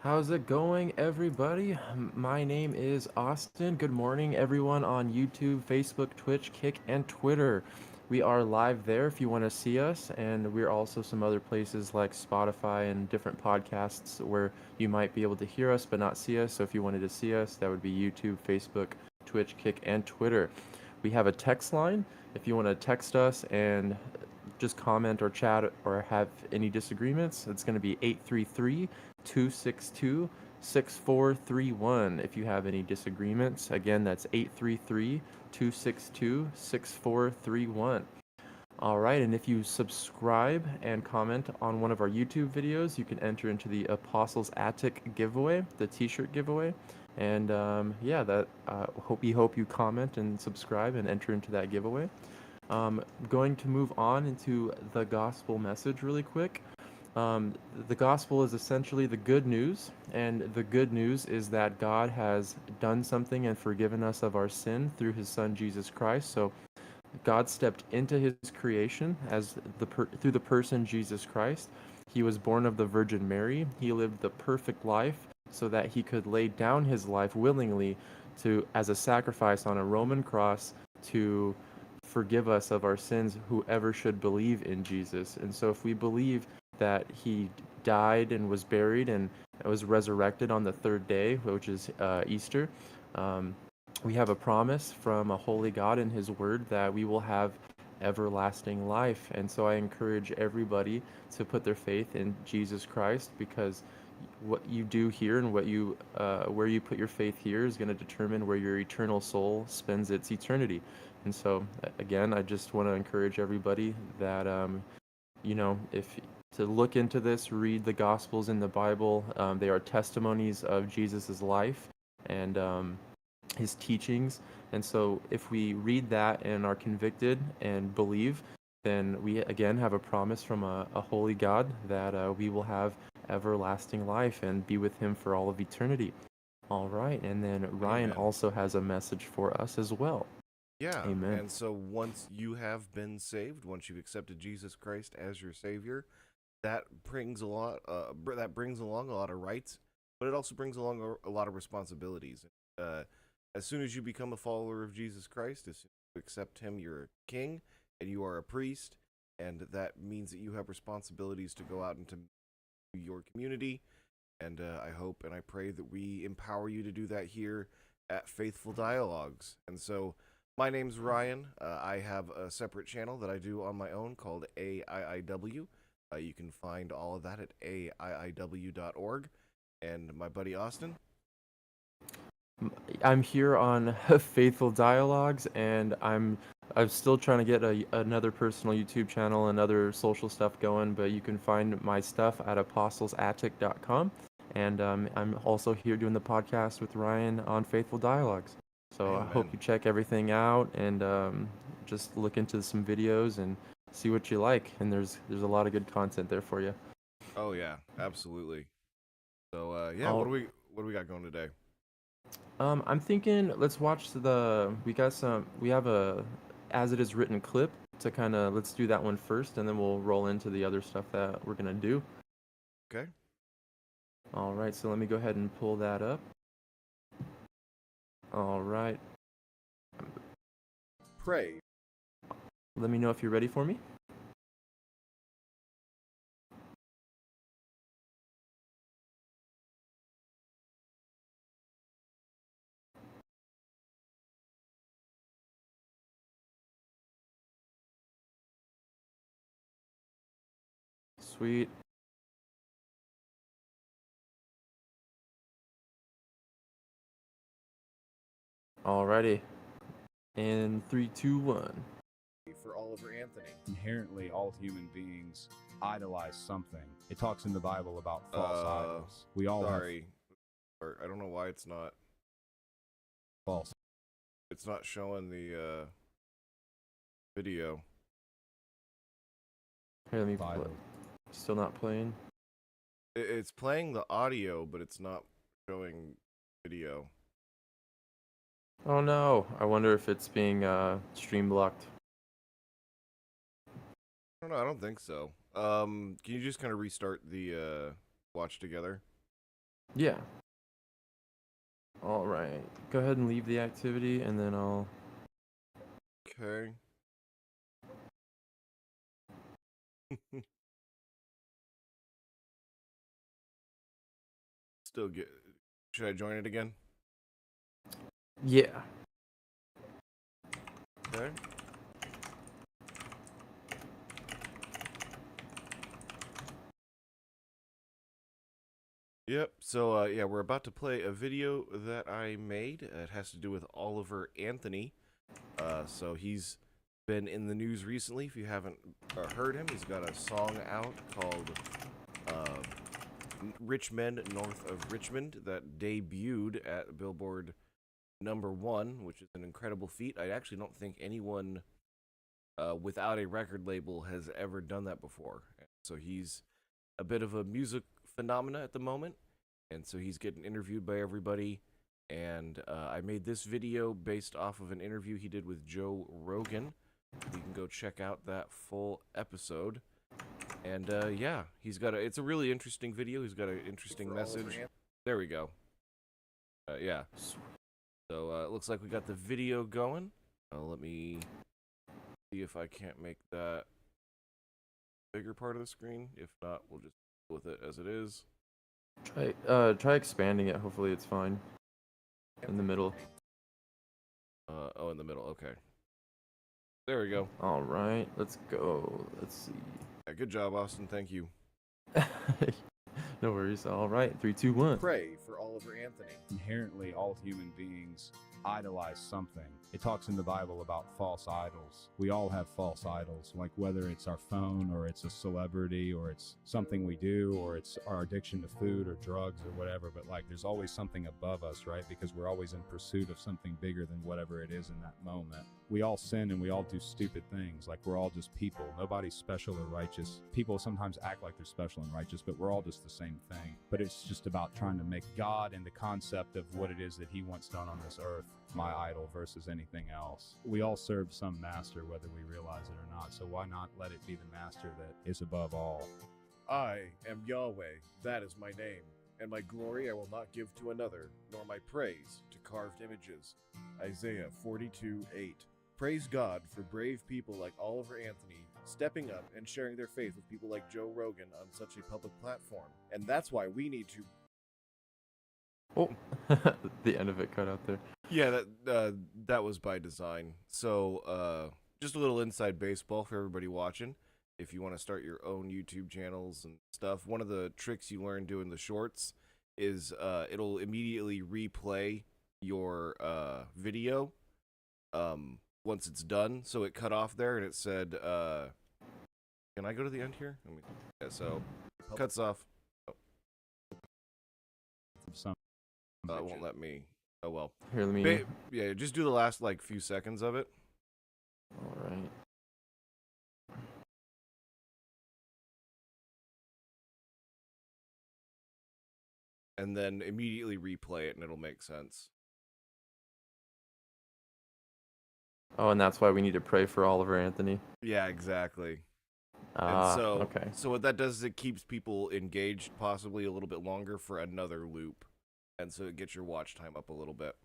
How's it going, everybody? My name is Austin. Good morning, everyone on YouTube, Facebook, Twitch, Kick, and Twitter. We are live there if you want to see us, and we're also some other places like Spotify and different podcasts where you might be able to hear us but not see us. So if you wanted to see us, that would be YouTube, Facebook, Twitch, Kick, and Twitter. We have a text line if you want to text us and just comment or chat or have any disagreements. It's going to be 833 262 6431. If you have any disagreements, again, that's 833 262 6431. All right, and if you subscribe and comment on one of our YouTube videos, you can enter into the Apostles Attic giveaway, the T-shirt giveaway. And yeah, that hope you comment and subscribe and enter into that giveaway. Going to move on into the gospel message really quick. Um, the gospel is essentially the good news, and the good news is that God has done something and forgiven us of our sin through His Son Jesus Christ. So God stepped into His creation as through the person Jesus Christ. He was born of the Virgin Mary. He lived the perfect life so that He could lay down His life willingly to as a sacrifice on a Roman cross to forgive us of our sins, whoever should believe in Jesus. And so if we believe that He died and was buried and was resurrected on the third day, which is Easter, um, we have a promise from a holy God in His Word that we will have everlasting life. And so I encourage everybody to put their faith in Jesus Christ, because what you do here and where you put your faith here is going to determine where your eternal soul spends its eternity. And so again, I just want to encourage everybody that if to look into this, read the Gospels in the Bible. They are testimonies of Jesus's life and His teachings. And so if we read that and are convicted and believe, then we again have a promise from a holy God that we will have everlasting life and be with Him for all of eternity. All right, and then Ryan Amen. also has a message for us as well. Yeah, Amen. and so once you have been saved, once you've accepted Jesus Christ as your Savior, that brings a lot. That brings along a lot of rights, but it also brings along a lot of responsibilities. Uh, as soon as you become a follower of Jesus Christ, as soon as you accept Him, you're a king and you are a priest, and that means that you have responsibilities to go out into your community. And I hope and I pray that we empower you to do that here at Faithful Dialogues. And so, my name's Ryan. I have a separate channel that I do on my own called AIIW. You can find all of that at aiiw.org. And my buddy Austin. I'm here on Faithful Dialogues, and I'm still trying to get another personal YouTube channel and other social stuff going. But you can find my stuff at apostlesattic.com, and I'm also here doing the podcast with Ryan on Faithful Dialogues. So I hope Amen. you check everything out and just look into some videos and see what you like. And there's a lot of good content there for you. Oh yeah, absolutely. So yeah, All what do we got going today? I'm thinking let's watch we have a as it is written clip to kind of let's do that one first and then we'll roll into the other stuff that we're gonna do. Okay. All right, so let me go ahead and pull that up. All right, Pray. let me know if you're ready for me. Sweet. Alrighty. In three, two, one. For Oliver Anthony. Inherently, all human beings idolize something. It talks in the Bible about false idols. We all have Sorry. Or I don't know why it's not. false It's not showing the video. Here, let me play. idols. Still not playing. It's playing the audio, but it's not showing video. Oh no! I wonder if it's being stream blocked. I don't know. I don't think so. Can you just kind of restart the watch together? Yeah. All right. Go ahead and leave the activity, and then I'll. Okay. Still get. Should I join it again? Yeah. Okay. Yep. So yeah, we're about to play a video that I made. It has to do with Oliver Anthony. So he's been in the news recently. If you haven't heard him, he's got a song out called uh, "Rich Men North of Richmond" that debuted at Billboard #1, which is an incredible feat. I actually don't think anyone without a record label has ever done that before. So he's a bit of a music phenomena at the moment, and so he's getting interviewed by everybody. And I made this video based off of an interview he did with Joe Rogan. You can go check out that full episode. And yeah, it's a really interesting video. He's got an interesting message. There we go. Yeah. So it looks like we got the video going. Let me see if I can't make that bigger part of the screen. If not, we'll just go with it as it is. Try expanding it. Hopefully it's fine. In the middle. Oh, in the middle. Okay. There we go. All right. Let's go. Let's see. Yeah, good job, Austin. Thank you. No worries. All right. 3, 2, 1. Pray for Oliver Anthony. Inherently, all human beings idolize something. It talks in the Bible about false idols. We all have false idols, like whether it's our phone or it's a celebrity or it's something we do or it's our addiction to food or drugs or whatever. But like there's always something above us, right? Because we're always in pursuit of something bigger than whatever it is in that moment. We all sin and we all do stupid things. Like we're all just people. Nobody's special or righteous. People sometimes act like they're special and righteous, but we're all just the same thing. But it's just about trying to make God and the concept of what it is that he wants done on this earth my idol versus anything else. We all serve some master whether we realize it or not, so why not let it be the master that is above all? I am Yahweh, that is my name, and my glory I will not give to another, nor my praise to carved images. Isaiah 42:8. Praise God for brave people like Oliver Anthony stepping up and sharing their faith with people like Joe Rogan on such a public platform. And that's why we need to. Oh, the end of it cut out there. Yeah, that was by design. So just a little inside baseball for everybody watching. If you want to start your own YouTube channels and stuff, one of the tricks you learn doing the shorts is it'll immediately replay your video once it's done. So it cut off there and it said, can I go to the end here? Yeah, so cuts off. Some It won't let me. Oh well. Here, let me. Yeah, just do the last like few seconds of it. All right. And then immediately replay it and it'll make sense. Oh, and that's why we need to pray for Oliver Anthony. Yeah, exactly. Ah, And so, okay. so what that does is it keeps people engaged possibly a little bit longer for another loop. And so it gets your watch time up a little bit.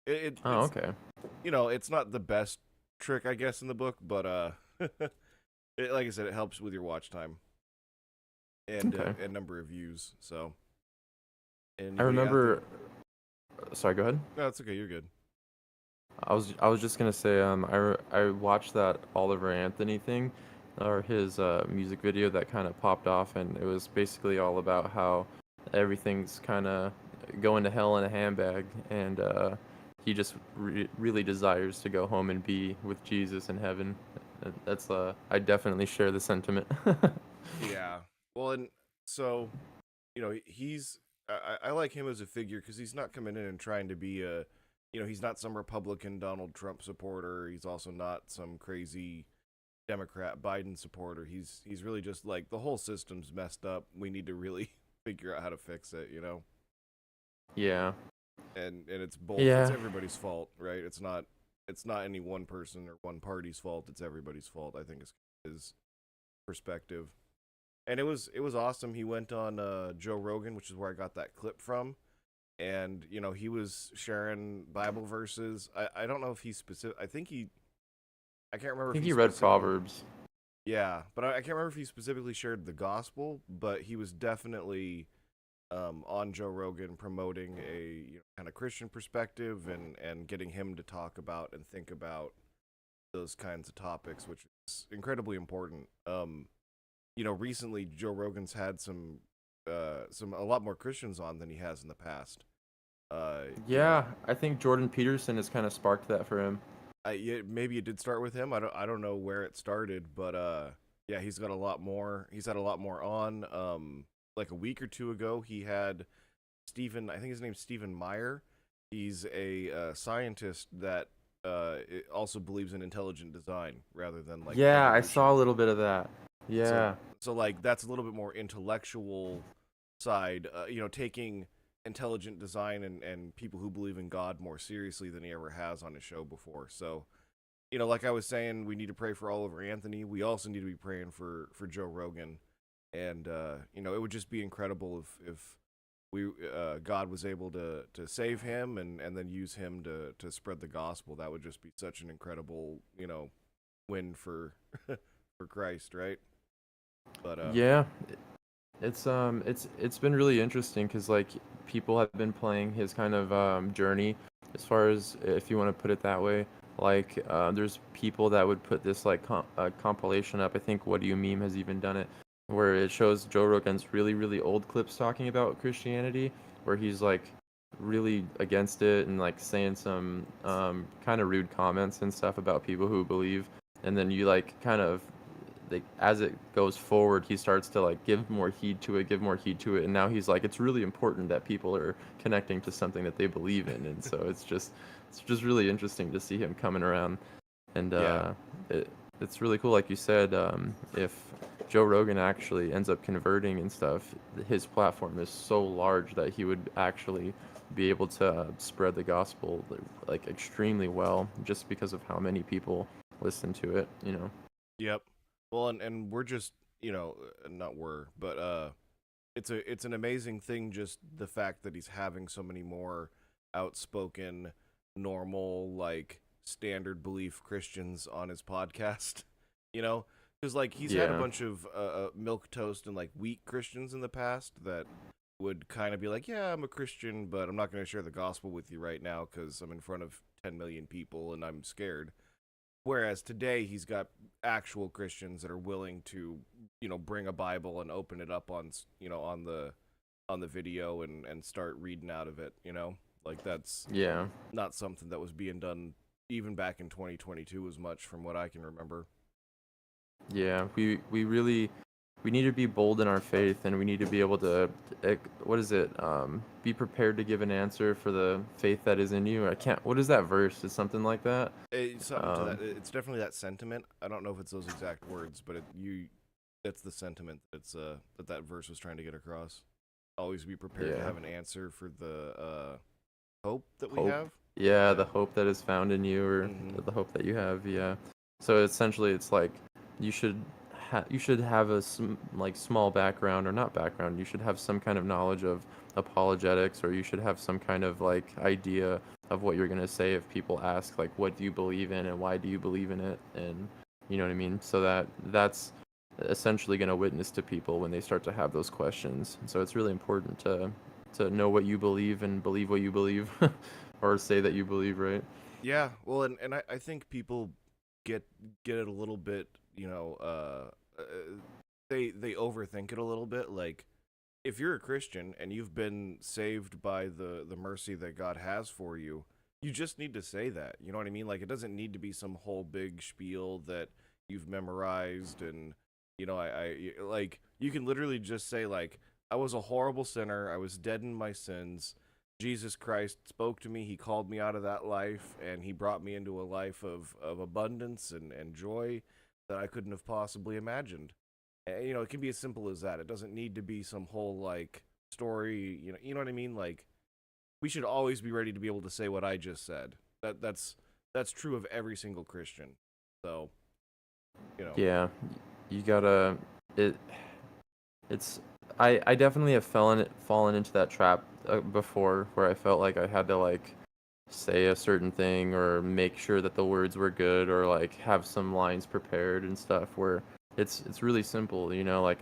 It's, Okay. You know, it's not the best trick, I guess, in the book, but like I said, it helps with your watch time and Okay. and number of views. So, I remember. Sorry, go ahead. No, it's okay. You're good. I was just gonna say I watched that Oliver Anthony thing, or his music video that kind of popped off, and it was basically all about how everything's kind of going to hell in a handbag, and he just really desires to go home and be with Jesus in heaven. That's I definitely share the sentiment. Yeah. Well, and so, you know, I like him as a figure because he's not coming in and trying to be he's not some Republican Donald Trump supporter. He's also not some crazy Democrat Biden supporter. He's really just like the whole system's messed up. We need to really figure out how to fix it, you know? Yeah. And it's both. Yeah. It's everybody's fault, right? It's not any one person or one party's fault. It's everybody's fault. I think is his perspective. And it was awesome. He went on Joe Rogan, which is where I got that clip from. And he was sharing Bible verses. I don't know if he's specific. I can't remember I if think he he read specifically. Proverbs. Yeah, but I can't remember if he specifically shared the gospel, but he was definitely on Joe Rogan promoting a kind of Christian perspective and getting him to talk about and think about those kinds of topics, which is incredibly important. Recently Joe Rogan's had some a lot more Christians on than he has in the past. Uh, you know, Yeah, I think Jordan Peterson has kind of sparked that for him. yeah, maybe it did start with him. I don't know where it started, but yeah, he's got a lot more. He's had a lot more on. Like a week or two ago, he had Stephen. I think his name's Stephen Meyer. He's a scientist that also believes in intelligent design rather than like Yeah, I saw a evolution. little bit of that. So Yeah. so like that's a little bit more intellectual side. Taking intelligent design and people who believe in God more seriously than he ever has on his show before. So like I was saying, we need to pray for Oliver Anthony. We also need to be praying for Joe Rogan, and it would just be incredible if we God was able to save him and then use him to spread the gospel. That would just be such an incredible win for for Christ, right? But Yeah, it's been really interesting because like people have been playing his kind of journey, as far as if you want to put it that way. Like there's people that would put this like compilation up. I think What Do You Meme has even done it, where it shows Joe Rogan's really old clips talking about Christianity, where he's like really against it and like saying some kind of rude comments and stuff about people who believe, and then you like kind of as it goes forward, he starts to like give more heed to it, and now he's like, it's really important that people are connecting to something that they believe in, and so it's just really interesting to see him coming around, and yeah, it's really cool, like you said. If Joe Rogan actually ends up converting and stuff, his platform is so large that he would actually be able to spread the gospel like extremely well, just because of how many people listen to it. yep. Well, and we're just not we're, but it's an amazing thing, just the fact that he's having so many more outspoken, normal, like standard belief Christians on his podcast. You know, because like he's had a Yeah. bunch of milk toast and like weak Christians in the past that would kind of be like, yeah, I'm a Christian, but I'm not going to share the gospel with you right now because I'm in front of 10 million people and I'm scared. Whereas today he's got actual Christians that are willing to, bring a Bible and open it up on, on the video and start reading out of it. Like that's Yeah. not something that was being done even back in 2022 as much from what I can remember. Yeah, we need to be bold in our faith, and we need to be able to what is it? Be prepared to give an answer for the faith that is in you. I can't. What is that verse? Is something like that? It's something to Um, that. It's definitely that sentiment. I don't know if it's those exact words, but that's the sentiment that's that verse was trying to get across. Always be prepared to yeah. have an answer for the hope that we Hope. have. Yeah, Yeah. the hope that is found in you, or Hmm. the hope that you have. Yeah. So essentially, it's like you should you should have a like small background, or not background. You should have some kind of knowledge of apologetics, or you should have some kind of like idea of what you're gonna say if people ask like, what do you believe in and why do you believe in it, and you know what I mean. So that's essentially gonna witness to people when they start to have those questions. So it's really important to know what you believe and believe what you believe. Or say that you believe, right? Yeah. Well, and I think people get get it a little bit. They overthink it a little bit. Like if you're a Christian and you've been saved by the mercy that God has for you, you just need to say that. You know what I mean? Like it doesn't need to be some whole big spiel that you've memorized and like you can literally just say like I was a horrible sinner, I was dead in my sins. Jesus Christ spoke to me, he called me out of that life and he brought me into a life of abundance and joy that I couldn't have possibly imagined. It can be as simple as that. It doesn't need to be some whole like story. You know what I mean. Like we should always be ready to be able to say what I just said. That's true of every single Christian. So you know, Yeah, you gotta it. It's I definitely have fallen into that trap before, where I felt like I had to like say a certain thing or make sure that the words were good, or like have some lines prepared and stuff, where it's really simple, like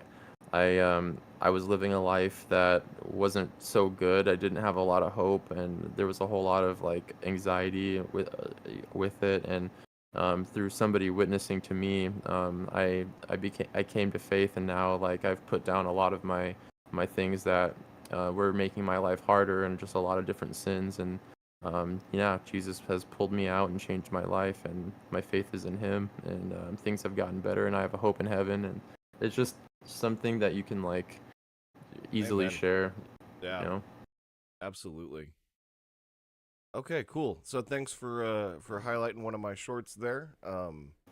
I was living a life that wasn't so good. I didn't have a lot of hope, and there was a whole lot of like anxiety with it. And through somebody witnessing to me, I came to faith, and now like I've put down a lot of my things that were making my life harder, and just a lot of different sins. And yeah, Jesus has pulled me out and changed my life, and my faith is in Him, and things have gotten better, and I have a hope in heaven, and it's just something that you can like easily Amen. share, Yeah, you know. absolutely. Okay, cool. So thanks for highlighting one of my shorts there.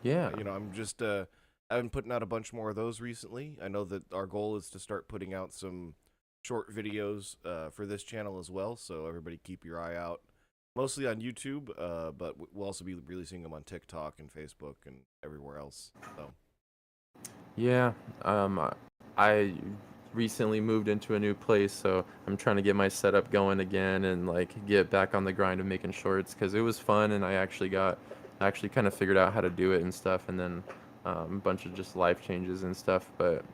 Yeah, I'm just I've been putting out a bunch more of those recently. I know that our goal is to start putting out some short videos for this channel as well. So everybody keep your eye out. Mostly on YouTube, but we'll also be releasing them on TikTok and Facebook and everywhere else. So yeah. I recently moved into a new place, so I'm trying to get my setup going again and like get back on the grind of making shorts, because it was fun, and I actually kind of figured out how to do it and stuff, and then a bunch of just life changes and stuff. But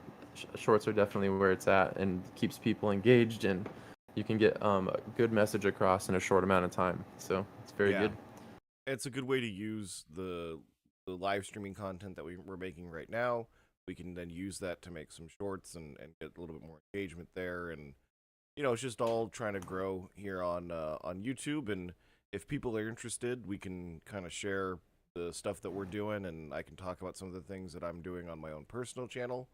shorts are definitely where it's at, and keeps people engaged, and you can get a good message across in a short amount of time. So it's very yeah, good. it's a good way to use the live streaming content that we're making right now. We can then use that to make some shorts and get a little bit more engagement there. And it's just all trying to grow here on YouTube. And if people are interested, we can kind of share the stuff that we're doing, and I can talk about some of the things that I'm doing on my own personal channel.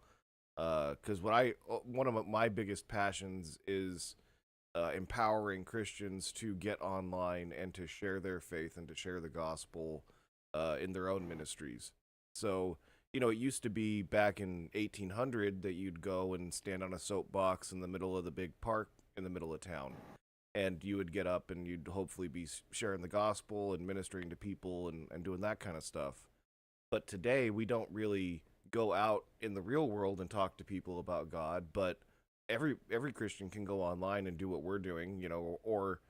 Because one of my biggest passions is empowering Christians to get online and to share their faith and to share the gospel in their own ministries. So, it used to be back in 1800 that you'd go and stand on a soapbox in the middle of the big park in the middle of town. And you would get up and you'd hopefully be sharing the gospel and ministering to people and doing that kind of stuff. But today, we don't really go out in the real world and talk to people about God, but every Christian can go online and do what we're doing, or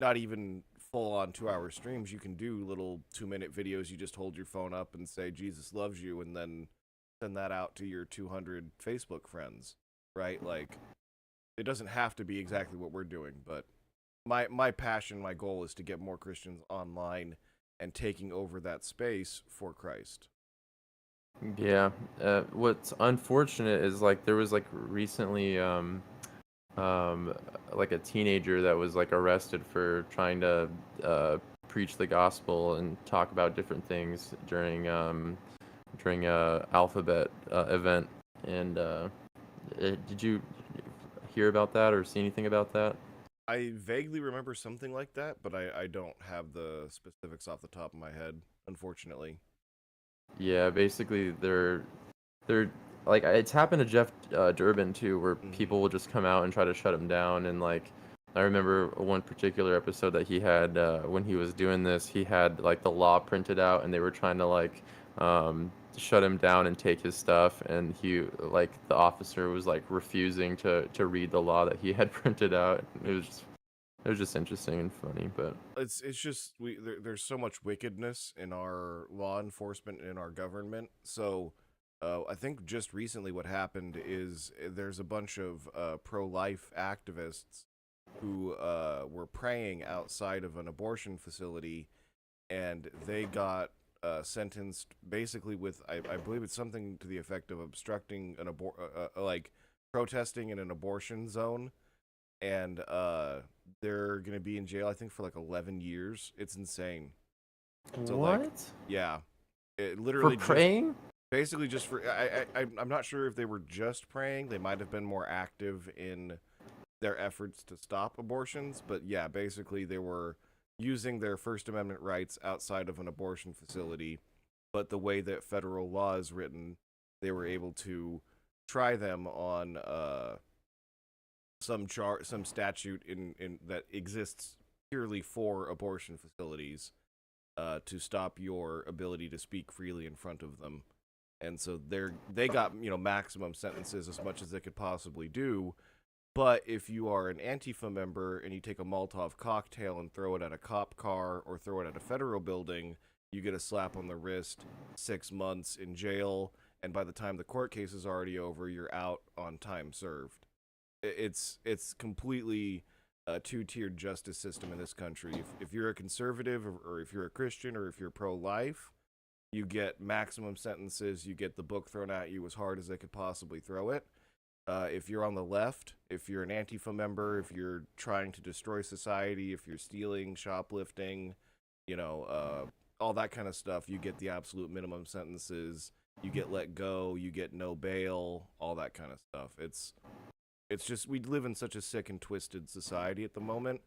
not even full on 2 hour streams. You can do little 2 minute videos. You just hold your phone up and say Jesus loves you, and then send that out to your 200 Facebook friends, right? Like, it doesn't have to be exactly what we're doing, but my passion, my goal is to get more Christians online and taking over that space for Christ. Yeah. What's unfortunate is like there was like recently um like a teenager that was like arrested for trying to preach the gospel and talk about different things during a alphabet event. And did you hear about that or see anything about that? I vaguely remember something like that, but I don't have the specifics off the top of my head, unfortunately. Yeah, basically they're like, it's happened to Jeff Durbin too, where Hmm. people will just come out and try to shut him down. And like, I remember one particular episode that he had when he was doing this. He had like the law printed out, and they were trying to like shut him down and take his stuff. And he like the officer was like refusing to read the law that he had printed out. It was just interesting and funny, but It's just there's so much wickedness in our law enforcement and in our government. So I think just recently what happened is there's a bunch of pro-life activists who were praying outside of an abortion facility, and they got sentenced basically with I believe it's something to the effect of obstructing like protesting in an abortion zone, and they're gonna be in jail I think for like 11 years. It's insane. So like, what? yeah, it For literally just praying? basically just for I'm not sure if they were just praying. They might have been more active in their efforts to stop abortions, but yeah, basically they were using their First Amendment rights outside of an abortion facility. But the way that federal law is written, they were able to try them on some statute in that exists purely for abortion facilities to stop your ability to speak freely in front of them. and so they got maximum sentences as much as they could possibly do. But if you are an Antifa member and you take a Molotov cocktail and throw it at a cop car or throw it at a federal building, you get a slap on the wrist, 6 months in jail, and by the time the court case is already over, you're out on time served. It's completely a two-tiered justice system in this country. If you're a conservative or if you're a Christian or if you're pro-life, you get maximum sentences. You get the book thrown at you as hard as they could possibly throw it. If you're on the left, if you're an Antifa member, if you're trying to destroy society, if you're stealing, shoplifting, all that kind of stuff, you get the absolute minimum sentences. You get let go. You get no bail. All that kind of stuff. It's just we live in such a sick and twisted society at the moment.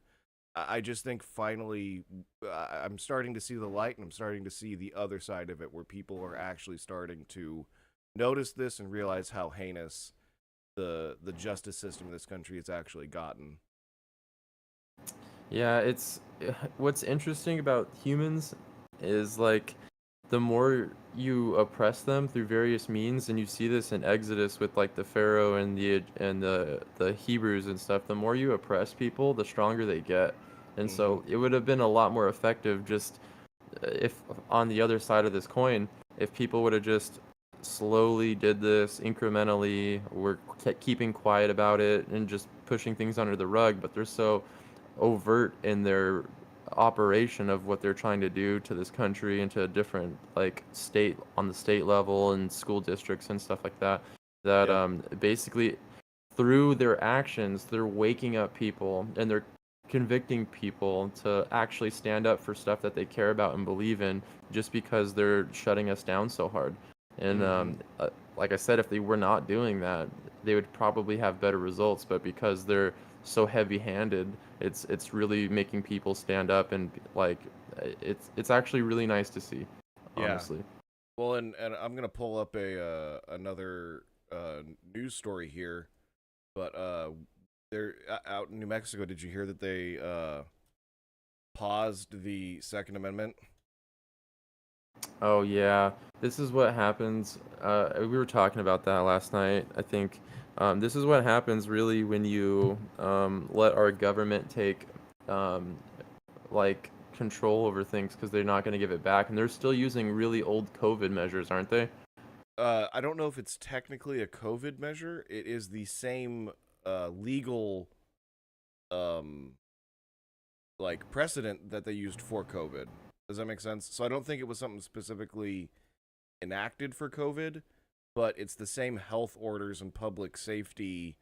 I just think finally I'm starting to see the light, and I'm starting to see the other side of it, where people are actually starting to notice this and realize how heinous the justice system in this country has actually gotten. Yeah, it's what's interesting about humans is like the more you oppress them through various means, and you see this in Exodus with like the Pharaoh and the Hebrews and stuff, the more you oppress people, the stronger they get. And so it would have been a lot more effective just if on the other side of this coin, if people would have just slowly did this incrementally, were keeping quiet about it and just pushing things under the rug, but they're so overt in their operation of what they're trying to do to this country and to a different like state on the state level and school districts and stuff like that basically through their actions they're waking up people and they're convicting people to actually stand up for stuff that they care about and believe in, just because they're shutting us down so hard. And like I said, if they were not doing that, they would probably have better results, but because they're so heavy-handed, it's really making people stand up, and like it's actually really nice to see, honestly. Well, and I'm gonna pull up another news story here, but they're out in New Mexico. Did you hear that they paused the Second Amendment? Oh yeah, this is what happens. We were talking about that last night. I think this is what happens really when you let our government take like control over things, because they're not going to give it back, and they're still using really old COVID measures, aren't they? I don't know if it's technically a COVID measure. It is the same legal like precedent that they used for COVID. Does that make sense? So I don't think it was something specifically enacted for COVID, but it's the same health orders and public safety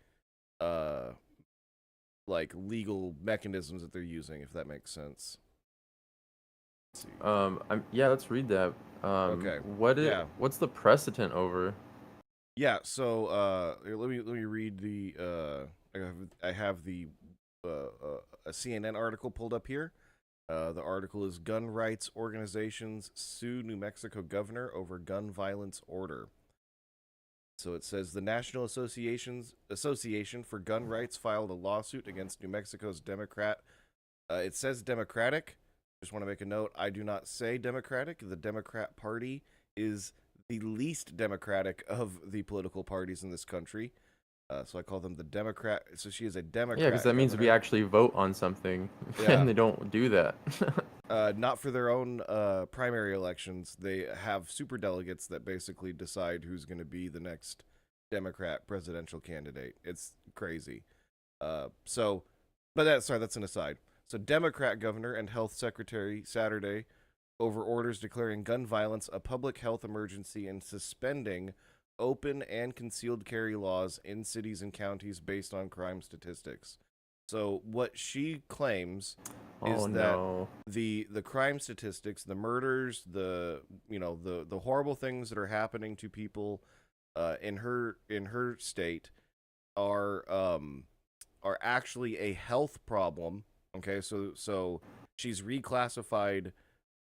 like legal mechanisms that they're using, if that makes sense. Let's see. Yeah, let's read that. Okay. What's the precedent over? Yeah, so here, let me read the I have the a CNN article pulled up here. The article is Gun Rights Organizations Sue New Mexico Governor Over Gun Violence Order. So it says the National Association for Gun Rights filed a lawsuit against New Mexico's Democrat. It says Democratic. Just want to make a note. I do not say Democratic. The Democrat Party is the least democratic of the political parties in this country. So I call them the Democrat. So she is a Democrat. Yeah, because that means we actually vote on something, and they don't do that. Not for their own primary elections. They have superdelegates that basically decide who's going to be the next Democrat presidential candidate. It's crazy. That's an aside. So Democrat governor and health secretary Saturday over orders declaring gun violence a public health emergency and suspending open and concealed carry laws in cities and counties based on crime statistics. So what she claims is that the crime statistics, the murders, the horrible things that are happening to people in her state are actually a health problem. Okay, so she's reclassified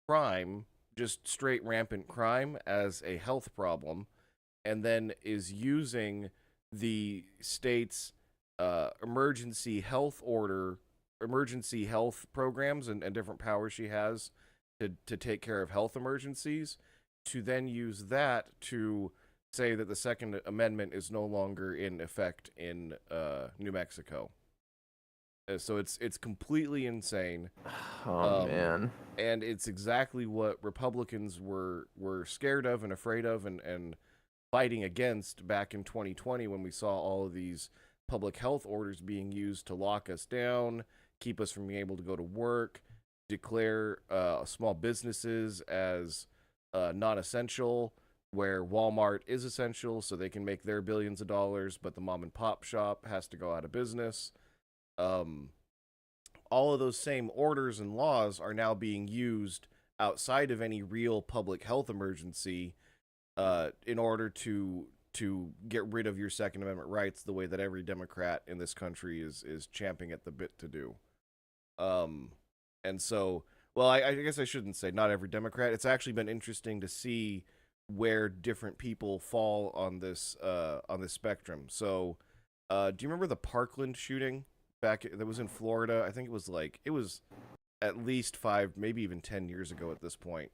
crime, just straight rampant crime, as a health problem, and then is using the state's emergency health programs and different powers she has to take care of health emergencies, to then use that to say that the Second Amendment is no longer in effect in New Mexico. So it's completely insane. Oh man. And it's exactly what Republicans were scared of and afraid of and fighting against back in 2020 when we saw all of these public health orders being used to lock us down, keep us from being able to go to work, declare small businesses as non-essential, where Walmart is essential so they can make their billions of dollars, but the mom and pop shop has to go out of business. All of those same orders and laws are now being used outside of any real public health emergency in order to get rid of your Second Amendment rights the way that every Democrat in this country is champing at the bit to do. And so, well, I guess I shouldn't say not every Democrat. It's actually been interesting to see where different people fall on this spectrum. So, do you remember the Parkland shooting back that was in Florida? I think it was at least 5, maybe even 10 years ago at this point.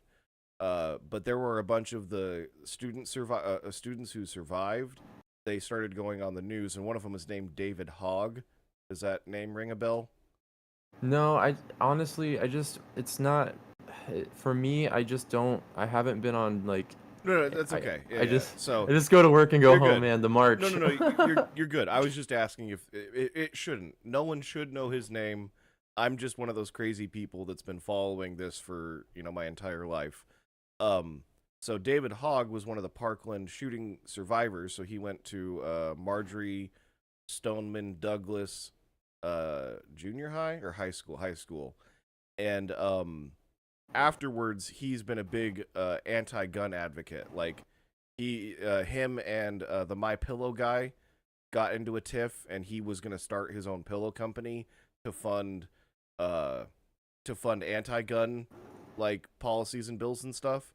But there were a bunch of the students who survived. They started going on the news, and one of them was named David Hogg. Does that name ring a bell? No, I honestly, it's not for me. I haven't been on like. No, that's okay. I just so I just go to work and go you're home, good. man. The march. No, you're good. I was just asking if it shouldn't. No one should know his name. I'm just one of those crazy people that's been following this for my entire life. So David Hogg was one of the Parkland shooting survivors. So he went to Marjorie Stoneman Douglas junior high or high school, and afterwards he's been a big anti-gun advocate. Like him and the My Pillow guy got into a tiff, and he was going to start his own pillow company to fund anti-gun like policies and bills and stuff.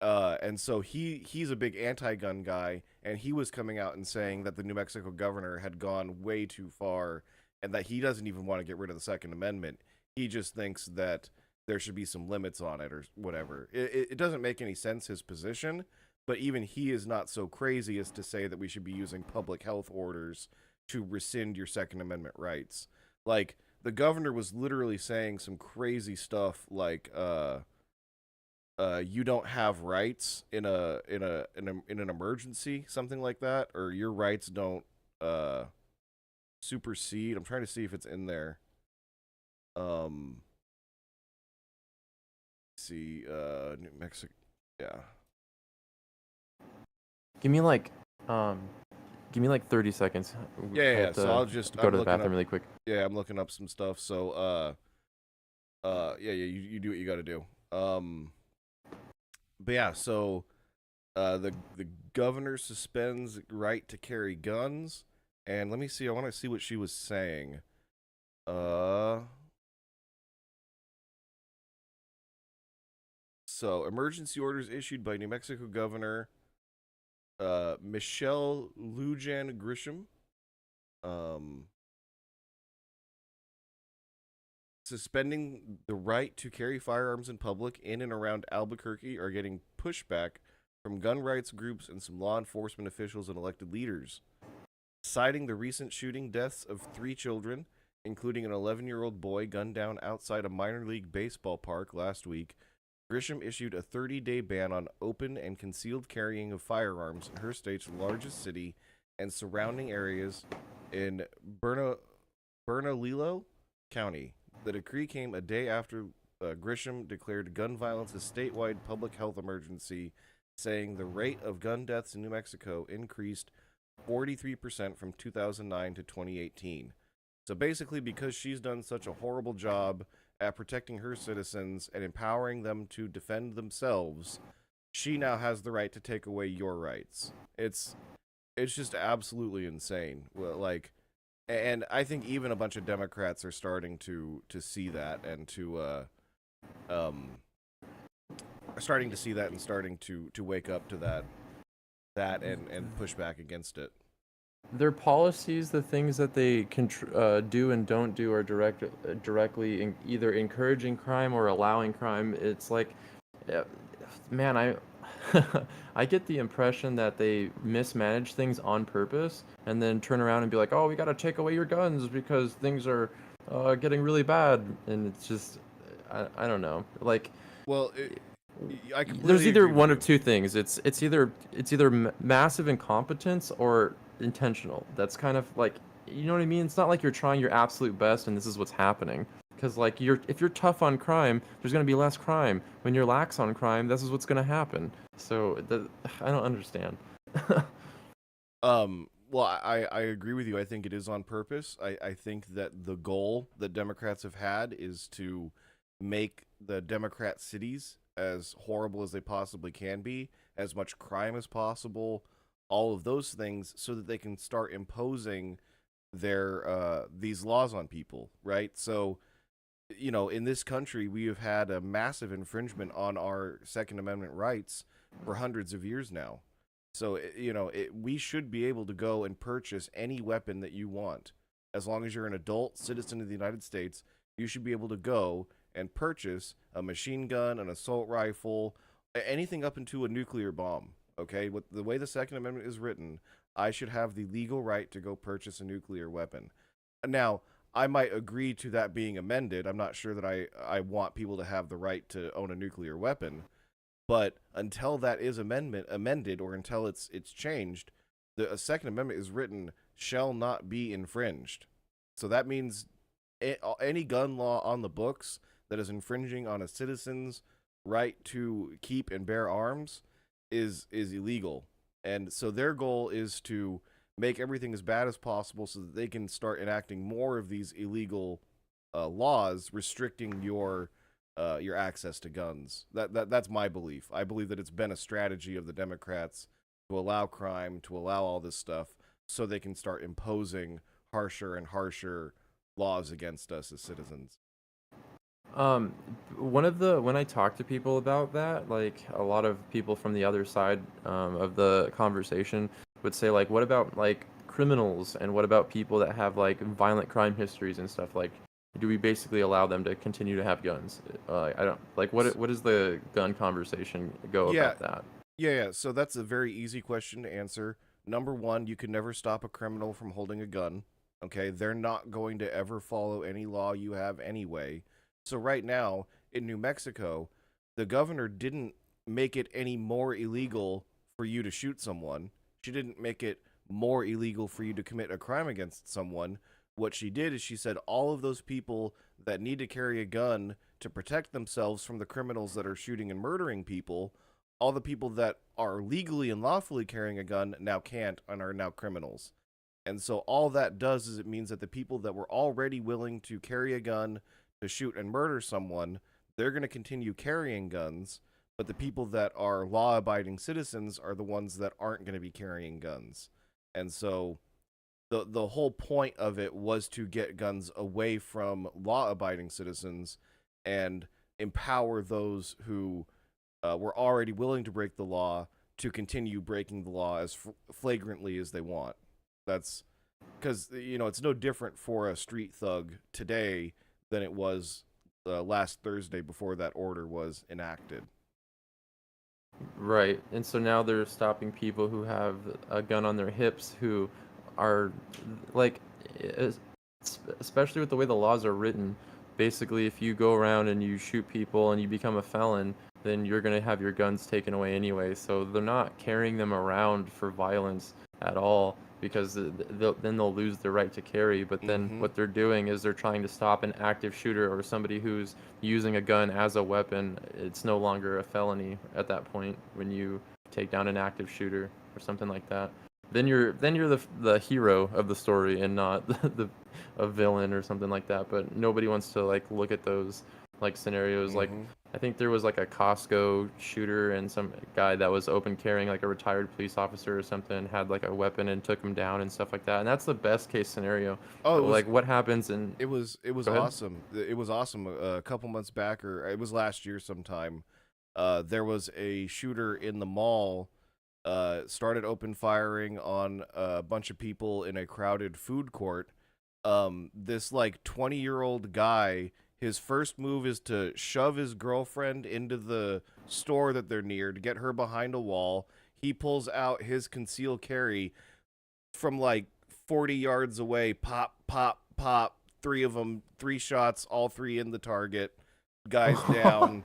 And so he's a big anti-gun guy, and he was coming out and saying that the New Mexico governor had gone way too far, and that he doesn't even want to get rid of the Second Amendment. He just thinks that there should be some limits on it or whatever. It doesn't make any sense, his position, but even he is not so crazy as to say that we should be using public health orders to rescind your Second Amendment rights. Like, the governor was literally saying some crazy stuff like, you don't have rights in an emergency, something like that, or your rights don't supersede. I'm trying to see if it's in there. See, New Mexico, yeah. Give me like 30 seconds. Yeah. So I'll just go to the bathroom really quick. Yeah, I'm looking up some stuff. So, yeah, you do what you got to do. But yeah, so the governor suspends right to carry guns, and let me see. I want to see what she was saying. So emergency orders issued by New Mexico Governor Michelle Lujan Grisham. Suspending the right to carry firearms in public in and around Albuquerque are getting pushback from gun rights groups and some law enforcement officials and elected leaders. Citing the recent shooting deaths of 3 children, including an 11-year-old boy gunned down outside a minor league baseball park last week, Grisham issued a 30-day ban on open and concealed carrying of firearms in her state's largest city and surrounding areas in Bernalillo County. The decree came a day after Grisham declared gun violence a statewide public health emergency, saying the rate of gun deaths in New Mexico increased 43% from 2009 to 2018. So basically, because she's done such a horrible job at protecting her citizens and empowering them to defend themselves, she now has the right to take away your rights. It's just absolutely insane. Well, like, and I think even a bunch of Democrats are starting to see that and to starting to wake up to that and push back against it. Their policies, the things that they do and don't do, are directly either encouraging crime or allowing crime. It's like, man, I get the impression that they mismanage things on purpose and then turn around and be like, "Oh, we got to take away your guns because things are getting really bad." And it's just, I don't know. Like, Well, I there's completely either agree with one of you. two things. It's either massive incompetence or intentional. That's kind of like, you know what I mean? It's not like you're trying your absolute best and this is what's happening. Because like if you're tough on crime, there's gonna be less crime. When you're lax on crime, this is what's gonna happen. So I don't understand. Well, I agree with you. I think it is on purpose. I think that the goal that Democrats have had is to make the Democrat cities as horrible as they possibly can be, as much crime as possible, all of those things, so that they can start imposing their these laws on people, right? So, in this country, we have had a massive infringement on our Second Amendment rights for hundreds of years now. So, we should be able to go and purchase any weapon that you want. As long as you're an adult citizen of the United States, you should be able to go and purchase a machine gun, an assault rifle, anything up into a nuclear bomb. Okay? With the way the Second Amendment is written, I should have the legal right to go purchase a nuclear weapon. Now, I might agree to that being amended. I'm not sure that I want people to have the right to own a nuclear weapon, but until that is amended, or until it's changed, the Second Amendment is written shall not be infringed. So that means any gun law on the books that is infringing on a citizen's right to keep and bear arms is illegal. And so their goal is to make everything as bad as possible so that they can start enacting more of these illegal laws restricting your access to guns. That's my belief. I believe that it's been a strategy of the Democrats to allow crime, to allow all this stuff, so they can start imposing harsher and harsher laws against us as citizens. Um, when I talk to people about that, like a lot of people from the other side of the conversation would say like, what about like criminals and what about people that have like violent crime histories and stuff? Like, do we basically allow them to continue to have guns? I don't like what does the gun conversation go Yeah, about that? yeah. So that's a very easy question to answer. Number one, you can never stop a criminal from holding a gun. Okay, they're not going to ever follow any law you have anyway. So right now in New Mexico, the governor didn't make it any more illegal for you to shoot someone. She didn't make it more illegal for you to commit a crime against someone. What she did is she said all of those people that need to carry a gun to protect themselves from the criminals that are shooting and murdering people, all the people that are legally and lawfully carrying a gun now can't and are now criminals. And so all that does is it means that the people that were already willing to carry a gun to shoot and murder someone, they're going to continue carrying guns, but the people that are law-abiding citizens are the ones that aren't going to be carrying guns. And so the whole point of it was to get guns away from law-abiding citizens and empower those who were already willing to break the law to continue breaking the law as flagrantly as they want. That's because it's no different for a street thug today than it was last Thursday before that order was enacted. Right. And so now they're stopping people who have a gun on their hips who are like es- especially with the way the laws are written, basically if you go around and you shoot people and you become a felon, then you're going to have your guns taken away anyway. So they're not carrying them around for violence at all because then they'll lose their right to carry. But then Mm-hmm. what they're doing is they're trying to stop an active shooter or somebody who's using a gun as a weapon. It's no longer a felony at that point when you take down an active shooter or something like that. Then you're the hero of the story and not a villain or something like that. But nobody wants to like look at those like scenarios. Like Mm-hmm. I think there was like a Costco shooter and some guy that was open carrying, like a retired police officer or something, had like a weapon and took him down and stuff like that. And that's the best case scenario. Oh, But like what happens in it was Go ahead. awesome. It was awesome. A couple months back, or it was last year sometime. There was a shooter in the mall. Started open firing on a bunch of people in a crowded food court. This like 20-year-old guy His first move is to shove his girlfriend into the store that they're near to get her behind a wall. He pulls out his concealed carry from like 40 yards away. Pop, pop, pop. Three of them, 3 shots, all 3 in the target. Guys down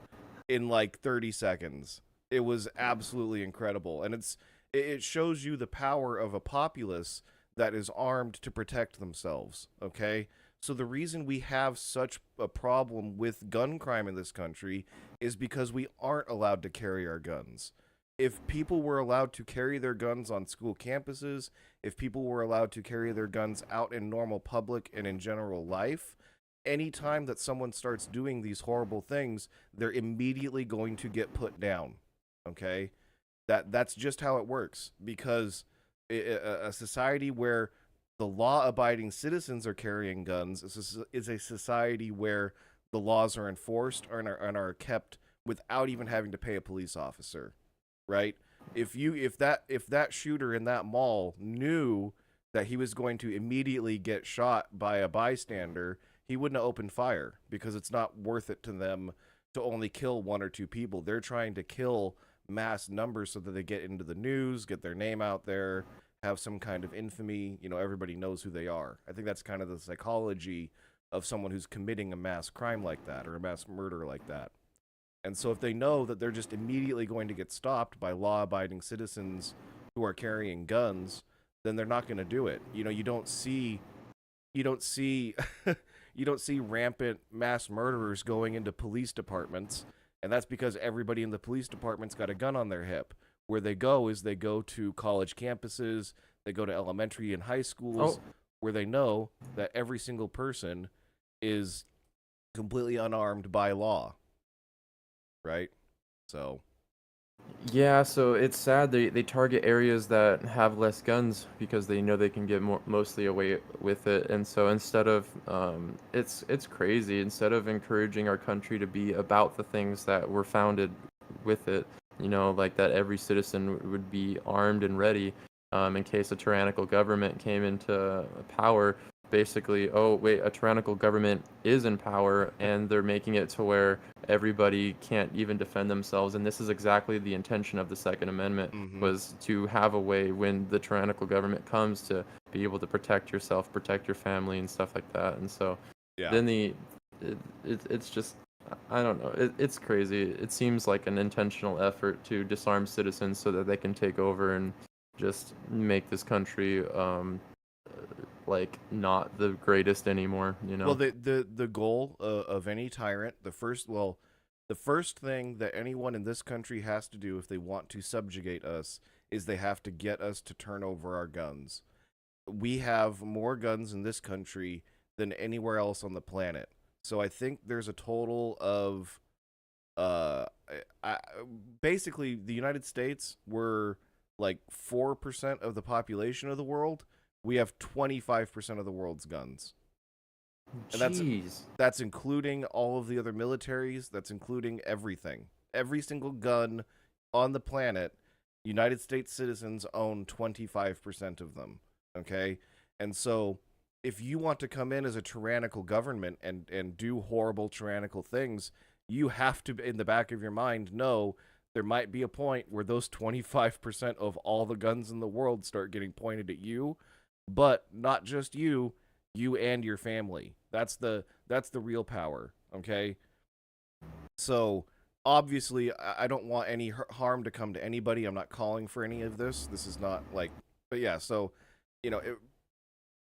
in like 30 seconds. It was absolutely incredible. And it shows you the power of a populace that is armed to protect themselves, okay? So the reason we have such a problem with gun crime in this country is because we aren't allowed to carry our guns. If people were allowed to carry their guns on school campuses, if people were allowed to carry their guns out in normal public and in general life, anytime that someone starts doing these horrible things, they're immediately going to get put down, okay? That's just how it works, because a society where the law-abiding citizens are carrying guns is a society where the laws are enforced and are kept without even having to pay a police officer, right? If that shooter in that mall knew that he was going to immediately get shot by a bystander, he wouldn't have opened fire, because it's not worth it to them to only kill 1 or 2 people. They're trying to kill mass numbers so that they get into the news, get their name out there, have some kind of infamy. You know, everybody knows who they are. I think that's kind of the psychology of someone who's committing a mass crime like that, or a mass murder like that. And so if they know that they're just immediately going to get stopped by law-abiding citizens who are carrying guns, then they're not going to do it. You know, you don't see you don't see rampant mass murderers going into police departments, and that's because everybody in the police department's got a gun on their hip. Where they go is they go to college campuses, they go to elementary and high schools, where they know that every single person is completely unarmed by law, right? So Yeah, so it's sad they target areas that have less guns because they know they can get mostly away with it. And so instead of it's crazy. Instead of encouraging our country to be about the things that were founded with it, you know, like that every citizen would be armed and ready in case a tyrannical government came into power. Basically, oh wait, a tyrannical government is in power and they're making it to where everybody can't even defend themselves. And this is exactly the intention of the Second Amendment, was to have a way when the tyrannical government comes to be able to protect yourself, protect your family and stuff like that. And so then it's just, I don't know. It's crazy. It seems like an intentional effort to disarm citizens so that they can take over and just make this country like not the greatest anymore, you know. Well, the goal of any tyrant, the first thing that anyone in this country has to do if they want to subjugate us is they have to get us to turn over our guns. We have more guns in this country than anywhere else on the planet. So I think there's a total of basically the United States, were like 4% of the population of the world. We have 25% of the world's guns. And that's including all of the other militaries. That's including everything. Every single gun on the planet, United States citizens own 25% of them. Okay? And so if you want to come in as a tyrannical government and do horrible tyrannical things, you have to, in the back of your mind, know there might be a point where those 25% of all the guns in the world start getting pointed at you, but not just you and your family. That's the real power, okay? So obviously I don't want any harm to come to anybody. I'm not calling for any of this. This is not like, but yeah, so, you know,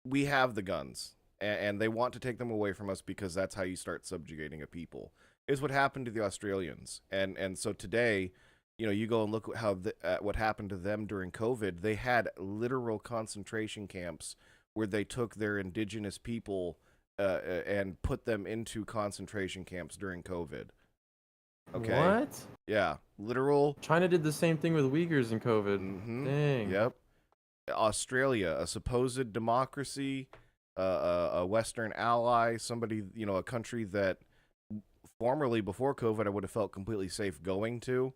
we have the guns, and they want to take them away from us because that's how you start subjugating a people. Is what happened to the Australians. And so today, you know, you go and look at what happened to them during COVID. They had literal concentration camps where they took their indigenous people and put them into concentration camps during COVID. Okay. What? Yeah, literal. China did the same thing with Uyghurs in COVID. Dang. Yep. Australia, a supposed democracy, a Western ally, somebody, you know, a country that formerly, before COVID, I would have felt completely safe going to.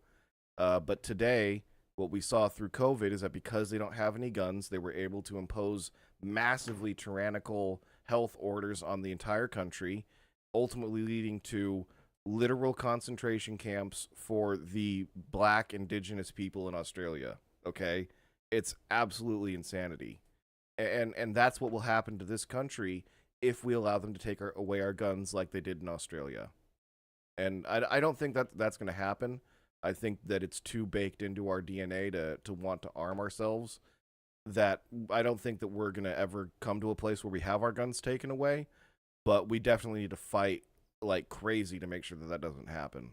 But today, what we saw through COVID is that because they don't have any guns, they were able to impose massively tyrannical health orders on the entire country. ultimately leading to literal concentration camps for the black indigenous people in Australia. Okay, it's absolutely insanity, and that's what will happen to this country if we allow them to take away our guns like they did in Australia. And I don't think that that's going to happen. I think that it's too baked into our DNA to want to arm ourselves, that I don't think that we're going to ever come to a place where we have our guns taken away, but we definitely need to fight like crazy to make sure that that doesn't happen.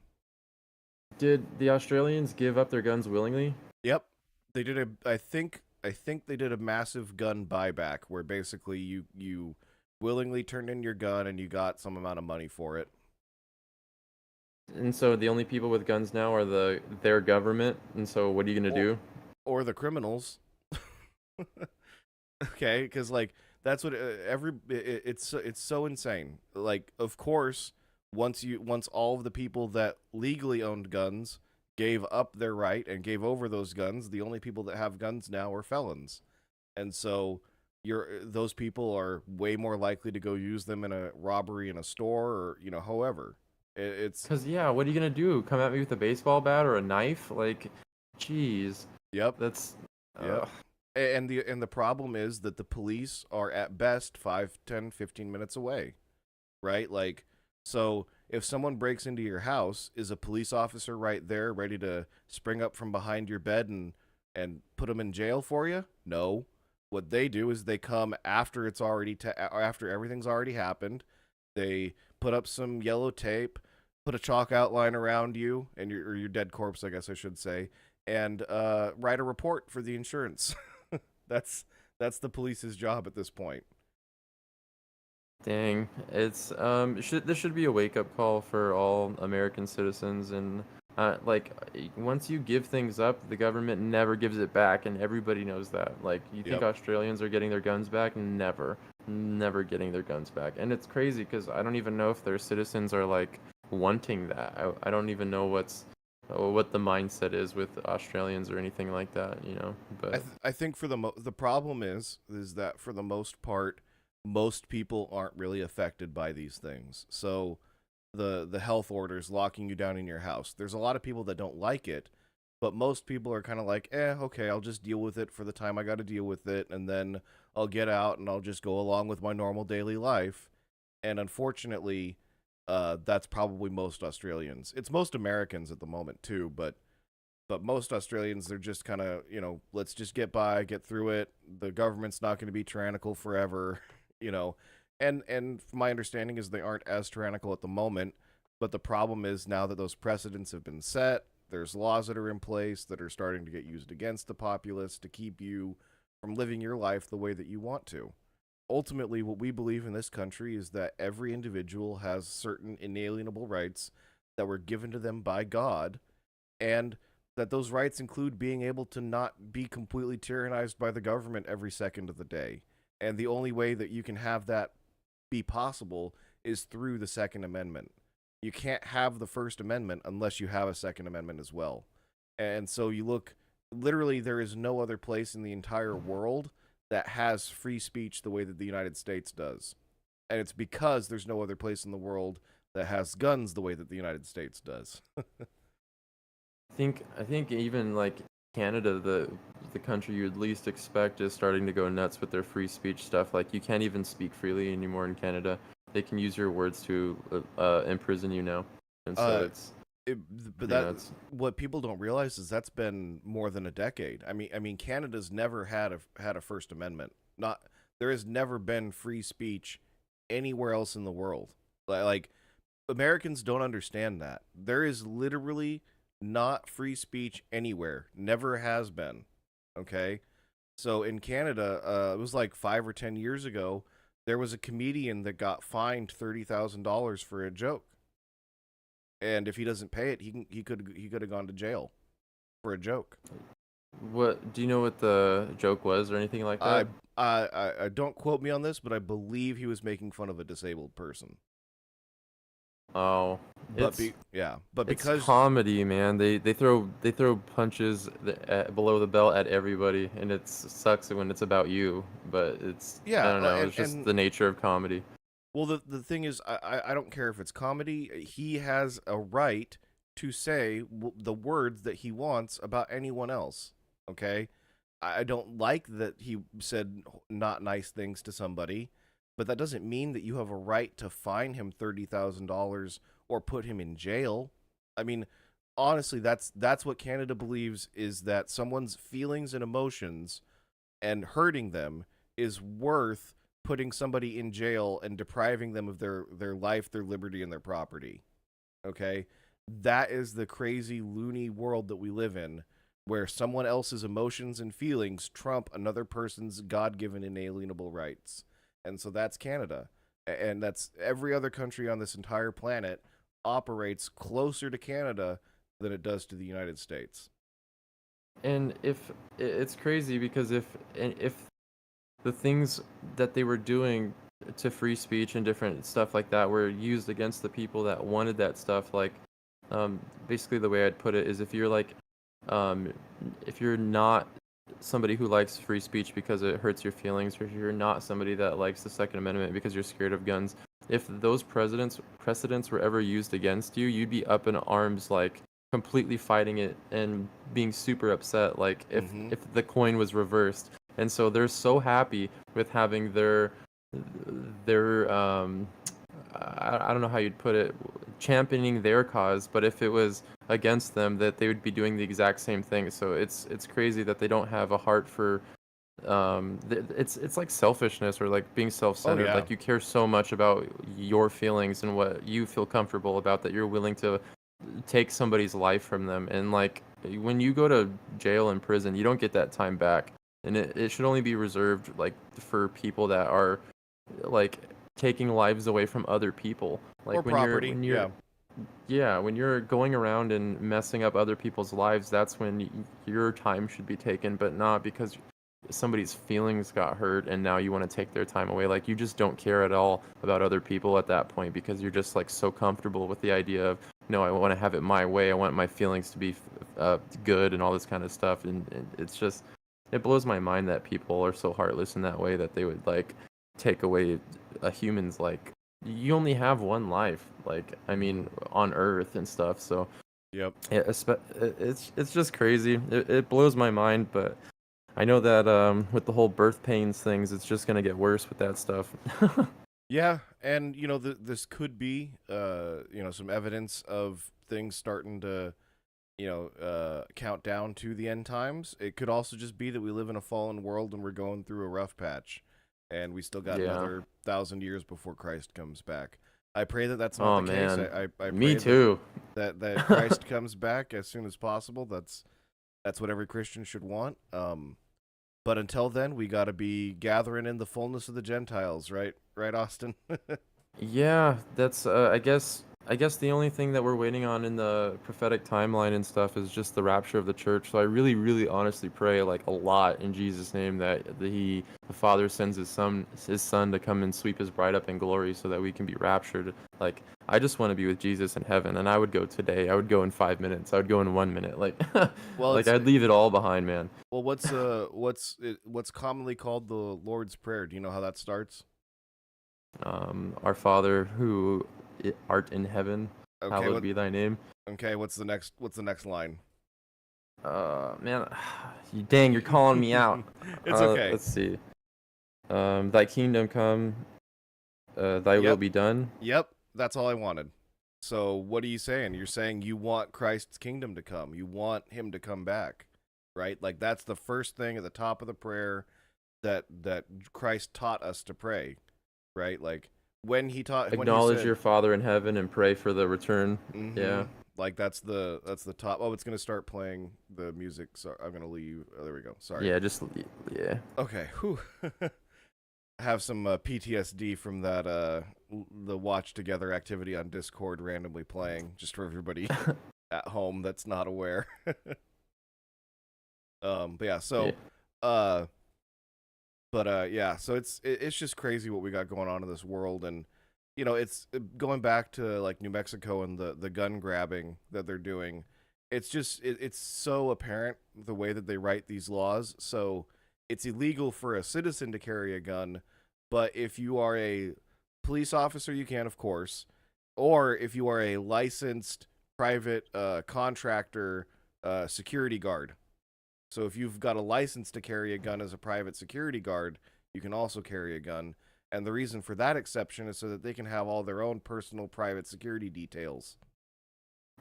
Did the Australians give up their guns willingly? Yep. They did I think they did a massive gun buyback where basically you willingly turned in your gun and you got some amount of money for it. And so the only people with guns now are their government. And so what are you gonna do? Or the criminals. Okay, because like that's what it's so insane. Like, of course, once all of the people that legally owned guns gave up their right and gave over those guns, the only people that have guns now are felons, and so those people are way more likely to go use them in a robbery in a store, or however. It's Cause yeah, what are you gonna do? Come at me with a baseball bat or a knife? Like, jeez, Yep. that's Yep. And the problem is that the police are at best 5, 10, 15 minutes away, right? Like, so if someone breaks into your house, is a police officer right there ready to spring up from behind your bed and put them in jail for you? No. What they do is they come after it's already after everything's already happened. They put up some yellow tape, put a chalk outline around you and your dead corpse, I guess I should say, and write a report for the insurance. That's the police's job at this point. dang. It's this should be a wake up call for all American citizens, and like once you give things up, the government never gives it back, and everybody knows that. Like, you think Yep. Australians are getting their guns back? Never getting their guns back. And it's crazy because I don't even know if their citizens are like wanting that. I don't even know what the mindset is with Australians or anything like that, you know. But I think for the problem is that for the most part, most people aren't really affected by these things. So the health orders locking you down in your house, there's a lot of people that don't like it, but most people are kind of like, okay, I'll just deal with it for the time I got to deal with it, and then I'll get out and I'll just go along with my normal daily life. And unfortunately, that's probably most Australians. It's most Americans at the moment too, but most Australians, they're just kind of, let's just get by, get through it. The government's not going to be tyrannical forever, you know. And my understanding is they aren't as tyrannical at the moment, but the problem is now that those precedents have been set, there's laws that are in place that are starting to get used against the populace to keep you from living your life the way that you want to. Ultimately, what we believe in this country is that every individual has certain inalienable rights that were given to them by God, and that those rights include being able to not be completely tyrannized by the government every second of the day. And the only way that you can have that be possible is through the Second Amendment. You can't have the First Amendment unless you have a Second Amendment as well. And so you look, literally, there is no other place in the entire world that has free speech the way that the United States does. And it's because there's no other place in the world that has guns the way that the United States does. I think even like Canada, the country you'd least expect, is starting to go nuts with their free speech stuff. Like, you can't even speak freely anymore in Canada. They can use your words to imprison you now, and so it's But pretty nuts. what people don't realize is that's been more than a decade. I mean, Canada's never had a First Amendment. Not There has never been free speech anywhere else in the world. Like, Americans don't understand that there is literally not free speech anywhere. Never has been. Okay, so in Canada, it was like 5 or 10 years ago. There was a comedian that got fined $30,000 for a joke, and if he doesn't pay it, he could have gone to jail for a joke. What do you know what the joke was or anything like I, that? I don't quote me on this, but I believe he was making fun of a disabled person. Oh, But it's because comedy, man. They throw punches below the belt at everybody, and it sucks when it's about you. But I yeah, don't know. It's just and the nature of comedy. Well, the thing is, I don't care if it's comedy. He has a right to say the words that he wants about anyone else. Okay, I don't like that he said not nice things to somebody, but that doesn't mean that you have a right to fine him $30,000 or put him in jail. I mean, honestly, that's what Canada believes, is that someone's feelings and emotions and hurting them is worth putting somebody in jail and depriving them of their life, their liberty, and their property. Okay? That is the crazy, loony world that we live in, where someone else's emotions and feelings trump another person's God-given inalienable rights. And so that's Canada. And that's every other country on this entire planet operates closer to Canada than it does to the United States. And if it's crazy because if the things that they were doing to free speech and different stuff like that were used against the people that wanted that stuff, like basically the way I'd put it is um, if you're not somebody who likes free speech because it hurts your feelings, or if you're not somebody that likes the Second Amendment because you're scared of guns, if those precedents were ever used against you, you'd be up in arms, like completely fighting it and being super upset, like if the coin was reversed. And so they're so happy with having their I don't know how you'd put it, championing their cause, but if it was against them, that they would be doing the exact same thing. So it's crazy that they don't have a heart for it's like selfishness, or like being self-centered. yeah. Like you care so much about your feelings and what you feel comfortable about, that you're willing to take somebody's life from them. And like when you go to jail and prison, you don't get that time back, and it should only be reserved like for people that are like taking lives away from other people, like Or property, when you're going around and messing up other people's lives, that's when your time should be taken, but not because somebody's feelings got hurt and now you want to take their time away. Like you just don't care at all about other people at that point, because you're just like so comfortable with the idea of, no, I want to have it my way. I want my feelings to be good and all this kind of stuff. And it's just, it blows my mind that people are so heartless in that way, that they would like take away a human's, like, you only have one life, like, I mean, on Earth and stuff. So Yep. it's just crazy. It blows my mind, but I know that with the whole birth pains things, it's just gonna get worse with that stuff. Yeah, and this could be some evidence of things starting to count down to the end times. It could also just be that we live in a fallen world and we're going through a rough patch, and we still got Yeah. another 1,000 years before Christ comes back. I pray that that's not Oh the man, case. I pray me too. that Christ comes back as soon as possible. That's what every Christian should want. But until then, we got to be gathering in the fullness of the Gentiles, right? Right, Austin? Yeah, that's I guess the only thing that we're waiting on in the prophetic timeline and stuff is just the rapture of the church. So I really, really honestly pray, like, a lot in Jesus' name, that the Father sends his son to come and sweep his bride up in glory so that we can be raptured. Like, I just want to be with Jesus in heaven, and I would go today. I would go in 5 minutes. I would go in 1 minute. Like Well, like I'd leave it all behind, man. Well, what's commonly called the Lord's Prayer? Do you know how that starts? Our Father who art in heaven, Okay, hallowed be thy name. okay. What's the next line? Man, dang, you're calling me out. It's okay. Let's see. Thy kingdom come, thy will Yep. be done. Yep, that's all I wanted. So what are you saying? You're saying you want Christ's kingdom to come. You want him to come back, right? Like that's the first thing at the top of the prayer that Christ taught us to pray, right? Like when he Acknowledge said, your Father in heaven and pray for the return. Yeah. Like that's the top. Oh, it's gonna start playing the music. So I'm gonna leave. Oh, there we go. Sorry. Yeah, yeah. Okay. Whew. Have some PTSD from that the watch together activity on Discord randomly playing, just for everybody at home that's not aware. But yeah, so yeah, so it's just crazy what we got going on in this world. And it's going back to like New Mexico and the gun grabbing that they're doing. It's just it's so apparent the way that they write these laws. So it's illegal for a citizen to carry a gun, but if you are a police officer, you can, of course. Or if you are a licensed private contractor security guard. So if you've got a license to carry a gun as a private security guard, you can also carry a gun. And the reason for that exception is so that they can have all their own personal private security details.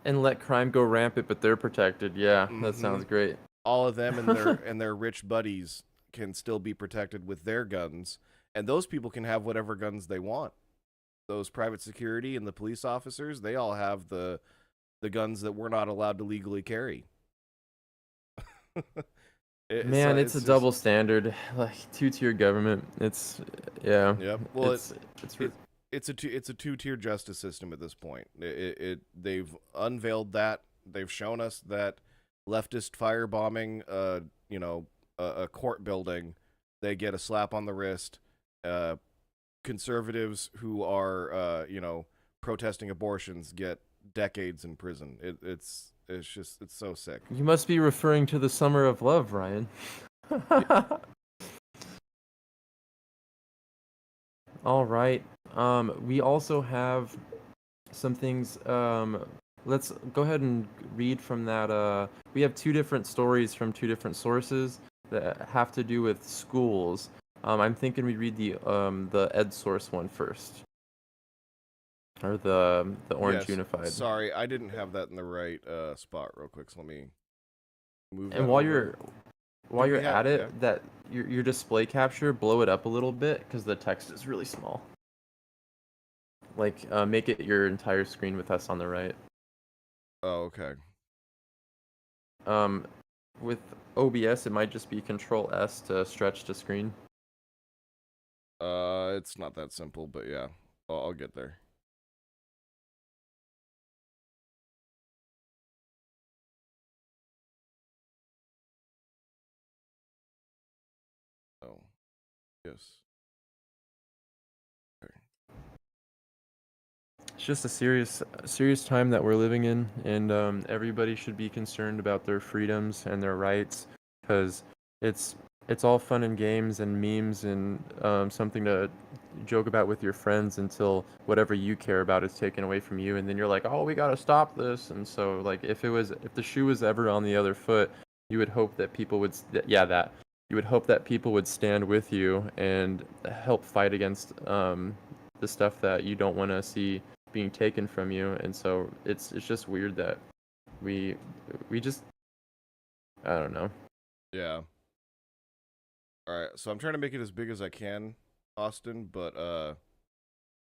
And let crime go rampant, but they're protected. Yeah, that Mhm. sounds great. All of them and their rich buddies can still be protected with their guns, and those people can have whatever guns they want. Those private security and the police officers, they all have the guns that we're not allowed to legally carry. Man, it's a double standard, like two-tier government. It's yeah. Yep. Well, it's it's a two-tier justice system at this point. They've unveiled that. They've shown us that leftist firebombing, a court building, they get a slap on the wrist. Conservatives who are, protesting abortions get decades in prison. It's so sick. You must be referring to the Summer of Love, Ryan. All right. We also have some things. Let's go ahead and read from that. We have two different stories from two different sources that have to do with schools. I'm thinking we read the EdSource one first, or the Orange Yes. Unified. Sorry, I didn't have that in the right spot. Real quick, so let me move. And that while over. you're Yeah, at it, yeah. that your display capture, blow it up a little bit because the text is really small. Like make it your entire screen with us on the right. Oh, okay. With OBS, it might just be Control S to stretch to screen. It's not that simple, but yeah, I'll get there. Oh, yes. It's just a serious time that we're living in, and everybody should be concerned about their freedoms and their rights, because it's all fun and games and memes and something to joke about with your friends until whatever you care about is taken away from you, and then you're like, oh, we gotta stop this. And so, like, if the shoe was ever on the other foot, you would hope that people would people would stand with you and help fight against the stuff that you don't want to see being taken from you. And so it's just weird that we just, I don't know. Yeah. All right, so I'm trying to make it as big as I can, Austin, but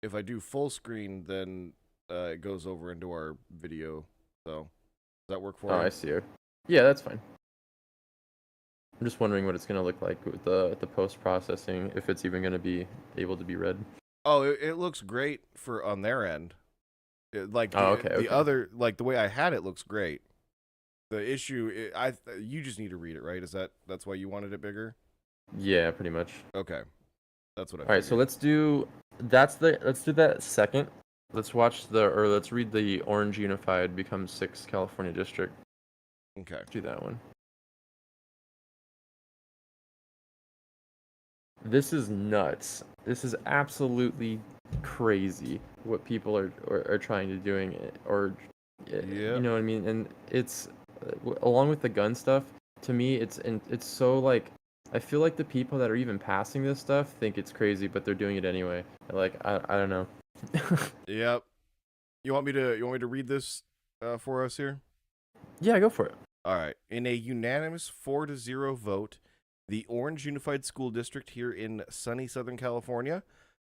if I do full screen, then it goes over into our video. So, does that work for you? I see her. Yeah, that's fine. I'm just wondering what it's going to look like with the post-processing, if it's even going to be able to be read. Oh, it looks great for on their end. Okay. Other, like the way I had it looks great. The issue, you just need to read it, right? That's why you wanted it bigger? Yeah, pretty much. Okay, that's what I. All right, so let's do that second. Let's read the Orange Unified becomes 6th California District. Okay. Let's do that one. This is nuts. This is absolutely crazy what people are trying to doing, or you know what I mean. And it's along with the gun stuff. To me, it's so like, I feel like the people that are even passing this stuff think it's crazy, but they're doing it anyway. Like I don't know. Yep. You want me to read this for us here? Yeah, go for it. All right. In a unanimous 4-0 vote, the Orange Unified School District here in sunny Southern California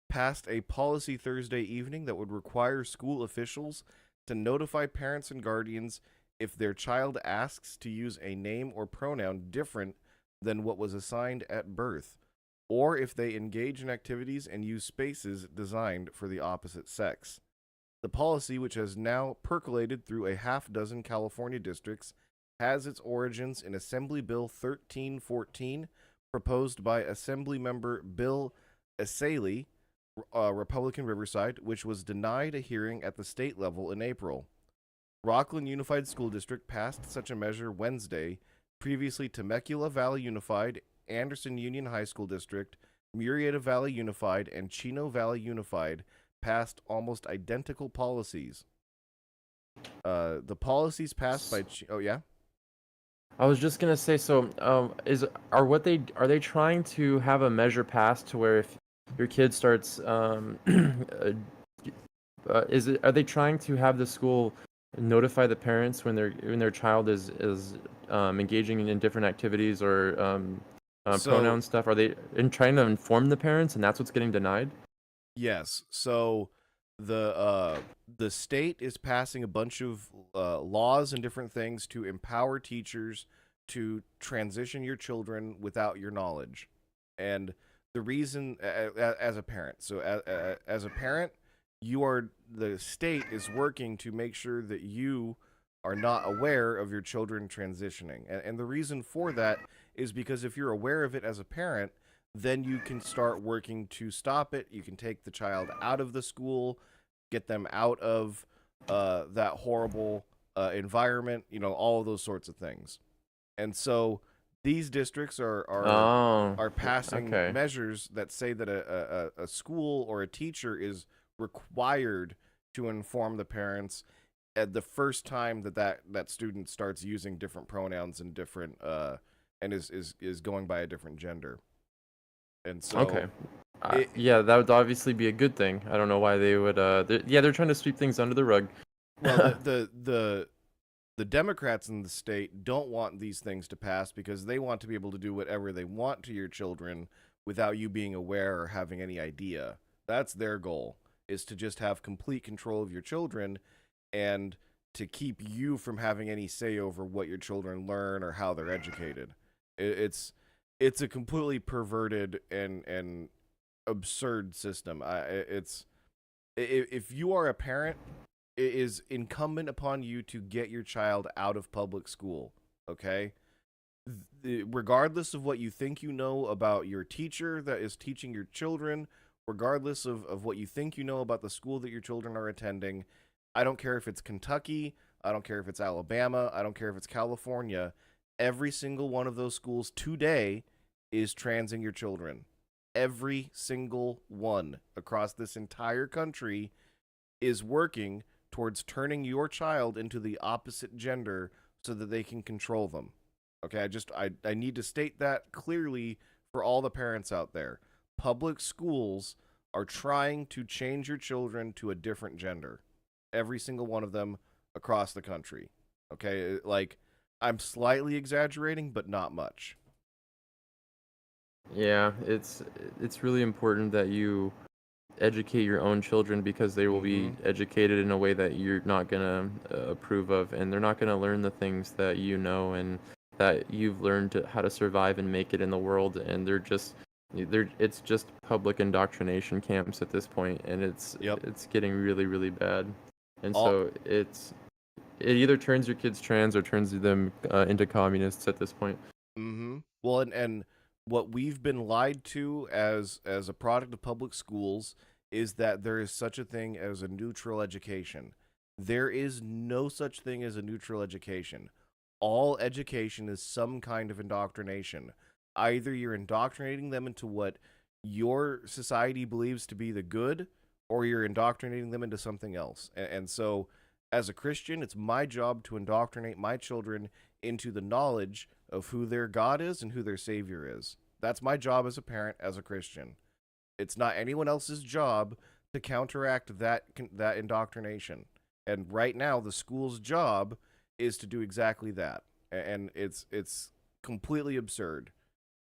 passed a policy Thursday evening that would require school officials to notify parents and guardians if their child asks to use a name or pronoun different than what was assigned at birth, or if they engage in activities and use spaces designed for the opposite sex. The policy, which has now percolated through a half-dozen California districts, has its origins in Assembly Bill 1314, proposed by Assemblymember Bill Esalee, Republican Riverside, which was denied a hearing at the state level in April. Rockland Unified School District passed such a measure Wednesday. Previously, Temecula Valley Unified, Anderson Union High School District, Murrieta Valley Unified, and Chino Valley Unified passed almost identical policies. The policies passed by oh yeah. I was just gonna say, so are they trying to have a measure passed to where if your kid starts are they trying to have the school notify the parents when their child is engaging in different activities or So pronoun stuff? Are they trying to inform the parents and that's what's getting denied? yes, so the state is passing a bunch of laws and different things to empower teachers to transition your children without your knowledge. And the reason, as a parent, so as a parent, the state is working to make sure that you are not aware of your children transitioning. And the reason for that is because if you're aware of it as a parent, then you can start working to stop it. You can take the child out of the school, get them out of that horrible environment, all of those sorts of things. And so these districts Oh, are passing okay. measures that say that a school or a teacher is required to inform the parents at the first time that student starts using different pronouns and different and is going by a different gender. And so Okay. it, Yeah, that would obviously be a good thing. I don't know why they would. They're trying to sweep things under the rug. well the Democrats in the state don't want these things to pass because they want to be able to do whatever they want to your children without you being aware or having any idea. That's their goal, is to just have complete control of your children and to keep you from having any say over what your children learn or how they're educated. It's a completely perverted and absurd system. If you are a parent, it is incumbent upon you to get your child out of public school, okay? Regardless of what you think you know about your teacher that is teaching your children, regardless of what you think you know about the school that your children are attending, I don't care if it's Kentucky, I don't care if it's Alabama, I don't care if it's California, every single one of those schools today is transing your children. Every single one across this entire country is working towards turning your child into the opposite gender so that they can control them. Okay, I need to state that clearly for all the parents out there. Public schools are trying to change your children to a different gender. Every single one of them across the country. Okay, like I'm slightly exaggerating, but not much. Yeah, it's really important that you educate your own children because they will be Mm-hmm. educated in a way that you're not gonna approve of, and they're not gonna learn the things that you know and that you've learned how to survive and make it in the world. And it's just public indoctrination camps at this point, and Yep. it's getting really really bad. And All so it either turns your kids trans or turns them into communists at this point. Mm-hmm. Well, and what we've been lied to as a product of public schools is that there is such a thing as a neutral education. There is no such thing as a neutral education. All education is some kind of indoctrination. Either you're indoctrinating them into what your society believes to be the good, or you're indoctrinating them into something else. And so, as a Christian, it's my job to indoctrinate my children into the knowledge of who their God is and who their Savior is. That's my job as a parent, as a Christian. It's not anyone else's job to counteract that indoctrination. And right now, the school's job is to do exactly that, and it's completely absurd.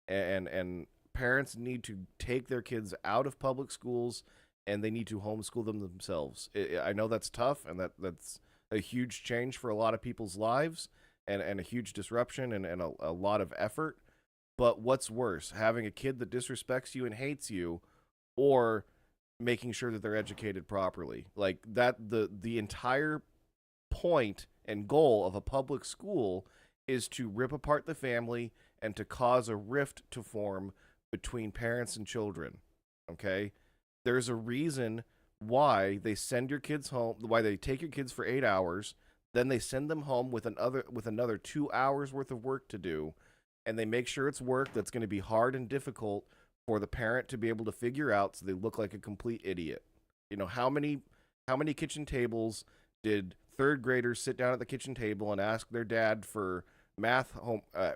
And parents need to take their kids out of public schools, and they need to homeschool them themselves. I know that's tough, and that's a huge change for a lot of people's lives, and a huge disruption and a lot of effort. But what's worse, having a kid that disrespects you and hates you, or making sure that they're educated properly? Like that, the entire point and goal of a public school is to rip apart the family and to cause a rift to form between parents and children. Okay? There's a reason why they send your kids home, why they take your kids for 8 hours, then they send them home with another 2 hours worth of work to do, and they make sure it's work that's going to be hard and difficult for the parent to be able to figure out, so they look like a complete idiot. How many kitchen tables did third graders sit down at the kitchen table and ask their dad for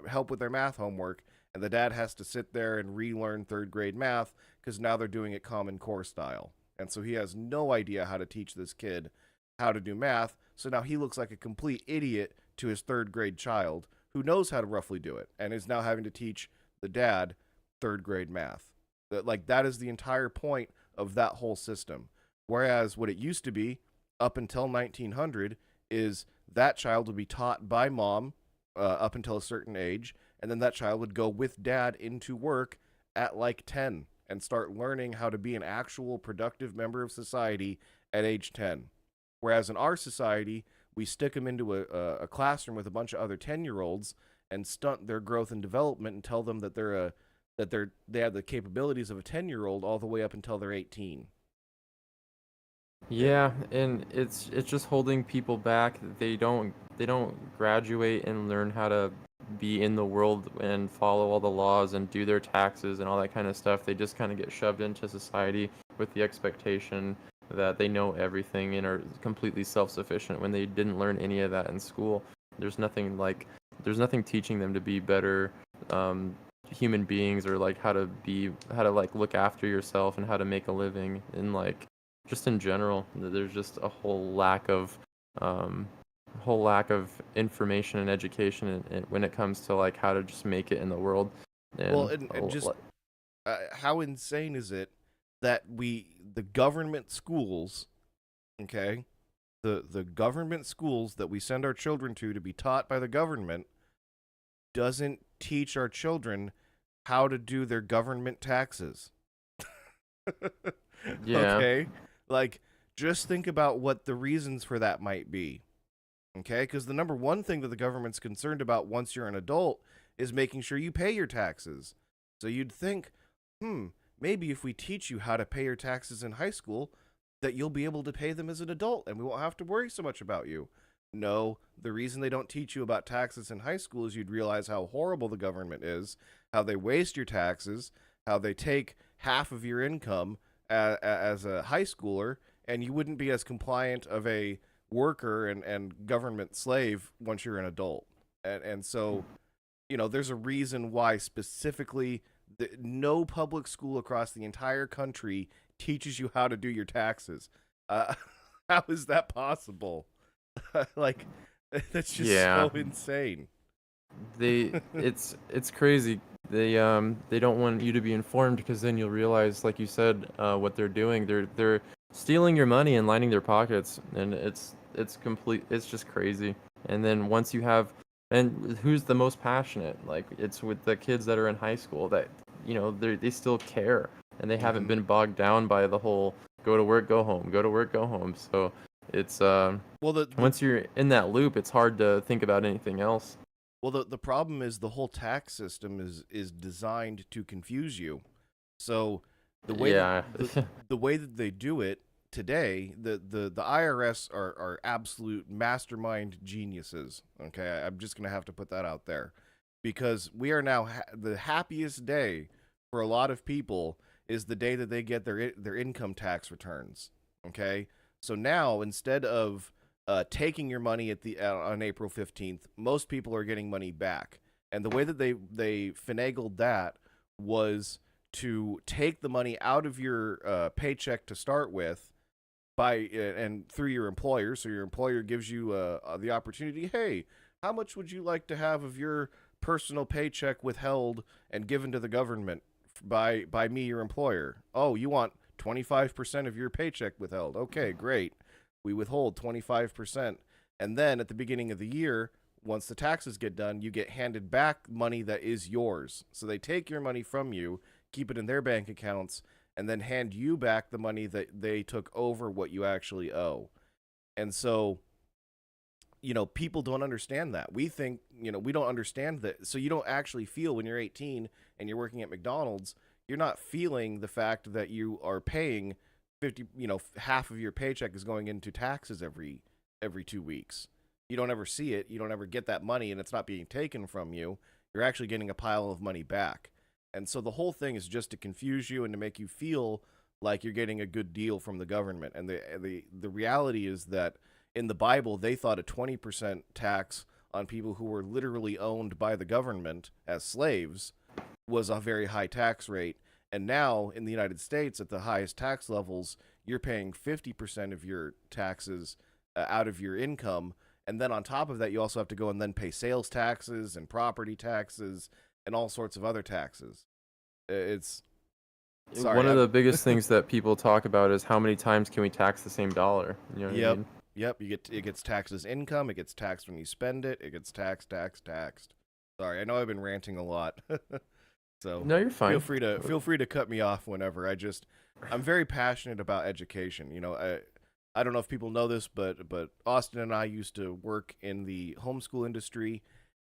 help with their math homework, and the dad has to sit there and relearn third grade math because now they're doing it Common Core style, and so he has no idea how to teach this kid how to do math. So now he looks like a complete idiot to his third grade child who knows how to roughly do it and is now having to teach the dad third grade math. That is the entire point of that whole system. Whereas what it used to be up until 1900 is that child would be taught by mom up until a certain age, and then that child would go with dad into work at like 10 and start learning how to be an actual productive member of society at age 10. Whereas in our society, we stick them into a classroom with a bunch of other 10-year-olds and stunt their growth and development and tell them that they have the capabilities of a 10-year-old all the way up until they're 18. Yeah, and it's just holding people back. They don't graduate and learn how to be in the world and follow all the laws and do their taxes and all that kind of stuff. They just kind of get shoved into society with the expectation that they know everything and are completely self-sufficient when they didn't learn any of that in school. There's nothing teaching them to be better human beings, or like how to like look after yourself and how to make a living, and like just in general. There's just a whole lack of information and education when it comes to like how to just make it in the world. And just how insane is it that the government schools, okay, the government schools that we send our children to be taught by the government doesn't teach our children how to do their government taxes. Yeah. Okay? Like, just think about what the reasons for that might be. Okay? Because the number one thing that the government's concerned about once you're an adult is making sure you pay your taxes. So you'd think, maybe if we teach you how to pay your taxes in high school, that you'll be able to pay them as an adult and we won't have to worry so much about you. No, the reason they don't teach you about taxes in high school is you'd realize how horrible the government is, how they waste your taxes, how they take half of your income as a high schooler, and you wouldn't be as compliant of a worker and government slave once you're an adult. And so, there's a reason why specifically no public school across the entire country teaches you how to do your taxes. How is that possible? Like, that's just so insane. It's crazy. They don't want you to be informed, because then you'll realize, like you said, what they're doing. They're stealing your money and lining their pockets, and it's just crazy. And then once you have, and who's the most passionate? Like, it's with the kids that are in high school that they still care, and they haven't been bogged down by the whole go to work, go home, go to work, go home. So it's once you're in that loop, it's hard to think about anything else. Well, the problem is the whole tax system is designed to confuse you. So the way the way that they do it today, the IRS are absolute mastermind geniuses. Okay, I'm just gonna have to put that out there, because we are now the happiest day for a lot of people is the day that they get their income tax returns. Okay, so now instead of taking your money on April 15th, most people are getting money back. And the way that they finagled that was to take the money out of your paycheck to start with and through your employer. So your employer gives you the opportunity, hey, how much would you like to have of your personal paycheck withheld and given to the government by me, your employer? Oh, you want 25% of your paycheck withheld. Okay, great. We withhold 25%. And then at the beginning of the year, once the taxes get done, you get handed back money that is yours. So they take your money from you, keep it in their bank accounts, and then hand you back the money that they took over what you actually owe. And so, people don't understand that. We think, we don't understand that. So you don't actually feel when you're 18 and you're working at McDonald's, you're not feeling the fact that you are paying 50, half of your paycheck is going into taxes every 2 weeks. You don't ever see it. You don't ever get that money, and it's not being taken from you. You're actually getting a pile of money back. And so the whole thing is just to confuse you and to make you feel like you're getting a good deal from the government. And the reality is that in the Bible, they thought a 20% tax on people who were literally owned by the government as slaves was a very high tax rate. And now in the United States, at the highest tax levels, you're paying 50% of your taxes out of your income. And then on top of that, you also have to go and then pay sales taxes and property taxes and all sorts of other taxes. It's sorry. One of the biggest things that people talk about is how many times can we tax the same dollar? You know what I Yep. mean? Yep. It gets taxed as income. It gets taxed when you spend it. It gets taxed. Sorry, I know I've been ranting a lot. So No, you're fine. feel free to cut me off whenever. I'm very passionate about education. You know, I don't know if people know this, but Austin and I used to work in the homeschool industry,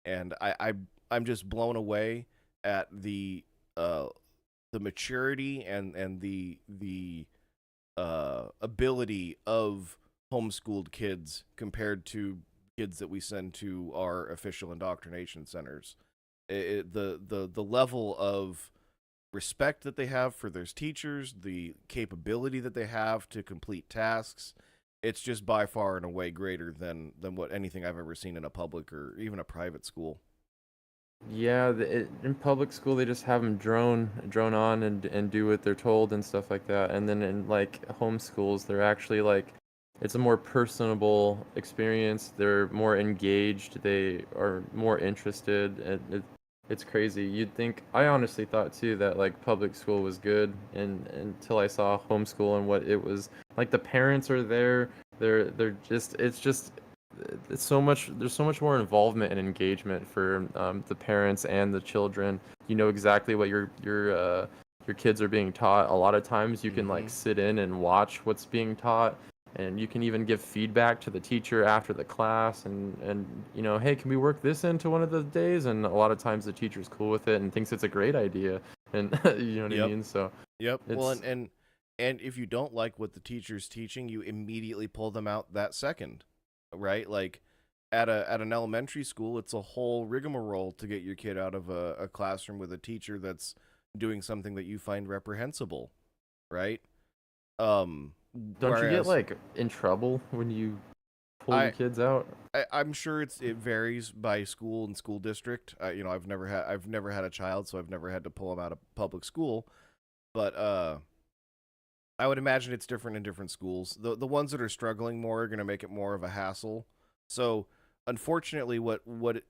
and I'm just blown away at the maturity and the ability of homeschooled kids compared to kids that we send to our official indoctrination centers. The level of respect that they have for their teachers, the capability that they have to complete tasks, it's just by far and away greater than what anything I've ever seen in a public or even a private school. Yeah, in public school they just have them drone on and do what they're told and stuff like that. And then in like homeschools, they're actually like it's a more personable experience. They're more engaged. They are more interested. It's crazy. You'd think I honestly thought too that like public school was good, and until I saw homeschool and what it was like. The parents are there. They're just it's so much there's so much more involvement and engagement for the parents and the children. You know exactly what your kids are being taught. A lot of times you can like sit in and watch what's being taught, and you can even give feedback to the teacher after the class, and you know, hey, can we work this into one of the days? And a lot of times the teacher's cool with it and thinks it's a great idea, and you know what I mean. So Yep. Well, and if you don't like what the teacher's teaching, you immediately pull them out that second, right? Like at an elementary school, it's a whole rigmarole to get your kid out of a classroom with a teacher that's doing something that you find reprehensible, right? don't you get like in trouble when you pull your kids out? I'm sure it varies by school and school district. You know, I've never had a child, so I've never had to pull them out of public school. But I would imagine it's different in different schools. The ones that are struggling more are going to make it more of a hassle. So, unfortunately, what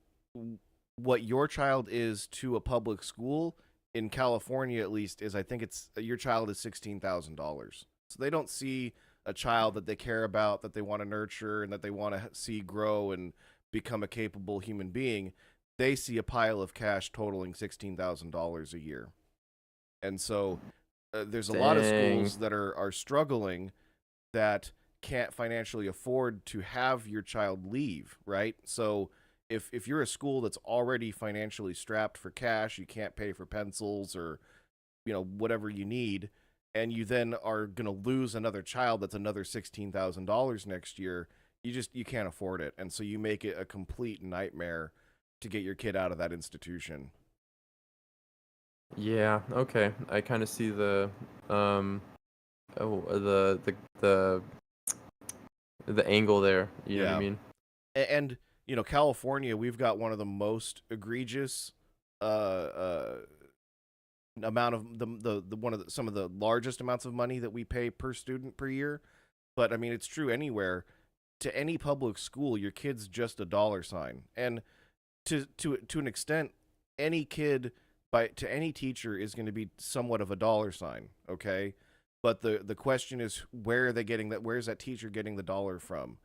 your child is to a public school in California, at least, is I think it's your child is $16,000. So they don't see a child that they care about, that they want to nurture, and that they want to see grow and become a capable human being. They see a pile of cash totaling $16,000 a year. And so there's a lot of schools that are struggling that can't financially afford to have your child leave, right? So if you're a school that's already financially strapped for cash, you can't pay for pencils or, you know, whatever you need, and you then are going to lose another child that's another $16,000 next year, you can't afford it. And so you make it a complete nightmare to get your kid out of that institution. Yeah, okay. I kind of see the the angle there. You know what I mean? And you know, California, we've got one of the most egregious amount of some of the largest amounts of money that we pay per student per year. But I mean, it's true anywhere. To any public school, your kid's just a dollar sign. And to an extent, any kid to any teacher is going to be somewhat of a dollar sign, okay? But the question is, where are they getting that? Where is that teacher getting the dollar from?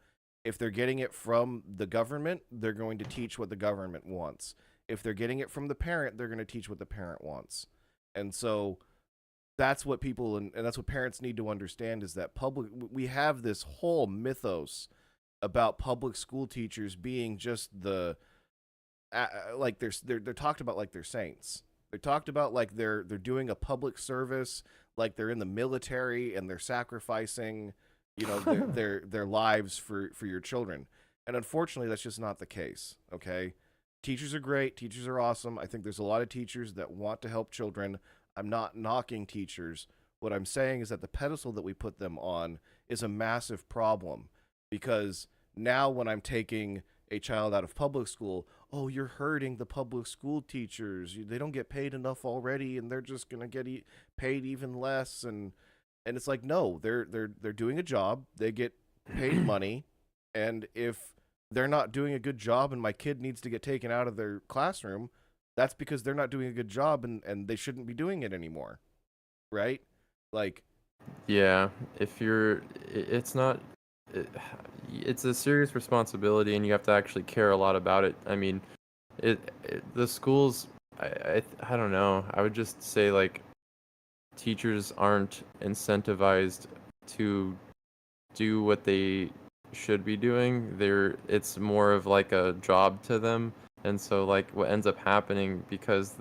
If they're getting it from the government, they're going to teach what the government wants. If they're getting it from the parent, they're going to teach what the parent wants. And so that's what people and that's what parents need to understand, is that we have this whole mythos about public school teachers being just the like they're talked about like they're saints. They're talked about like they're doing a public service, like they're in the military and they're sacrificing, you know, their lives for your children. And unfortunately, that's just not the case. Okay, teachers are great. Teachers are awesome. I think there's a lot of teachers that want to help children. I'm not knocking teachers. What I'm saying is that the pedestal that we put them on is a massive problem, because now when I'm taking a child out of public school, oh, you're hurting the public school teachers. They don't get paid enough already, and they're just gonna get paid even less. And it's like, no, they're doing a job. They get paid money, and if they're not doing a good job, and my kid needs to get taken out of their classroom, that's because they're not doing a good job, and they shouldn't be doing it anymore, right? Like, Yeah, if you're, it's not, it, it's a serious responsibility, and you have to actually care a lot about it. I mean, the schools, I don't know. I would just say like teachers aren't incentivized to do what they should be doing. It's more of like a job to them, and so like what ends up happening because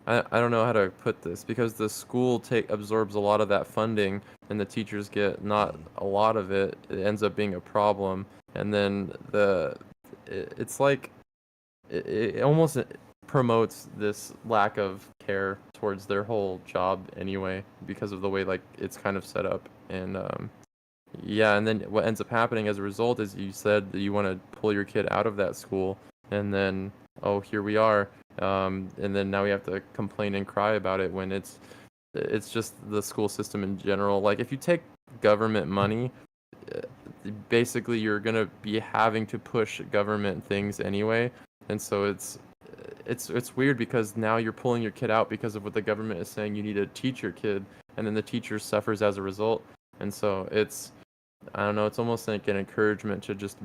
I don't know how to put this, because the school absorbs a lot of that funding and the teachers get not a lot of it. It ends up being a problem, and then it's like it almost promotes this lack of care towards their whole job anyway, because of the way like it's kind of set up. And yeah, and then what ends up happening as a result is you said that you want to pull your kid out of that school, and then oh, here we are, and then now we have to complain and cry about it when it's just the school system in general. Like if you take government money, uh, basically you're gonna be having to push government things anyway, and so it's weird because now you're pulling your kid out because of what the government is saying you need to teach your kid, and then the teacher suffers as a result. And so I don't know, it's almost like an encouragement to just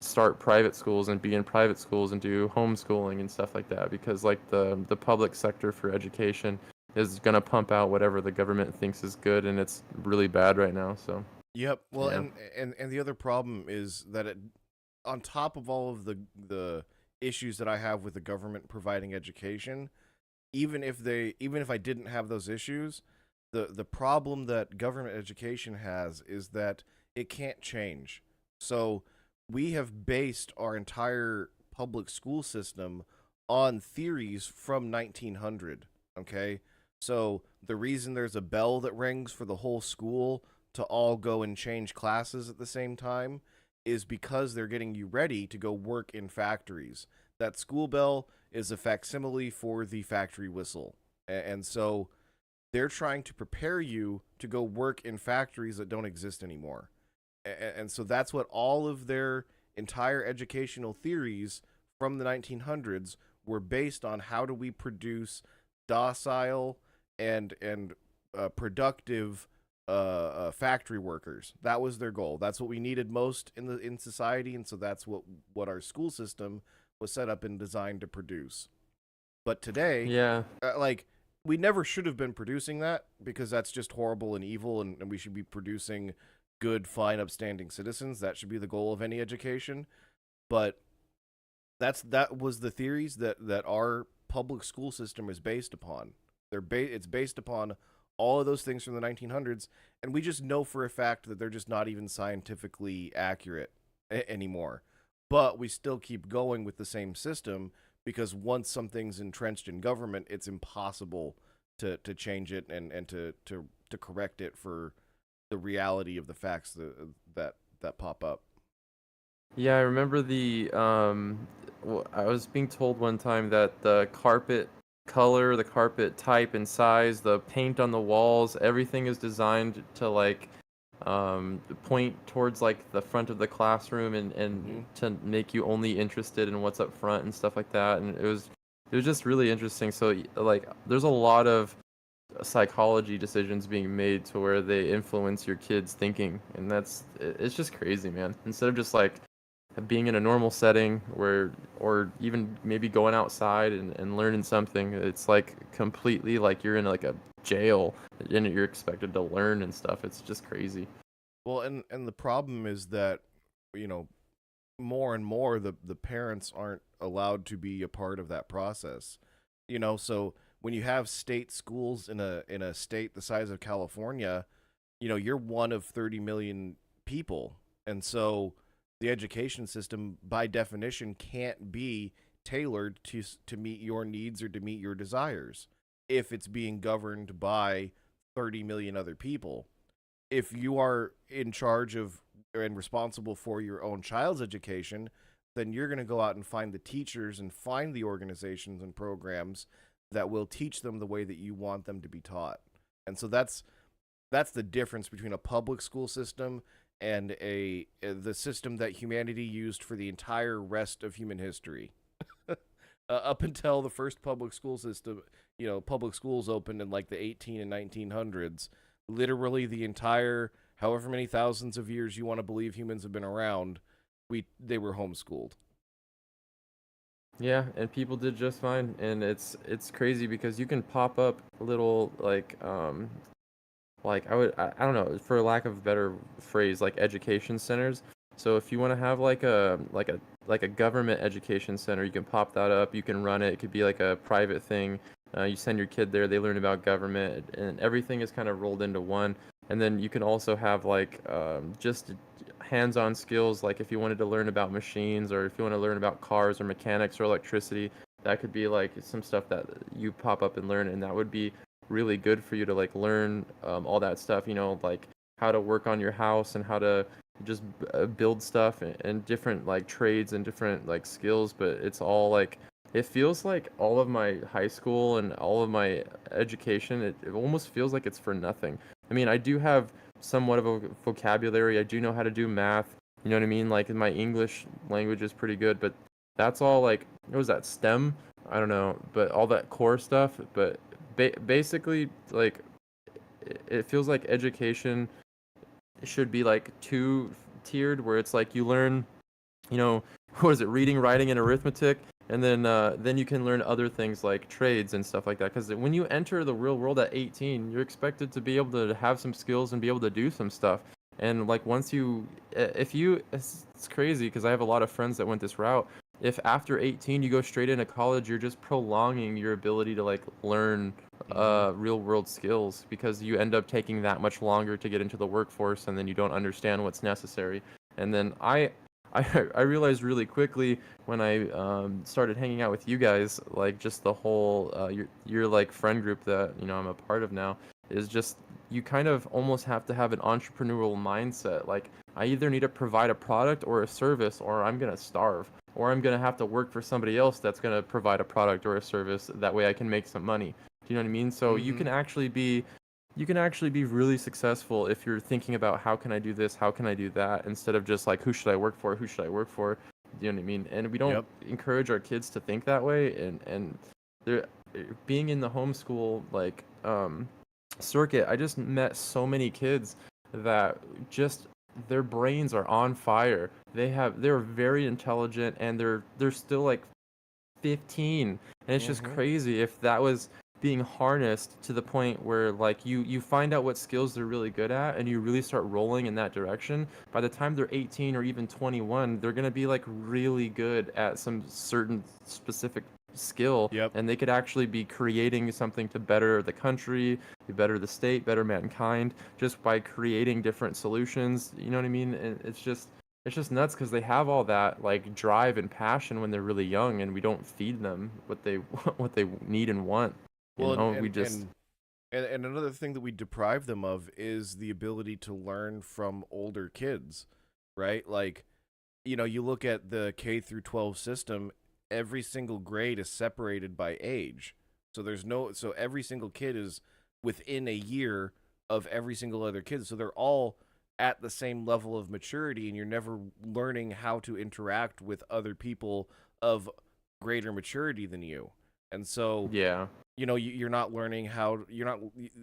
start private schools and be in private schools and do homeschooling and stuff like that, because like the public sector for education is going to pump out whatever the government thinks is good, and it's really bad right now. So yep. Well, yeah. and the other problem is that on top of all of the issues that I have with the government providing education, even if I didn't have those issues, the problem that government education has is that it can't change. So we have based our entire public school system on theories from 1900, okay? So the reason there's a bell that rings for the whole school to all go and change classes at the same time is because they're getting you ready to go work in factories. That school bell is a facsimile for the factory whistle. And so they're trying to prepare you to go work in factories that don't exist anymore. And so that's what all of their entire educational theories from the 1900s were based on. How do we produce docile and productive factory workers? That was their goal. That's what we needed most in society, and so that's what our school system was set up and designed to produce. But today, Yeah. like, we never should have been producing that, because that's just horrible and evil, and we should be producing good, fine, upstanding citizens. That should be the goal of any education. But that was the theories that our public school system is based upon. It's based upon all of those things from the 1900s, and we just know for a fact that they're just not even scientifically accurate anymore. But we still keep going with the same system, because once something's entrenched in government, it's impossible to change it and to correct it for the reality of the facts that pop up. Yeah, I remember I was being told one time that the carpet color, the carpet type and size, the paint on the walls, everything is designed to like point towards like the front of the classroom, and to make you only interested in what's up front and stuff like that. And it was just really interesting. So like there's a lot of psychology decisions being made to where they influence your kids thinking, and it's just crazy, man. Instead of just like being in a normal setting or even maybe going outside and learning something, it's like completely like you're in like a jail and you're expected to learn and stuff. It's just crazy. Well, and the problem is that, you know, more and more the parents aren't allowed to be a part of that process. You know, so when you have state schools in a state the size of California, you know, you're one of 30 million people. And so the education system by definition can't be tailored to meet your needs or to meet your desires if it's being governed by 30 million other people. If you are in charge of and responsible for your own child's education, then you're going to go out and find the teachers and find the organizations and programs that will teach them the way that you want them to be taught. And so that's the difference between a public school system and the system that humanity used for the entire rest of human history. Up until the first public school system, public schools opened in like the 18 and 1900s. Literally the entire, however many thousands of years you want to believe humans have been around, they were homeschooled. Yeah, and people did just fine, and it's crazy because you can pop up little like I don't know, for lack of a better phrase, like education centers. So if you want to have like a government education center, you can pop that up. You can run it. It could be like a private thing. You send your kid there. They learn about government, and everything is kind of rolled into one. And then you can also have like just hands-on skills. Like if you wanted to learn about machines, or if you want to learn about cars or mechanics or electricity, that could be like some stuff that you pop up and learn, and that would be really good for you to like learn all that stuff. Like how to work on your house and how to just build stuff, and different like trades and different like skills. But it's all like, it feels like all of my high school and all of my education, it almost feels like it's for nothing. I mean, I do have somewhat of a vocabulary. I do know how to do math. You know what I mean? Like my English language is pretty good, but that's all like, what was that, STEM? I don't know, but all that core stuff. But basically, like, it feels like education should be like two-tiered, where it's like you learn, what is it, reading, writing, and arithmetic, and then you can learn other things like trades and stuff like that. Because when you enter the real world at 18, you're expected to be able to have some skills and be able to do some stuff. And like once you, if you, it's crazy because I have a lot of friends that went this route. If after 18 you go straight into college, you're just prolonging your ability to like learn real world skills, because you end up taking that much longer to get into the workforce, and then you don't understand what's necessary. And then I realized really quickly when I started hanging out with you guys, like just the whole your like friend group that I'm a part of now, is just, you kind of almost have to have an entrepreneurial mindset. Like, I either need to provide a product or a service, or I'm gonna starve, or I'm gonna have to work for somebody else that's gonna provide a product or a service. That way I can make some money. Do you know what I mean? So you can actually be really successful if you're thinking about, how can I do this, how can I do that, instead of just like, who should I work for, who should I work for. Do you know what I mean? And we don't encourage our kids to think that way. And they're being in the homeschool like circuit, I just met so many kids that just, their brains are on fire. They're very intelligent, and they're still like 15, and it's just crazy if that was being harnessed to the point where like you find out what skills they're really good at, and you really start rolling in that direction. By the time they're 18 or even 21, they're going to be like really good at some certain specific skill, and they could actually be creating something to better the country, better the state, better mankind, just by creating different solutions. You know what I mean? And it's just nuts, because they have all that like drive and passion when they're really young, and we don't feed them what they what they need and want. And another thing that we deprive them of is the ability to learn from older kids, right? Like, you look at the K through 12 system, every single grade is separated by age. So every single kid is within a year of every single other kid. So they're all at the same level of maturity, and you're never learning how to interact with other people of greater maturity than you. And so you're not learning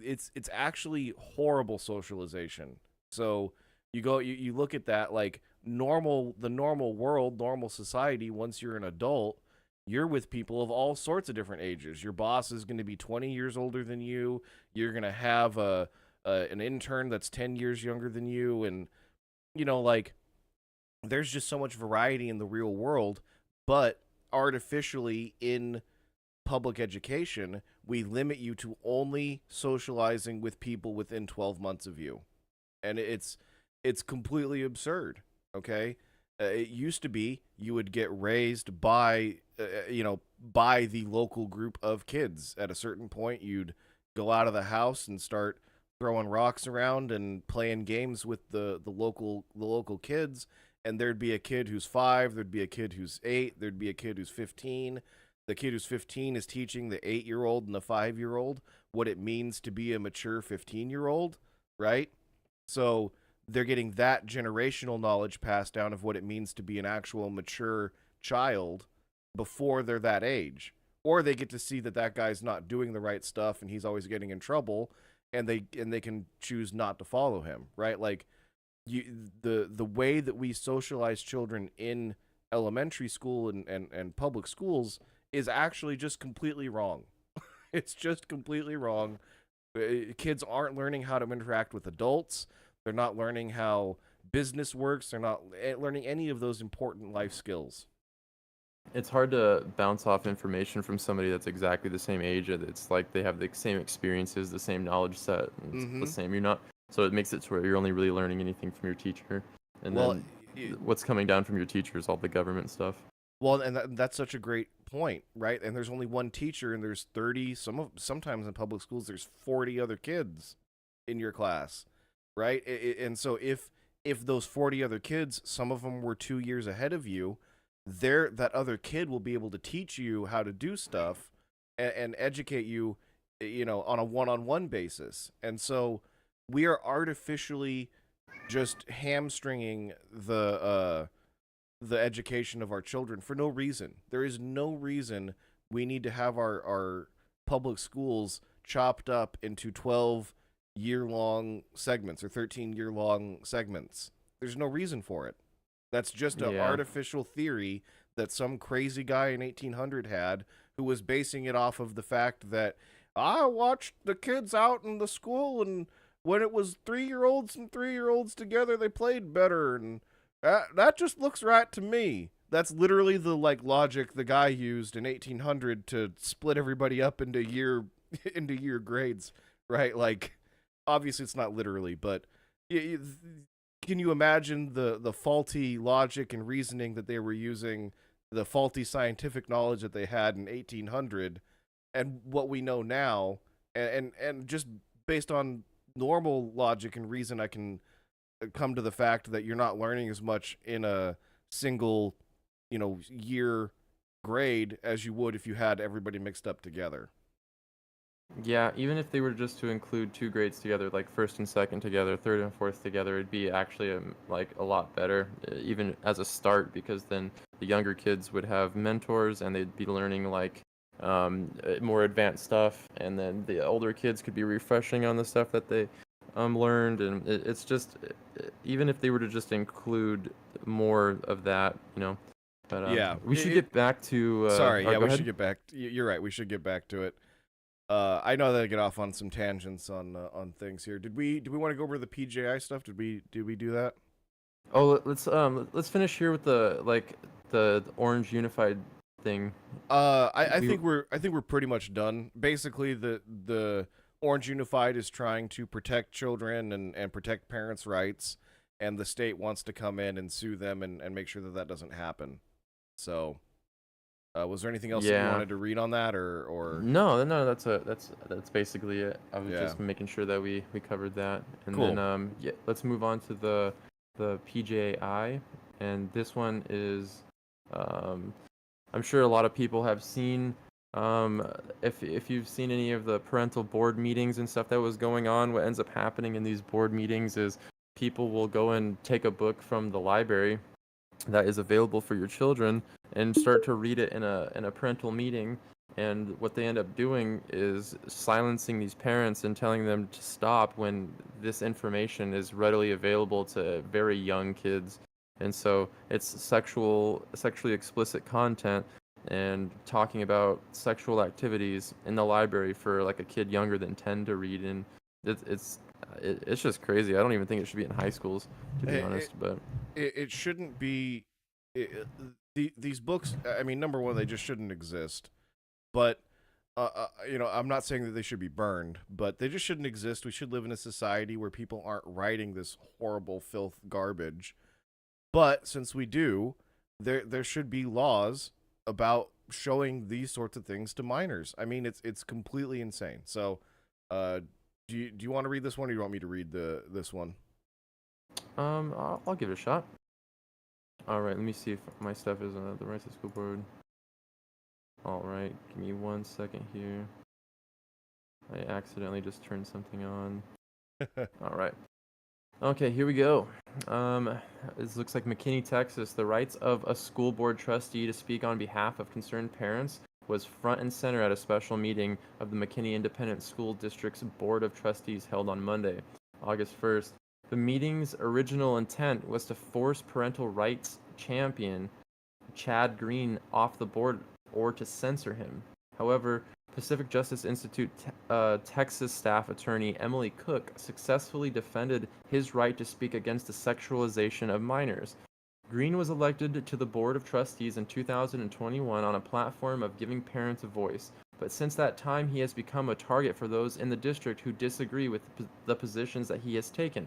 it's actually horrible socialization. So you look at that, like the normal world, normal society. Once you're an adult, you're with people of all sorts of different ages. Your boss is going to be 20 years older than you. You're going to have an intern that's 10 years younger than you. And like, there's just so much variety in the real world, but artificially in public education, we limit you to only socializing with people within 12 months of you. And it's completely absurd. Okay. It used to be you would get raised by the local group of kids. At a certain point, you'd go out of the house and start throwing rocks around and playing games with the local kids, and there'd be a kid who's 5, there'd be a kid who's 8, there'd be a kid who's 15. The kid who's 15 is teaching the 8-year-old and the 5-year-old what it means to be a mature 15-year-old, right? So they're getting that generational knowledge passed down of what it means to be an actual mature child before they're that age. Or they get to see that that guy's not doing the right stuff and he's always getting in trouble, and they can choose not to follow him, right? Like the way that we socialize children in elementary school and public schools is actually just completely wrong. It's just completely wrong. Kids aren't learning how to interact with adults. They're not learning how business works. They're not learning any of those important life skills. It's hard to bounce off information from somebody that's exactly the same age. It's like they have the same experiences, the same knowledge set, and it's the same. You're not, so it makes it to where you're only really learning anything from your teacher, and then what's coming down from your teacher is all the government stuff. Well, and that's such a great point, right? And there's only one teacher, and there's 30. Sometimes in public schools, there's 40 other kids in your class, right? And so if those 40 other kids, some of them were 2 years ahead of you, that other kid will be able to teach you how to do stuff and educate you, on a one-on-one basis. And so we are artificially just hamstringing the education of our children for no reason. There is no reason we need to have our public schools chopped up into 12-year-long segments or 13-year-long segments. There's no reason for it. That's just an artificial theory that some crazy guy in 1800 had, who was basing it off of the fact that I watched the kids out in the school, and when it was 3-year-olds and 3-year-olds together, they played better, and that just looks right to me. That's literally the logic the guy used in 1800 to split everybody up into year grades, right? Like, obviously it's not literally, but can you imagine the faulty logic and reasoning that they were using, the faulty scientific knowledge that they had in 1800, and what we know now, and just based on normal logic and reason, I can come to the fact that you're not learning as much in a single, year grade as you would if you had everybody mixed up together. Yeah, even if they were just to include 2 grades together, like first and second together, third and fourth together, it'd be actually a lot better, even as a start, because then the younger kids would have mentors and they'd be learning more advanced stuff, and then the older kids could be refreshing on the stuff that they learned, and it's just, even if they were to just include more of that, But we should get back to. Sorry, go we ahead. should get back. You're right. We should get back to it. I know that I get off on some tangents on things here. Did we want to go over the PJI stuff? Did we do that? Oh, let's finish here with the Orange Unified thing. I think we're pretty much done. Basically, the Orange Unified is trying to protect children and protect parents' rights, and the state wants to come in and sue them and make sure that doesn't happen. So. Was there anything else that you wanted to read on that, or? No, that's basically it. I was just making sure that we covered that, and cool. Then let's move on to the PJI, and this one is, I'm sure a lot of people have seen. If you've seen any of the parental board meetings and stuff that was going on, what ends up happening in these board meetings is people will go and take a book from the library that is available for your children and start to read it in a parental meeting, and what they end up doing is silencing these parents and telling them to stop when this information is readily available to very young kids. And so it's sexually explicit content and talking about sexual activities in the library for like a kid younger than 10 to read, and it's just crazy. I don't even think it should be in high schools, to be honest. But it shouldn't be. These books, I mean, number one, they just shouldn't exist. But I'm not saying that they should be burned, but they just shouldn't exist. We should live in a society where people aren't writing this horrible filth garbage. But since we do, there should be laws about showing these sorts of things to minors. I mean, it's completely insane. So Do you want to read this one, or do you want me to read this one? I'll give it a shot. All right, let me see if my stuff is on the right side school board. All right, give me 1 second here. I accidentally just turned something on. All right. Okay, here we go. This looks like McKinney, Texas. The rights of a school board trustee to speak on behalf of concerned parents was front and center at a special meeting of the McKinney Independent School District's Board of Trustees held on Monday, August 1st. The meeting's original intent was to force parental rights champion Chad Green off the board or to censor him. However, Pacific Justice Institute Texas staff attorney Emily Cook successfully defended his right to speak against the sexualization of minors. Green was elected to the Board of Trustees in 2021 on a platform of giving parents a voice, but since that time he has become a target for those in the district who disagree with the positions that he has taken.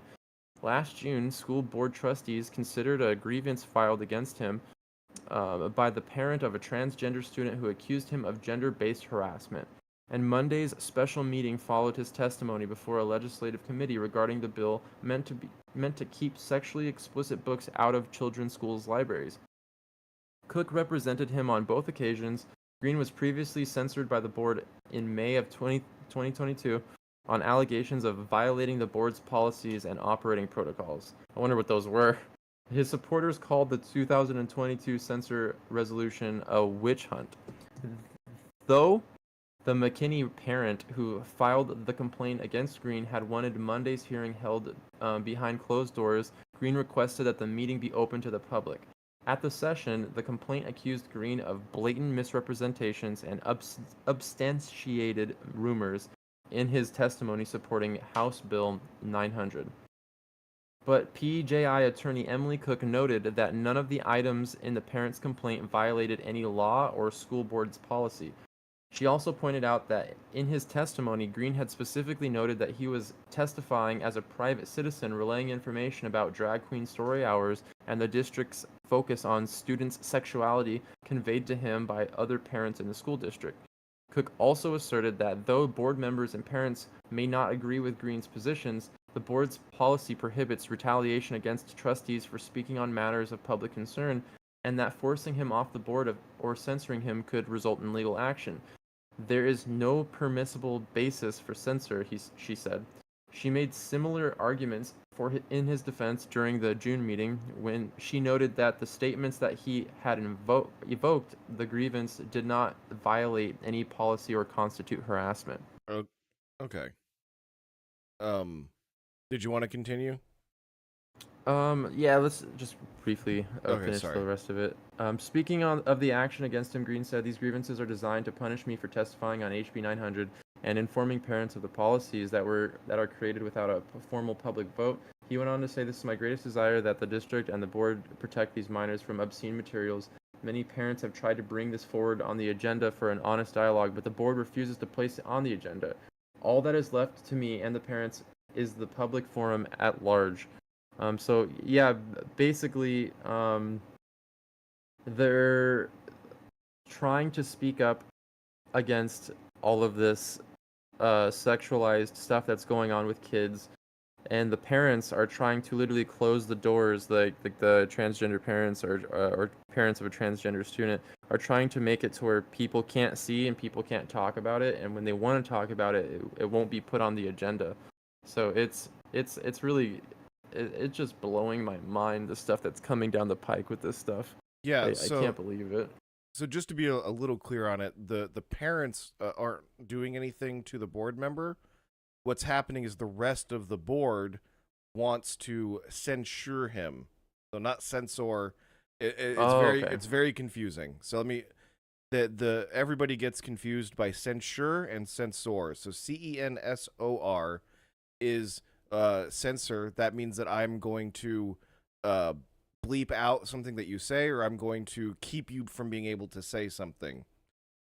Last June, school board trustees considered a grievance filed against him by the parent of a transgender student who accused him of gender-based harassment. And Monday's special meeting followed his testimony before a legislative committee regarding the bill meant to keep sexually explicit books out of children's schools' libraries. Cook represented him on both occasions. Green was previously censored by the board in May of 2022 on allegations of violating the board's policies and operating protocols. I wonder what those were. His supporters called the 2022 censor resolution a witch hunt. Though the McKinney parent who filed the complaint against Green had wanted Monday's hearing held behind closed doors, Green requested that the meeting be open to the public. At the session, the complaint accused Green of blatant misrepresentations and substantiated rumors in his testimony supporting House Bill 900. But PJI attorney Emily Cook noted that none of the items in the parent's complaint violated any law or school board's policy. She also pointed out that in his testimony, Green had specifically noted that he was testifying as a private citizen relaying information about drag queen story hours and the district's focus on students' sexuality conveyed to him by other parents in the school district. Cook also asserted that though board members and parents may not agree with Green's positions, the board's policy prohibits retaliation against trustees for speaking on matters of public concern, and that forcing him off the board or censoring him could result in legal action. There is no permissible basis for censure, she said. She made similar arguments in his defense during the June meeting when she noted that the statements that he had evoked the grievance did not violate any policy or constitute harassment. Okay. Did you want to continue? Yeah, let's just briefly finish sorry. the rest of it. Speaking of the action against him, Green said these grievances are designed to punish me for testifying on HB 900 and informing parents of the policies that are created without a formal public vote. He went on to say, "This is my greatest desire that the district and the board protect these minors from obscene materials. Many parents have tried to bring this forward on the agenda for an honest dialogue, but the board refuses to place it on the agenda. All that is left to me and the parents is the public forum at large." So yeah, basically, they're trying to speak up against all of this sexualized stuff that's going on with kids, and the parents are trying to literally close the doors. Like the transgender parents or parents of a transgender student are trying to make it to where people can't see and people can't talk about it, and when they want to talk about it, it won't be put on the agenda. So it's really it's just blowing my mind, the stuff that's coming down the pike with this stuff. Yeah, I can't believe it. So just to be a little clear on it, the parents aren't doing anything to the board member. What's happening is the rest of the board wants to censure him. So not censor. It's very confusing. So let me everybody gets confused by censure and censor. So censor is censor. That means that I'm going to bleep out something that you say, or I'm going to keep you from being able to say something.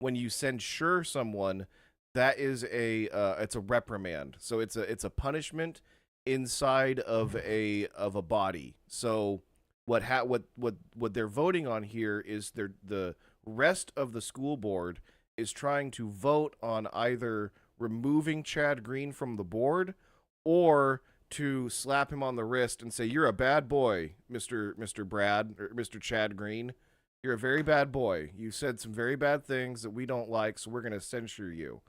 When you censure someone, that is it's a reprimand. So it's a punishment inside of a body. So what they're voting on here is the rest of the school board is trying to vote on either removing Chad Green from the board, or to slap him on the wrist and say, "You're a bad boy, Mr. Brad or Mr. Chad Green. You're a very bad boy. You said some very bad things that we don't like, so we're going to censure you."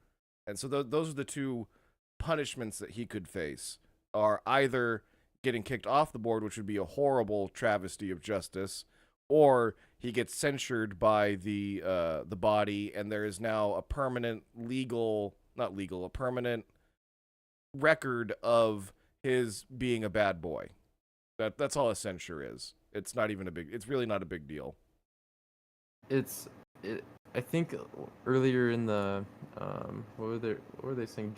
And so those are the two punishments that he could face, are either getting kicked off the board, which would be a horrible travesty of justice, or he gets censured by the body, and there is now a permanent a permanent record of his being a bad boy. That's all a censure is. It's really not a big deal. I think earlier in the what were they saying?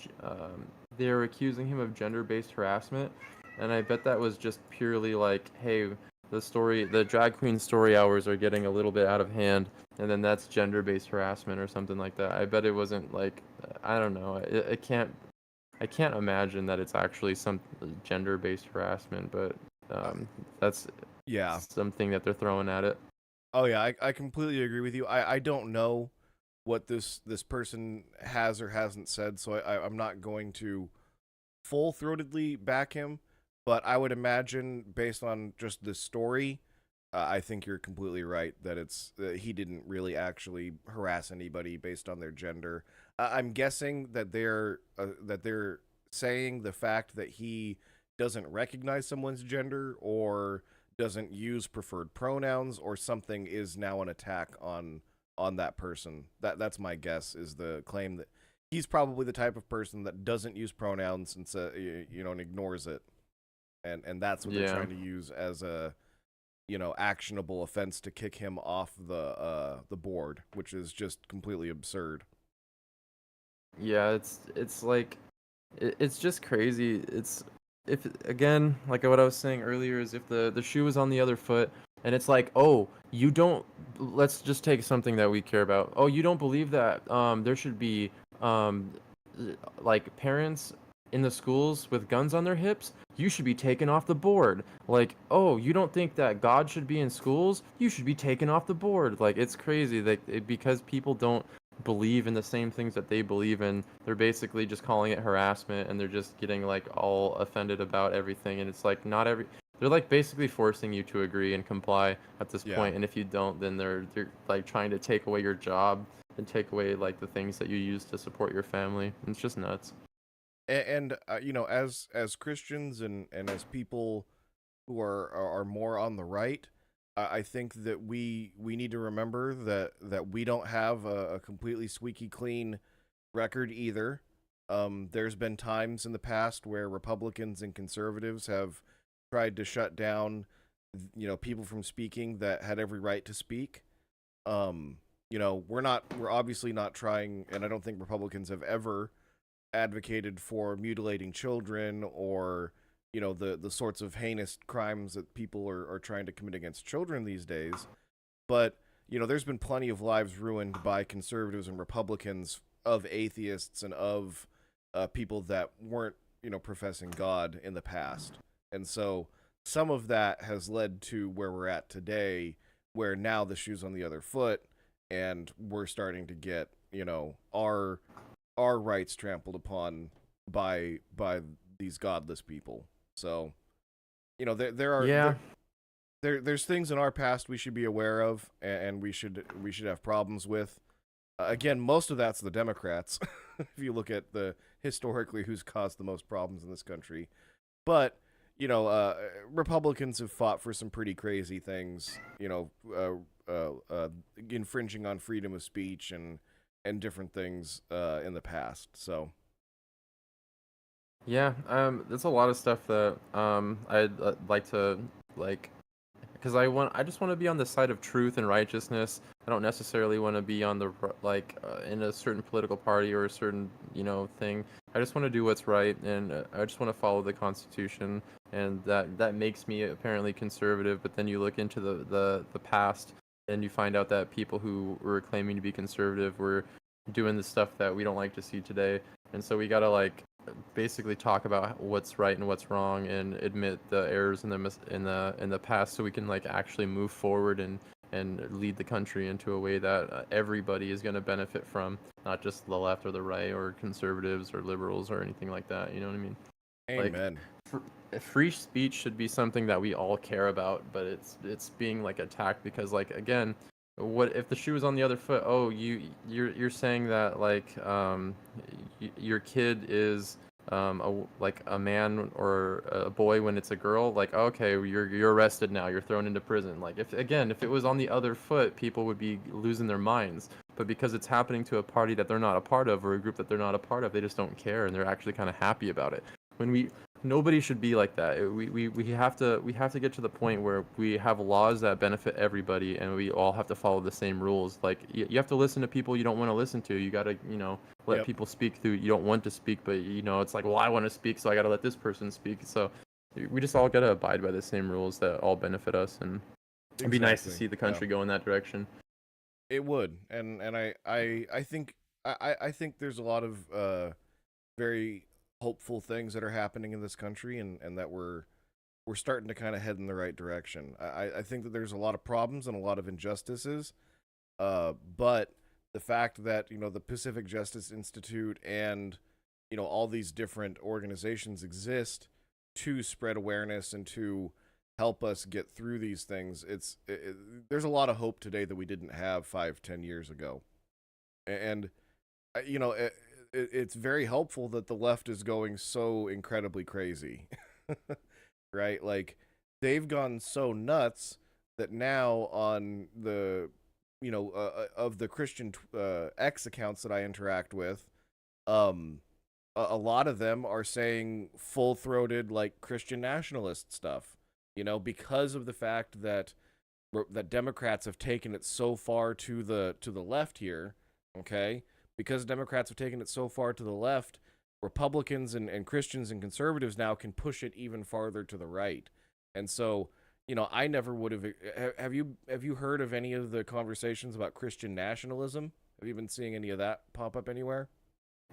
They were accusing him of gender-based harassment, and I bet that was just purely like, hey, the drag queen story hours are getting a little bit out of hand, and then that's gender-based harassment or something like that. I bet it wasn't like, I don't know. I can't imagine that it's actually some gender-based harassment, but that's something that they're throwing at it. Oh yeah, I completely agree with you. I don't know what this person has or hasn't said, so I'm not going to full-throatedly back him, but I would imagine, based on just the story, I think you're completely right that he didn't really actually harass anybody based on their gender. I'm guessing that they're saying the fact that he doesn't recognize someone's gender or doesn't use preferred pronouns or something is now an attack on that person. That's my guess, is the claim that he's probably the type of person that doesn't use pronouns and and ignores it, and that's what they're trying to use as a actionable offense to kick him off the board, which is just completely absurd. Yeah, it's like it's just crazy. If again, like what I was saying earlier, is if the shoe was on the other foot, and it's like, oh, you don't, let's just take something that we care about. Oh, you don't believe that there should be like parents in the schools with guns on their hips? You should be taken off the board. Like, oh, you don't think that God should be in schools? You should be taken off the board. Like, it's crazy because people don't believe in the same things that they believe in, they're basically just calling it harassment, and they're just getting like all offended about everything. And it's like, they're like basically forcing you to agree and comply at this point. And if you don't, then they're like trying to take away your job and take away like the things that you use to support your family. It's just nuts. And as Christians and as people who are more on the right, I think that we need to remember that we don't have a completely squeaky clean record either. There's been times in the past where Republicans and conservatives have tried to shut down, people from speaking that had every right to speak. We're obviously not trying, and I don't think Republicans have ever advocated for mutilating children or the sorts of heinous crimes that people are trying to commit against children these days. But there's been plenty of lives ruined by conservatives and Republicans, of atheists and of people that weren't professing God in the past. And so some of that has led to where we're at today, where now the shoe's on the other foot, and we're starting to get our rights trampled upon by these godless people. So, there's things in our past we should be aware of, and we should have problems with. Again, most of that's the Democrats. If you look at historically who's caused the most problems in this country, but Republicans have fought for some pretty crazy things. Infringing on freedom of speech and different things in the past. So. Yeah, there's a lot of stuff that I'd like to because I just want to be on the side of truth and righteousness. I don't necessarily want to be on the in a certain political party or a certain thing. I just want to do what's right, and I just want to follow the Constitution, and that makes me apparently conservative. But then you look into the past, and you find out that people who were claiming to be conservative were doing the stuff that we don't like to see today. And so we gotta basically talk about what's right and what's wrong, and admit the errors in the past, so we can actually move forward and and lead the country into a way that everybody is going to benefit from, not just the left or the right or conservatives or liberals or anything like that. You know what I mean? Like, Amen. free speech should be something that we all care about, but it's being like attacked because, like, again, what if the shoe was on the other foot? Oh, you're saying that, like, your kid is like a man or a boy when it's a girl, like, okay, you're arrested now, you're thrown into prison. Like, if it was on the other foot, people would be losing their minds. But because it's happening to a party that they're not a part of or a group that they're not a part of, they just don't care and they're actually kind of happy about it. When nobody should be like that. We have to get to the point where we have laws that benefit everybody and we all have to follow the same rules. Like, you have to listen to people you don't want to listen to. You got to, let Yep. people speak through you don't want to speak, but it's like, well, I want to speak, so I got to let this person speak. So we just all got to abide by the same rules that all benefit us, and it'd be nice to Exactly. see the country go in that direction. It would, and I think I think there's a lot of very hopeful things that are happening in this country, and that we're starting to kind of head in the right direction. I think that there's a lot of problems and a lot of injustices, but the fact that the Pacific Justice Institute and all these different organizations exist to spread awareness and to help us get through these things. There's a lot of hope today that we didn't have 5-10 years ago, and it's very helpful that the left is going so incredibly crazy, right? Like, they've gone so nuts that now on the of the Christian X accounts that I interact with, a lot of them are saying full-throated, like, Christian nationalist stuff, because of the fact that Democrats have taken it so far to the left here. Okay, because Democrats have taken it so far to the left, Republicans and Christians and conservatives now can push it even farther to the right. And so, I never would have. Have you heard of any of the conversations about Christian nationalism? Have you been seeing any of that pop up anywhere?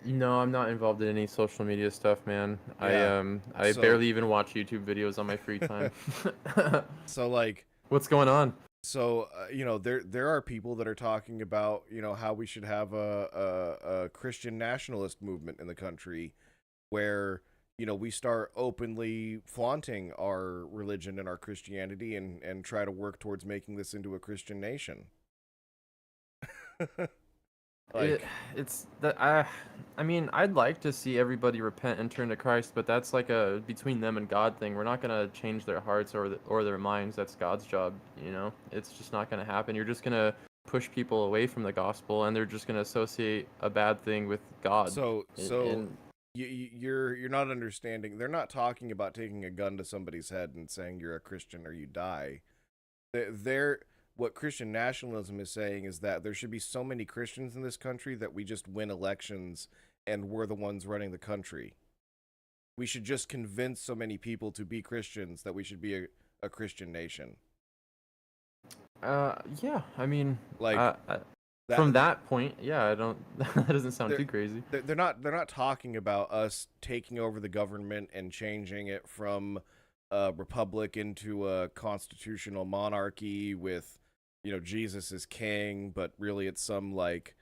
No, I'm not involved in any social media stuff, man. Yeah. I So barely even watch YouTube videos on my free time. so like What's going on? so there are people that are talking about how we should have a Christian nationalist movement in the country where we start openly flaunting our religion and our Christianity and try to work towards making this into a Christian nation. It, Like, it's that I mean, I'd like to see everybody repent and turn to Christ, but that's like a between them and God thing. We're not gonna change their hearts or their minds. That's God's job, It's just not gonna happen. You're just gonna push people away from the gospel, and they're just gonna associate a bad thing with God. so And, so and you're not understanding. They're not talking about taking a gun to somebody's head and saying you're a Christian or you die. They're what Christian nationalism is saying is that there should be so many Christians in this country that we just win elections and we're the ones running the country. We should just convince so many people to be Christians that we should be a Christian nation. yeah, I mean, Like, from that point, yeah, I don't. That doesn't sound they're, too crazy. they're not talking about us taking over the government and changing it from a republic into a constitutional monarchy with Jesus is king, but really it's some like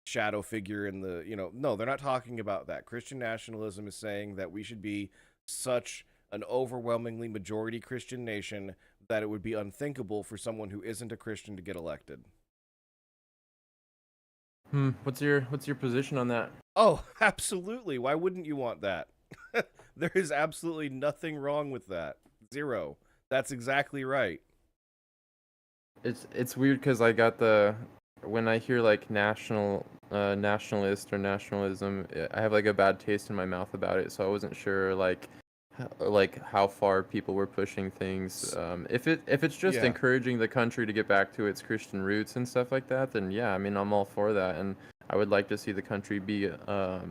shadow figure in the no, they're not talking about that. Christian nationalism is saying that we should be such an overwhelmingly majority Christian nation that it would be unthinkable for someone who isn't a Christian to get elected. What's your position on that? Oh, absolutely. Why wouldn't you want that? There is absolutely nothing wrong with that. Zero. That's exactly right. It's weird because when I hear like nationalist or nationalism, I have like a bad taste in my mouth about it. So I wasn't sure like how far people were pushing things. If it's just Yeah. encouraging the country to get back to its Christian roots and stuff like that, then yeah, I mean, I'm all for that, and I would like to see the country be a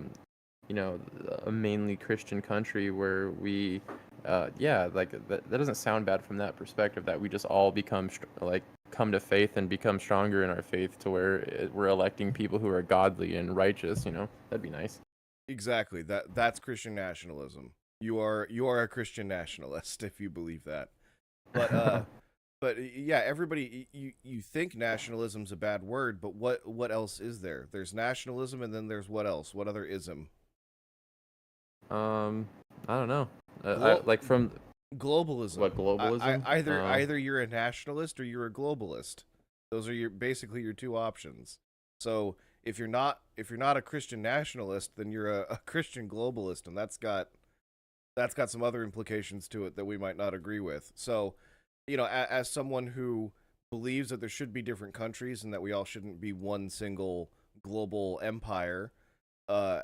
mainly Christian country where we yeah, like that doesn't sound bad from that perspective, that we just all come to faith and become stronger in our faith to where we're electing people who are godly and righteous. That'd be nice. Exactly. That's Christian nationalism. You are a Christian nationalist if you believe that. But But yeah, everybody, you think nationalism's a bad word, but what else is there? There's nationalism, and then there's what else? What other ism? Um, I don't know. Glo- Like from Globalism. what, globalism? Either you're a nationalist or you're a globalist. Those are basically your two options. So if you're not a Christian nationalist, then you're a Christian globalist, and that's got some other implications to it that we might not agree with. So, as someone who believes that there should be different countries and that we all shouldn't be one single global empire,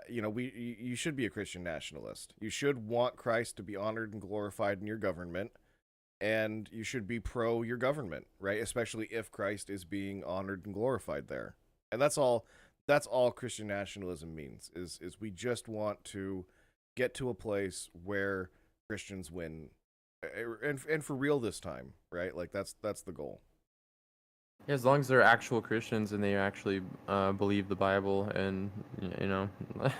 you should be a Christian nationalist. You should want Christ to be honored and glorified in your government, and you should be pro your government, right? Especially if Christ is being honored and glorified there. And that's all. That's all Christian nationalism means. Is we just want to get to a place where Christians win, and for real this time, right? Like that's the goal. Yeah, as long as they're actual Christians and they actually believe the Bible, and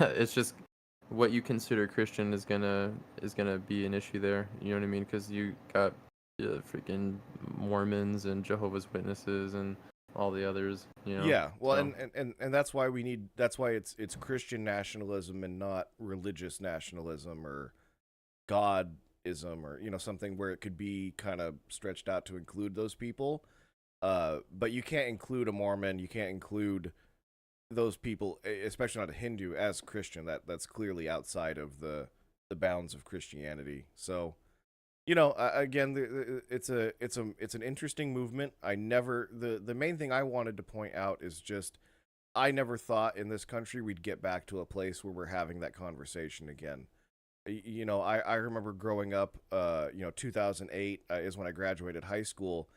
it's just what you consider Christian is gonna be an issue there. You know what I mean? Because you got freaking Mormons and Jehovah's Witnesses and all the others. Yeah, well, So, and that's why that's why it's Christian nationalism and not religious nationalism or Godism or something where it could be kind of stretched out to include those people. But you can't include a Mormon, you can't include those people, especially not a Hindu, as Christian. That's clearly outside of the bounds of Christianity. So, again, it's an interesting movement. The main thing I wanted to point out is just I never thought in this country we'd get back to a place where we're having that conversation again. I remember growing up. 2008 is when I graduated high school.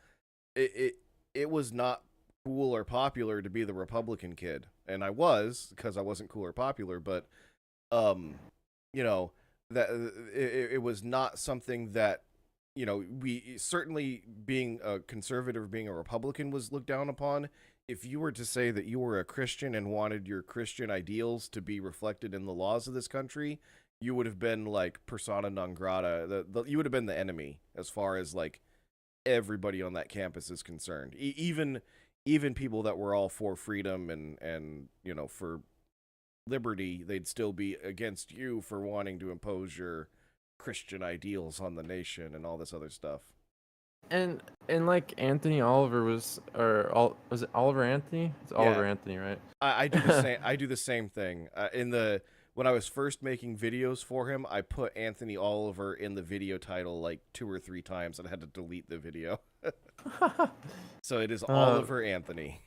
It was not cool or popular to be the Republican kid, and I was, because I wasn't cool or popular, but you know that it was not something that we certainly, being a conservative, being a Republican, was looked down upon. If you were to say that you were a Christian and wanted your Christian ideals to be reflected in the laws of this country, you would have been like persona non grata. You would have been the enemy as far as like everybody on that campus is concerned. Even people that were all for freedom and for liberty, they'd still be against you for wanting to impose your Christian ideals on the nation and all this other stuff. and like Anthony Oliver was it Oliver Anthony? It's Oliver Yeah. Anthony, right? I do the same. I do the same thing. When I was first making videos for him, I put Anthony Oliver in the video title like 2 or 3 times, and I had to delete the video. So it is Oliver Anthony.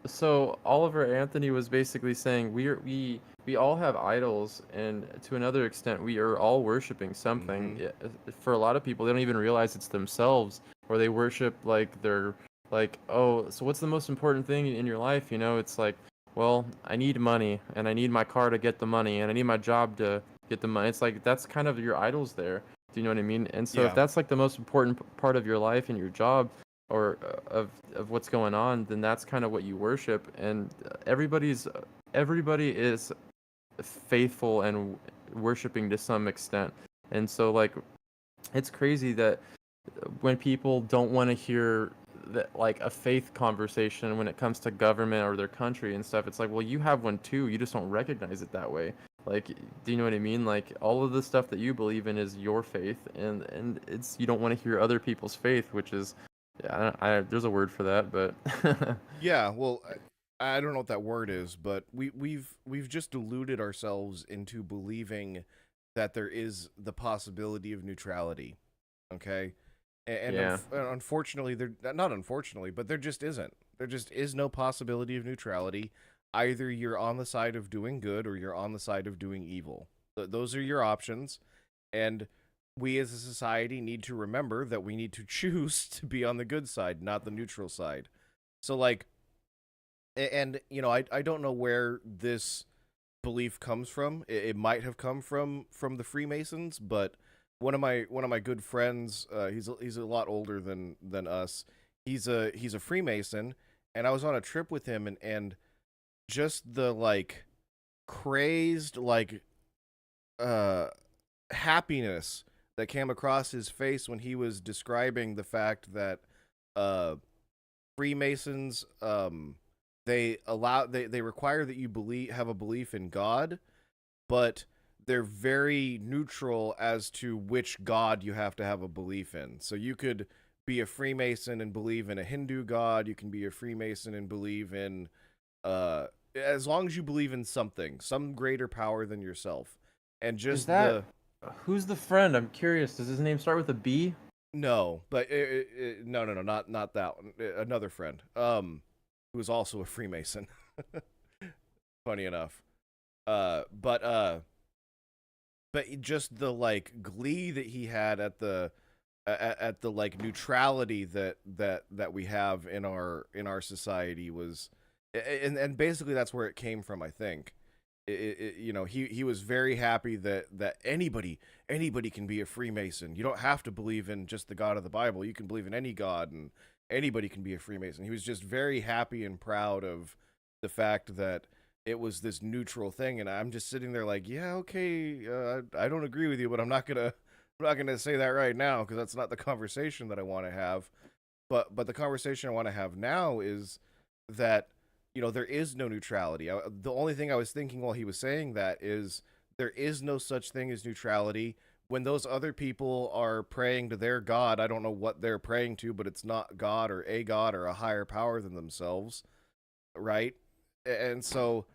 So Oliver Anthony was basically saying we all have idols, and to another extent we are all worshiping something. Mhm. Yeah, for a lot of people, they don't even realize it's themselves, or they worship like they're like, oh, so what's the most important thing in your life? It's like, well, I need money, and I need my car to get the money, and I need my job to get the money. It's like that's kind of your idols there. Do you know what I mean? And so if Yeah. that's like the most important part of your life and your job, or of what's going on, then that's kind of what you worship. And everybody is faithful and worshiping to some extent. And so like it's crazy that when people don't want to hear that, like, a faith conversation when it comes to government or their country and stuff, it's like, well, you have one too, you just don't recognize it that way. Like, do you know what I mean? Like, all of the stuff that you believe in is your faith, and it's, you don't want to hear other people's faith, which is, yeah, there's a word for that, but Yeah. Well, I don't know what that word is, but we've just deluded ourselves into believing that there is the possibility of neutrality. Okay. yeah. And unfortunately, there not unfortunately, but there just isn't. There just is no possibility of neutrality. Either you're on the side of doing good or you're on the side of doing evil. Those are your options, and we as a society need to remember that we need to choose to be on the good side, not the neutral side. So, like, and I don't know where this belief comes from. It might have come from the Freemasons, but one of my good friends, he's a lot older than us. He's a Freemason, and I was on a trip with him, and just the like crazed like happiness that came across his face when he was describing the fact that uh Freemasons, they require that you have a belief in God, but they're very neutral as to which God you have to have a belief in. So you could be a Freemason and believe in a Hindu God. You can be a Freemason and believe in, as long as you believe in something, some greater power than yourself. And Is just that who's the friend? I'm curious. Does his name start with a B? no, but no, no, no, not that one. Another friend, who was also a Freemason. Funny enough, but just the like glee that he had at the like neutrality that we have in our society was, and basically that's where it came from. I think he was very happy that anybody can be a Freemason. You don't have to believe in just the God of the Bible. You can believe in any God, and anybody can be a Freemason. He was just very happy and proud of the fact that it was this neutral thing. And I'm just sitting there like, yeah, okay, I don't agree with you, but I'm not gonna say that right now because that's not the conversation that I want to have. But the conversation I want to have now is that there is no neutrality. The only thing I was thinking while he was saying that is there is no such thing as neutrality. When those other people are praying to their God, I don't know what they're praying to, but it's not God or a higher power than themselves, right? And so,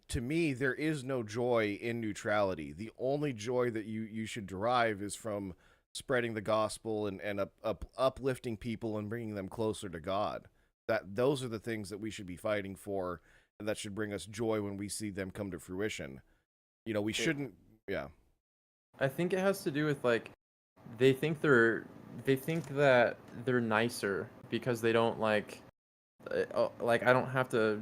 to me, there is no joy in neutrality. The only joy that you should derive is from spreading the gospel and uplifting people and bringing them closer to God. Those are the things that we should be fighting for, and that should bring us joy when we see them come to fruition. We shouldn't. Yeah. I think it has to do with like they think that they're nicer because they don't like I don't have to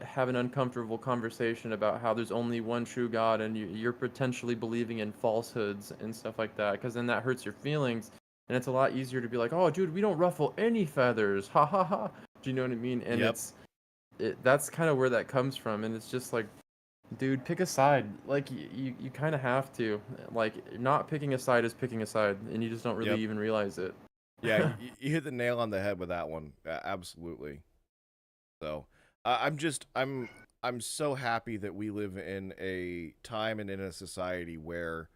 have an uncomfortable conversation about how there's only one true God and you're potentially believing in falsehoods and stuff like that, because then that hurts your feelings, and it's a lot easier to be like, oh dude, we don't ruffle any feathers, ha ha ha. Do you know what I mean? And Yep. that's kind of where that comes from, and it's just like, dude, pick a side. Like you kind of have to. Like not picking a side is picking a side, and you just don't really Yep. even realize it. Yeah, you hit the nail on the head with that one. Absolutely. So, I'm so happy that we live in a time and in a society where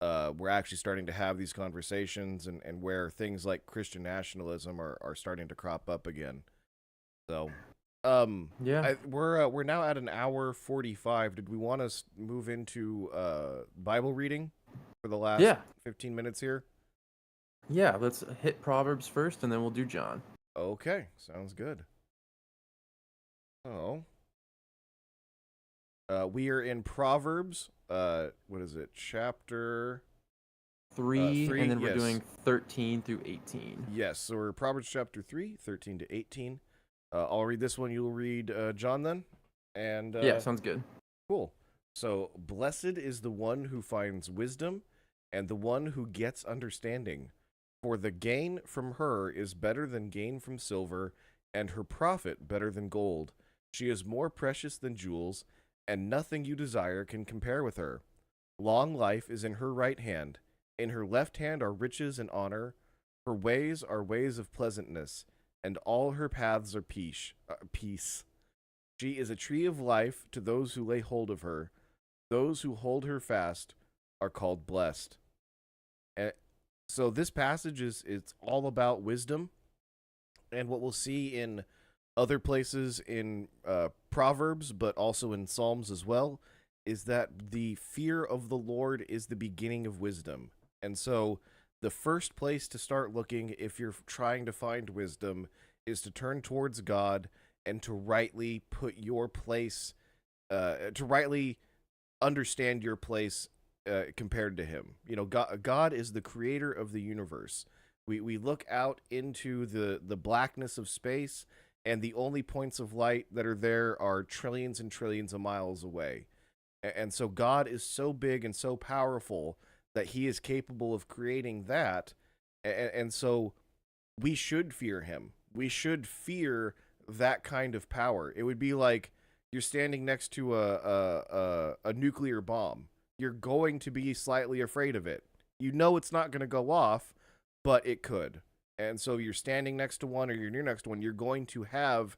we're actually starting to have these conversations, and where things like Christian nationalism are starting to crop up again. So, Yeah. we're now at an hour 45. Did we want to move into Bible reading for the last Yeah. 15 minutes here? Yeah, let's hit Proverbs first, and then we'll do John. Okay, sounds good. Oh, we are in Proverbs. What is it? Chapter 3, 3. and then we're Yes, doing 13 through 18. yes. So we're Proverbs chapter 3, 13 to 18. I'll read this one. You'll read John then, and Yeah, sounds good. cool. So, blessed is the one who finds wisdom, and the one who gets understanding. For the gain from her is better than gain from silver, and her profit better than gold. She is more precious than jewels, and nothing you desire can compare with her. Long life is in her right hand. In her left hand are riches and honor. Her ways are ways of pleasantness, and all her paths are peace. She is a tree of life to those who lay hold of her. Those who hold her fast are called blessed. And so this passage it's all about wisdom, and what we'll see in other places in Proverbs, but also in Psalms as well, is that the fear of the Lord is the beginning of wisdom. And so the first place to start looking if you're trying to find wisdom is to turn towards God and to rightly put your place, to rightly understand your place compared to him. God is the creator of the universe. We look out into the blackness of space, and the only points of light that are there are trillions and trillions of miles away. And so God is so big and so powerful that he is capable of creating that. And so we should fear him. We should fear that kind of power. It would be like you're standing next to a nuclear bomb. You're going to be slightly afraid of it. You know it's not going to go off, but it could. And so you're standing next to one or you're near next to one, you're going to have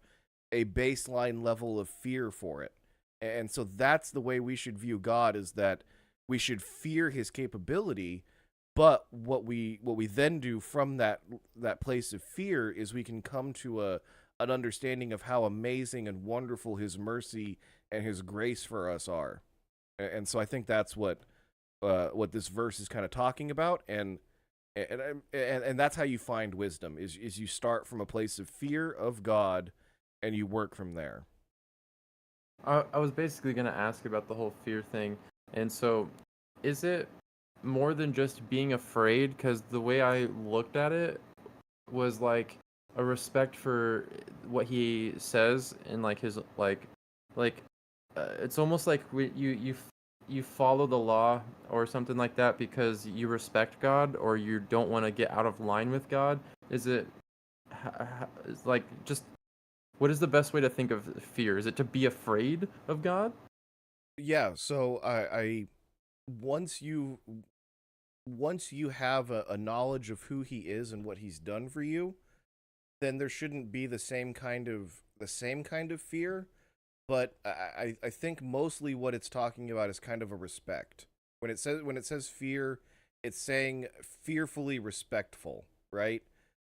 a baseline level of fear for it. And so that's the way we should view God, is that we should fear his capability, but what we then do from that place of fear is we can come to an understanding of how amazing and wonderful his mercy and his grace for us are. And so I think that's what this verse is kind of talking about, and that's how you find wisdom is you start from a place of fear of God and you work from there. I was basically going to ask about the whole fear thing. And so, is it more than just being afraid? Because the way I looked at it was like a respect for what he says and like his like it's almost like you follow the law or something like that because you respect God or you don't want to get out of line with God. Is it it's like just what is the best way to think of fear? Is it to be afraid of God? Yeah, so I once you have a knowledge of who he is and what he's done for you, then there shouldn't be the same kind of fear. But I think mostly what it's talking about is kind of a respect. When it says fear, it's saying fearfully respectful, right?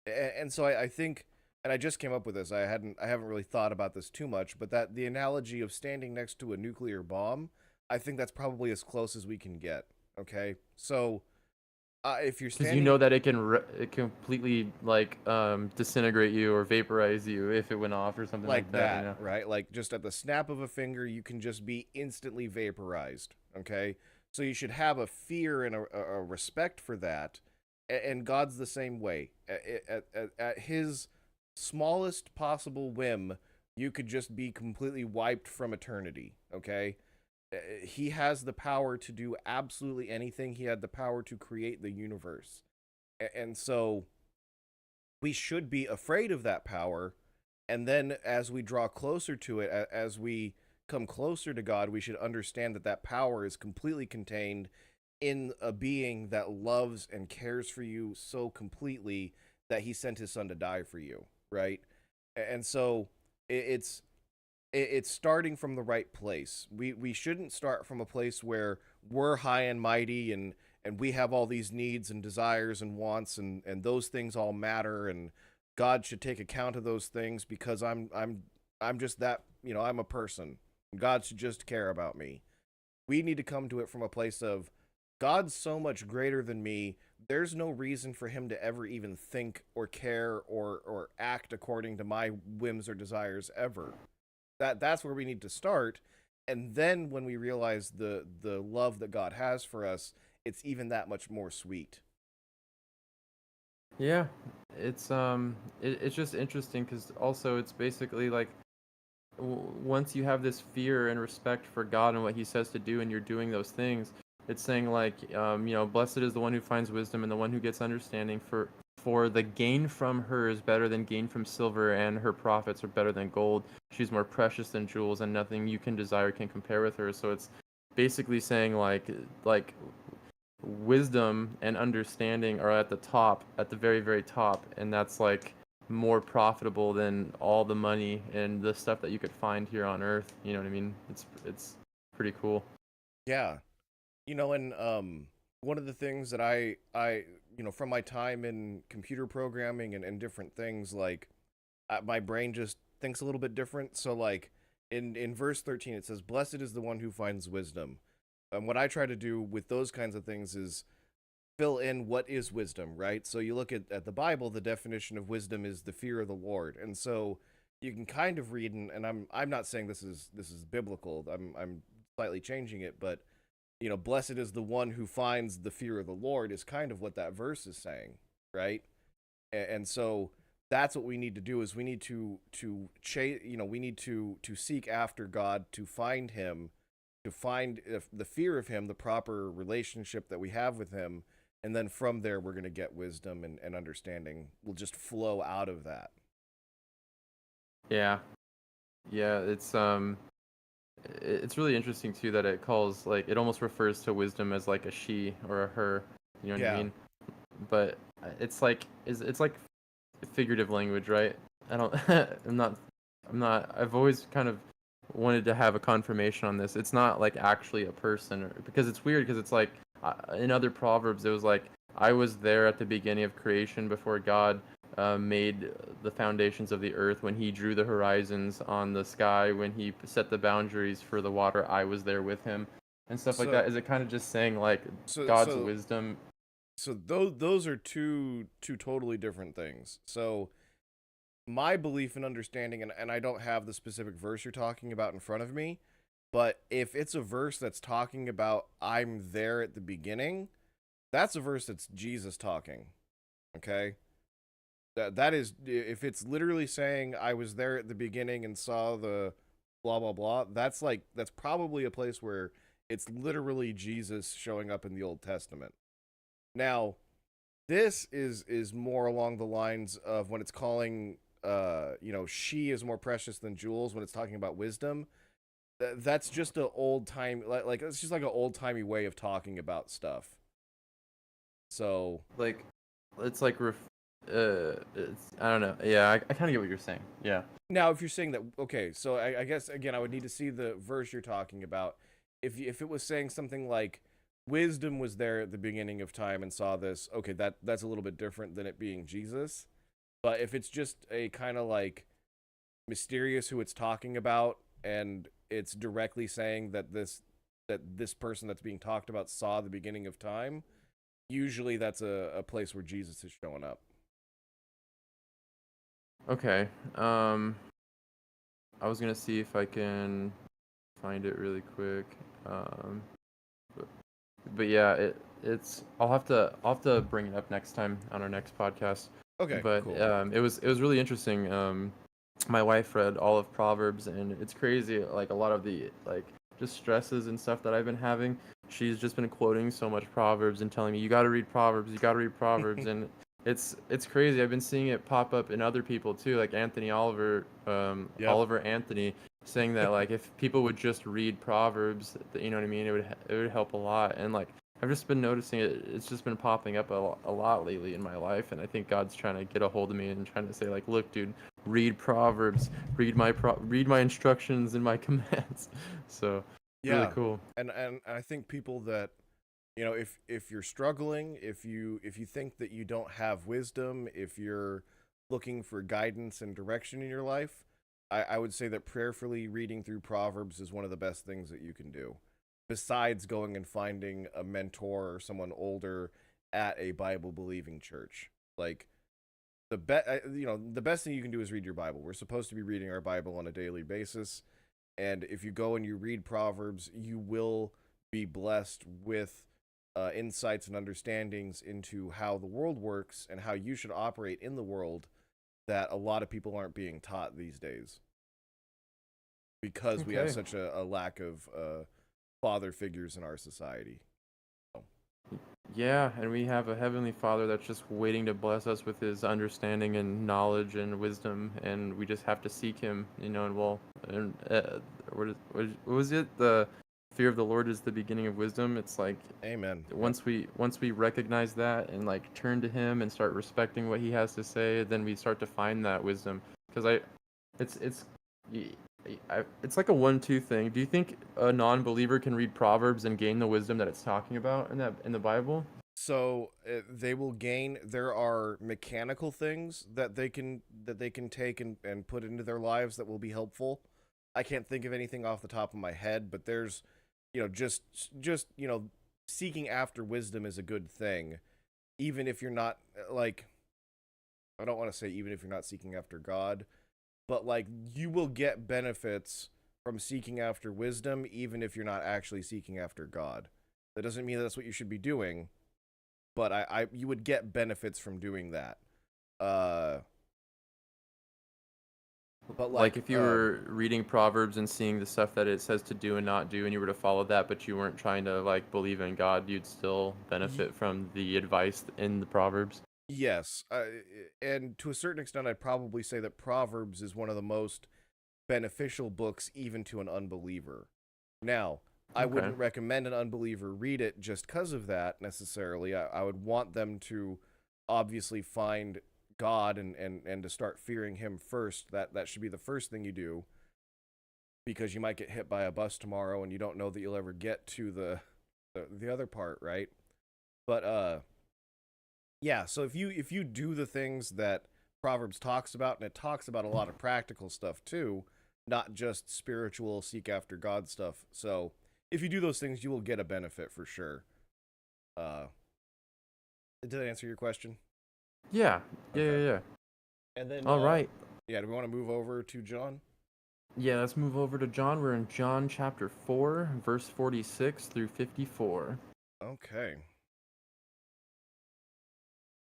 And so I think, and I just came up with this. I haven't really thought about this too much, but that the analogy of standing next to a nuclear bomb, I think that's probably as close as we can get. Okay, so if you're Because you standing, know that it completely like disintegrate you or vaporize you if it went off or something like like that. You that, know. right? Like just at the snap of a finger, you can just be instantly vaporized. Okay, so you should have a fear and a respect for that. And God's the same way. At his smallest possible whim, you could just be completely wiped from eternity. Okay, he has the power to do absolutely anything. He had the power to create the universe, and so we should be afraid of that power. And then as we draw closer to it, as we come closer to God, we should understand that that power is completely contained in a being that loves and cares for you so completely that he sent his son to die for you, right? And so it's starting from the right place. We shouldn't start from a place where we're high and mighty and we have all these needs and desires and wants and those things all matter, and God should take account of those things because I'm just that, I'm a person. God should just care about me. We need to come to it from a place of God's so much greater than me. There's no reason for him to ever even think or care or act according to my whims or desires ever. That's where we need to start. And then when we realize the love that God has for us, it's even that much more sweet. Yeah, it's just interesting because also it's basically like once you have this fear and respect for God and what He says to do, and you're doing those things, it's saying like, blessed is the one who finds wisdom and the one who gets understanding. For the gain from her is better than gain from silver, and her profits are better than gold. She's more precious than jewels, and nothing you can desire can compare with her. So it's basically saying like wisdom and understanding are at the top, at the very, very top, and that's like more profitable than all the money and the stuff that you could find here on Earth. You know what I mean? It's pretty cool. Yeah. And one of the things that I from my time in computer programming and different things, like my brain just thinks a little bit different. So like in verse 13 it says, "Blessed is the one who finds wisdom." And what I try to do with those kinds of things is fill in what is wisdom, right? So you look at the Bible, the definition of wisdom is the fear of the Lord. And so you can kind of read, and I'm not saying this is biblical. I'm slightly changing it, but blessed is the one who finds the fear of the Lord is kind of what that verse is saying, right? And so that's what we need to do is we need to chase, we need to seek after God, to find him, to find the fear of him, the proper relationship that we have with him. And then from there, we're going to get wisdom and understanding will just flow out of that. Yeah. Yeah, it's really interesting too that it calls like it almost refers to wisdom as like a she or a her, you know what I Yeah. mean? But it's like figurative language, right? I don't. I'm not. I'm not. I've always kind of wanted to have a confirmation on this. It's not like actually a person, because it's weird. Because it's like in other proverbs, it was like I was there at the beginning of creation before God made the foundations of the earth. When He drew the horizons on the sky, when He set the boundaries for the water, I was there with Him, and stuff like So that. Is it kind of just saying like so God's so wisdom? so those are two totally different things. So my belief and understanding, and I don't have the specific verse you're talking about in front of me, but if it's a verse that's talking about I'm there at the beginning, that's a verse that's Jesus talking. Okay? That is, if it's literally saying I was there at the beginning and saw the blah blah blah, that's probably a place where it's literally Jesus showing up in the Old Testament. Now, this is more along the lines of when it's calling she is more precious than jewels, when it's talking about wisdom. That's just an old time, like it's just like an old timey way of talking about stuff. So Like it's like I don't know. Yeah, I kind of get what you're saying. Yeah. now, if you're saying that, okay, so I guess again I would need to see the verse you're talking about. If it was saying something like wisdom was there at the beginning of time and saw this, okay, that's a little bit different than it being Jesus. But if it's just a kind of like mysterious who it's talking about, and it's directly saying that this person that's being talked about saw the beginning of time, usually that's a place where Jesus is showing up. Okay. I was gonna see if I can find it really quick. But, but yeah, I'll have to bring it up next time on our next podcast. Okay, But cool. it was really interesting. My wife read all of Proverbs, and it's crazy. Like a lot of the like just stresses and stuff that I've been having. She's just been quoting so much Proverbs and telling me, "You got to read Proverbs. You got to read Proverbs." And it's crazy. I've been seeing it pop up in other people too, like Anthony Oliver, Yep. Oliver Anthony, saying that like if people would just read Proverbs, you know what I mean, it would help a lot. And like I've just been noticing it. It's just been popping up a lot lately in my life, and I think God's trying to get a hold of me and trying to say like, look, dude, read Proverbs, read my instructions and my commands. So really Yeah, cool. and I think people that, if you're struggling, if you think that you don't have wisdom, if you're looking for guidance and direction in your life, I would say that prayerfully reading through Proverbs is one of the best things that you can do, besides going and finding a mentor or someone older at a Bible believing church. Like the best thing you can do is read your Bible. We're supposed to be reading our Bible on a daily basis, and if you go and you read Proverbs, you will be blessed with insights and understandings into how the world works and how you should operate in the world that a lot of people aren't being taught these days, because we have Okay. such a lack of father figures in our society. So, Yeah, and we have a heavenly Father that's just waiting to bless us with His understanding and knowledge and wisdom, and we just have to seek Him, and what was it? The fear of the Lord is the beginning of wisdom. It's like amen. Yep. once we recognize that and like turn to Him and start respecting what He has to say, then we start to find that wisdom. Because it's y- it's like a 1-2 thing. Do you think a non-believer can read Proverbs and gain the wisdom that it's talking about in the Bible? So they will gain. There are mechanical things that they can take and put into their lives that will be helpful. I can't think of anything off the top of my head, but there's, just seeking after wisdom is a good thing, even if you're not like, I don't want to say even if you're not seeking after God, but like you will get benefits from seeking after wisdom, even if you're not actually seeking after God. That doesn't mean that's what you should be doing, but you would get benefits from doing that. Uh, but Like like, if you were reading Proverbs and seeing the stuff that it says to do and not do, and you were to follow that, but you weren't trying to like believe in God, you'd still y- benefit from the advice in the Proverbs. yes, and to a certain extent, I'd probably say that Proverbs is one of the most beneficial books, even to an unbeliever. Now, I Okay. wouldn't recommend an unbeliever read it just because of that necessarily. I would want them to obviously find God and to start fearing him first. That should be the first thing you do, because you might get hit by a bus tomorrow and you don't know that you'll ever get to the other part, right? But yeah, so if you do the things that Proverbs talks about, and it talks about a lot of practical stuff too, not just spiritual seek after God stuff. So if you do those things, you will get a benefit for sure. Uh did that answer your question? Yeah, yeah, Okay. yeah, yeah. And then All right. yeah, do we want to move over to John? Yeah, let's move over to John. We're in John chapter 4, verse 46 through 54. Okay.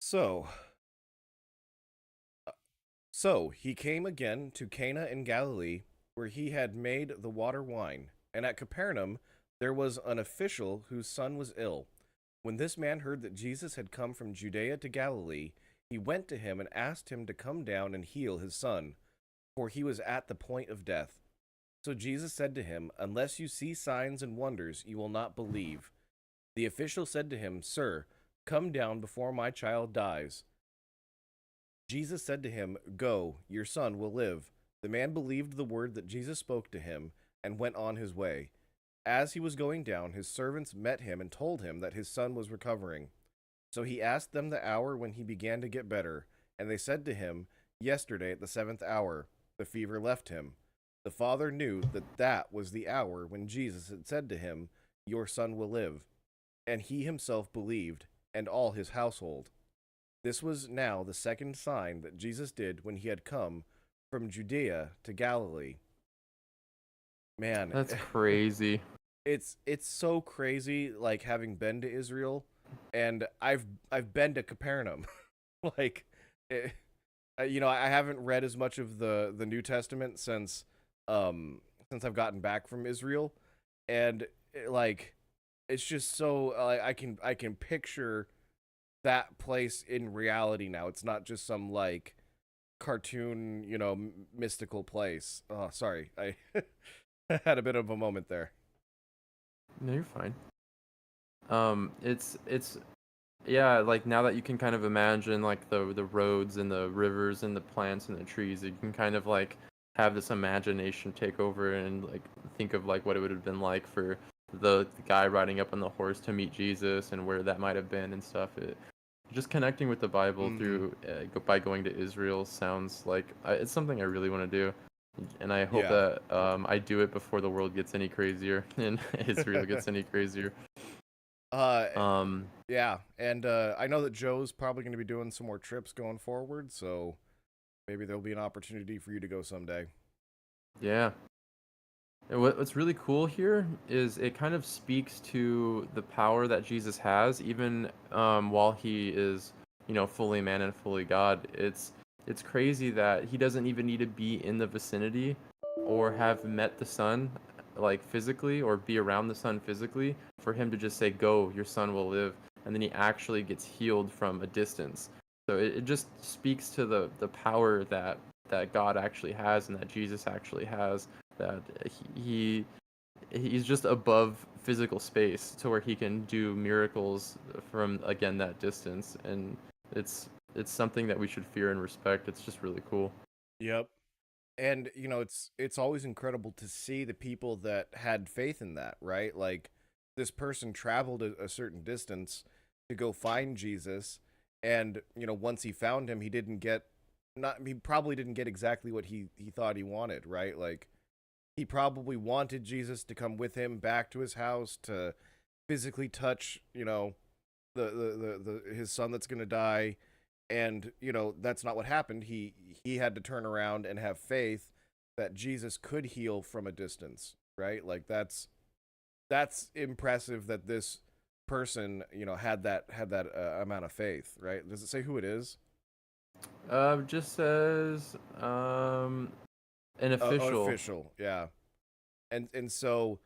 So, so he came again to Cana in Galilee, where he had made the water wine. And at Capernaum there was an official whose son was ill. When this man heard that Jesus had come from Judea to Galilee, he went to him and asked him to come down and heal his son, for he was at the point of death. So Jesus said to him, "Unless you see signs and wonders, you will not believe." The official said to him, "Sir, come down before my child dies." Jesus said to him, "Go, your son will live." The man believed the word that Jesus spoke to him and went on his way. As he was going down, his servants met him and told him that his son was recovering. So he asked them the hour when he began to get better, and they said to him, "Yesterday at the 7th hour, the fever left him." The father knew that that was the hour when Jesus had said to him, "Your son will live." And he himself believed, and all his household. This was now the second sign that Jesus did when he had come from Judea to Galilee. Man, That's crazy. it's so crazy, like having been to Israel, and I've been to Capernaum. like, I haven't read as much of the New Testament since I've gotten back from Israel, and like it's just so I can picture that place in reality now. It's not just some like cartoon, mystical place. Oh, sorry, I had a bit of a moment there. No, you're fine. It's yeah, like now that you can kind of imagine like the roads and the rivers and the plants and the trees, you can kind of like have this imagination take over and like think of like what it would have been like for the guy riding up on the horse to meet Jesus and where that might have been and stuff. Just connecting with the Bible Mm-hmm. through by going to Israel sounds like it's something I really want to do, and I hope Yeah. that I do it before the world gets any crazier and Israel gets any crazier. uh, Um, yeah, and I know that Joe's probably going to be doing some more trips going forward, so maybe there'll be an opportunity for you to go someday. yeah. And what's really cool here is it kind of speaks to the power that Jesus has, even while he is, fully man and fully God. It's crazy that he doesn't even need to be in the vicinity or have met the Son, like physically, or be around the Son physically, for him to just say, "Go, your son will live," and then he actually gets healed from a distance. So it just speaks to the power that God actually has and that Jesus actually has, that he's just above physical space to where he can do miracles from, again, that distance, and it's something that we should fear and respect. It's just really cool. Yep. And it's always incredible to see the people that had faith in that, right? Like this person traveled a certain distance to go find Jesus, and once he found him, he probably didn't get exactly what he thought he wanted, right? Like he probably wanted Jesus to come with him back to his house to physically touch, the his son that's going to die, and that's not what happened. He had to turn around and have faith that Jesus could heal from a distance, right? Like that's impressive that this person had that amount of faith, right? Does it say who it is? Just says an An official. official, yeah. And so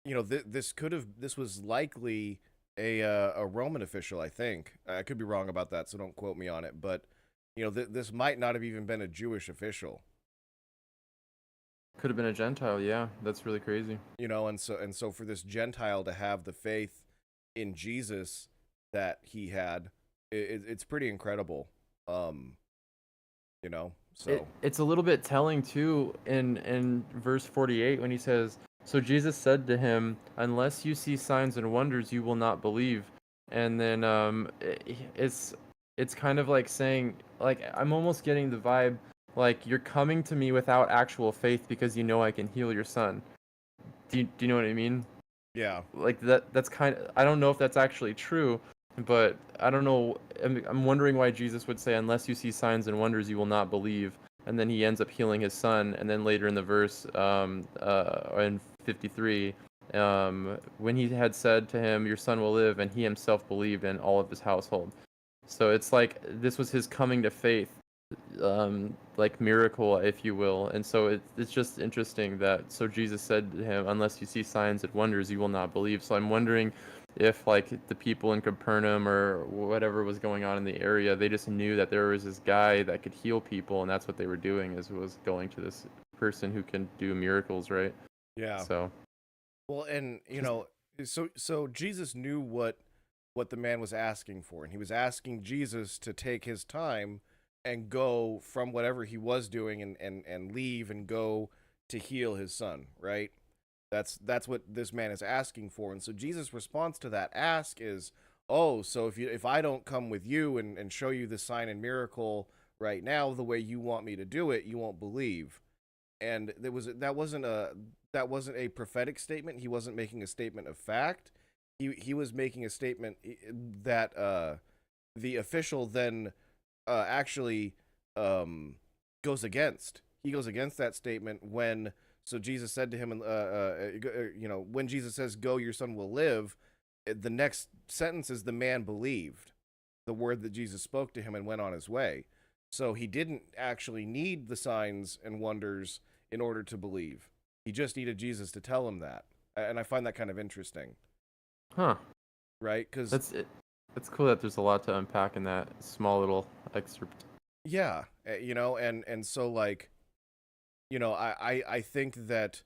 this was likely a Roman official, I think. I could be wrong about that, so don't quote me on it. But this might not have even been a Jewish official. Could have been a Gentile. Yeah, that's really crazy. And so for this Gentile to have the faith in Jesus that he had, it's pretty incredible. So It's a little bit telling too in verse 48 when he says, "So Jesus said to him, 'Unless you see signs and wonders, you will not believe.'" And then it's kind of like saying, like, I'm almost getting the vibe like you're coming to me without actual faith because you know I can heal your son. Do you know what I mean? yeah, Like that's kind of, I don't know if that's actually true, but I don't know. I'm wondering why Jesus would say, "Unless you see signs and wonders, you will not believe." And then he ends up healing his son. And then later in the verse, in 53, when he had said to him, "Your son will live," and he himself believed, and all of his household. So it's like this was his coming to faith, like miracle, if you will. And so it's just interesting that so Jesus said to him, "Unless you see signs and wonders, you will not believe." So I'm wondering if like the people in Capernaum or whatever was going on in the area, they just knew that there was this guy that could heal people, and that's what they were doing is was going to this person who can do miracles, right? yeah. So Well, and just so Jesus knew what the man was asking for, and he was asking Jesus to take his time and go from whatever he was doing and leave and go to heal his son, right? That's what this man is asking for. And so Jesus' response to that ask is, "Oh, so if I don't come with you and show you the sign and miracle right now the way you want me to do it, you won't believe." And that wasn't a prophetic statement. He wasn't making a statement of fact. He was making a statement that the official then actually goes against. He goes against that statement when so Jesus said to him, when Jesus says, "Go, your son will live," the next sentence is the man believed the word that Jesus spoke to him and went on his way. So he didn't actually need the signs and wonders in order to believe. He just needed Jesus to tell him that. And I find that kind of interesting, huh. right? Because, That's it. It's cool that there's a lot to unpack in that small little excerpt. yeah, and so, like, I think that,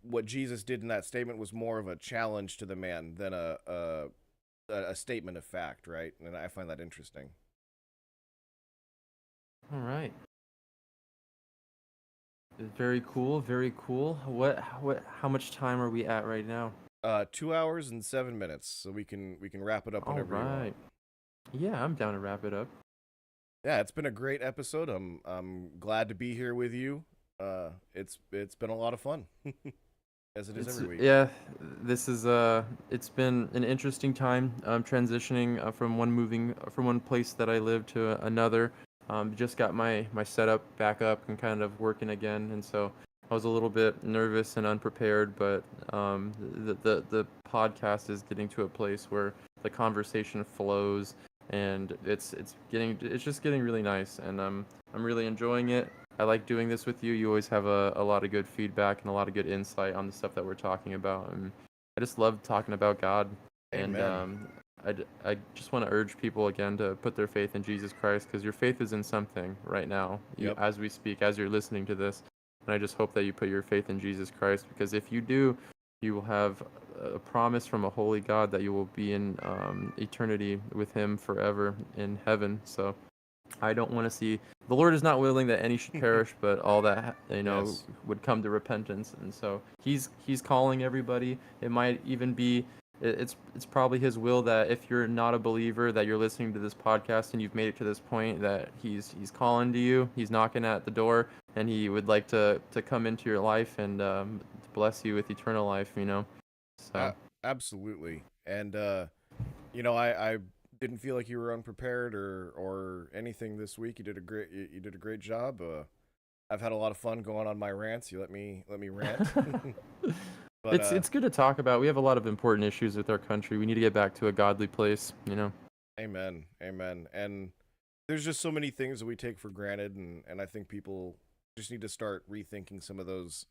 what Jesus did in that statement was more of a challenge to the man than a statement of fact, right? And I find that interesting. All right. Very cool, very cool. How much time are we at right now? 2 hours and 7 minutes, so we can wrap it up All whenever you want. right. Yeah, I'm down to wrap it up. Yeah, it's been a great episode. I'm glad to be here with you. It's been a lot of fun, as it is It's every week. yeah, this is it's been an interesting time transitioning from one place that I live to another. Just got my setup back up and kind of working again, and so I was a little bit nervous and unprepared, but the podcast is getting to a place where the conversation flows, and it's just getting really nice, and I'm really enjoying it. I like doing this with you. You always have a lot of good feedback and a lot of good insight on the stuff that we're talking about. And I just love talking about God. And Amen. I just want to urge people again to put their faith in Jesus Christ because your faith is in something right now, Yep. as we speak, as you're listening to this. And I just hope that you put your faith in Jesus Christ because if you do, you will have a promise from a holy God that you will be in eternity with Him forever in heaven. So I don't want to see the Lord is not willing that any should perish, but all that Yes. would come to repentance. And so He's calling everybody. It might even be it's probably His will that if you're not a believer, that you're listening to this podcast and you've made it to this point, that He's calling to you. He's knocking at the door, and He would like to come into your life and to bless you with eternal life. So Absolutely. And I didn't feel like you were unprepared or anything this week. You did a great job. I've had a lot of fun going on my rants. You let me rant. But it's good to talk about. We have a lot of important issues with our country. We need to get back to a godly place. amen. Amen. And there's just so many things that we take for granted, and I think people just need to start rethinking some of those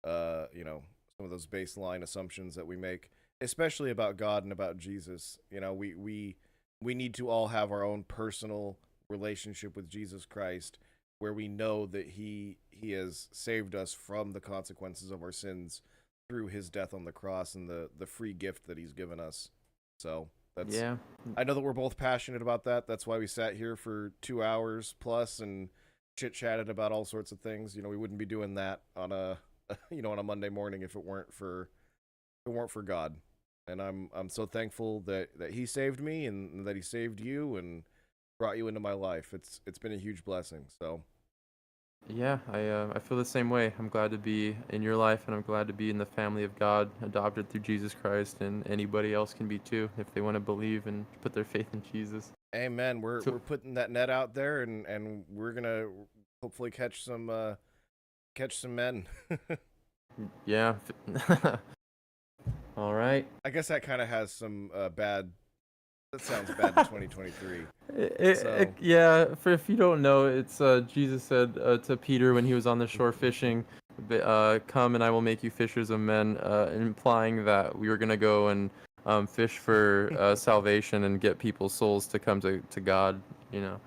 some of those baseline assumptions that we make, especially about God and about Jesus. We need to all have our own personal relationship with Jesus Christ where we know that he has saved us from the consequences of our sins through his death on the cross and the free gift that he's given us. So That's Yeah. I know that we're both passionate about that. That's why we sat here for 2 hours plus and chit chatted about all sorts of things. We wouldn't be doing that on a on a Monday morning if it weren't for God. And I'm so thankful that he saved me and that he saved you and brought you into my life. It's been a huge blessing. So Yeah, I feel the same way. I'm glad to be in your life, and I'm glad to be in the family of God, adopted through Jesus Christ, and anybody else can be too if they want to believe and put their faith in Jesus. amen. We're So, putting that net out there, and we're gonna hopefully catch some men. yeah. All right. I guess that kind of has some bad. That sounds bad in 2023. So Yeah, for if you don't know, it's Jesus said to Peter when he was on the shore fishing, "Come and I will make you fishers of men," implying that we were gonna go and fish for salvation and get people's souls to come to God. You know.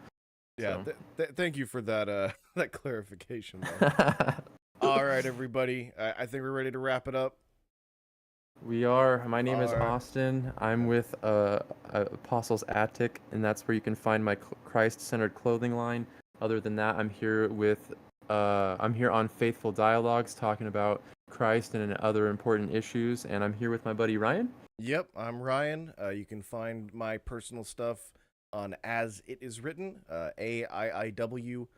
yeah, So. thank you for that that clarification. Though. All right, everybody. I think we're ready to wrap it up. We are. My name is All right. Austin. I'm with Apostles Attic, and that's where you can find my Christ-centered clothing line. Other than that, I'm here on Faithful Dialogues talking about Christ and other important issues, and I'm here with my buddy Ryan. Yep, I'm Ryan. You can find my personal stuff on As It Is Written, AIIW.org.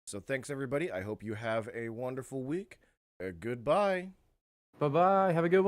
So thanks, everybody. I hope you have a wonderful week. Goodbye. Bye-bye. Have a good one.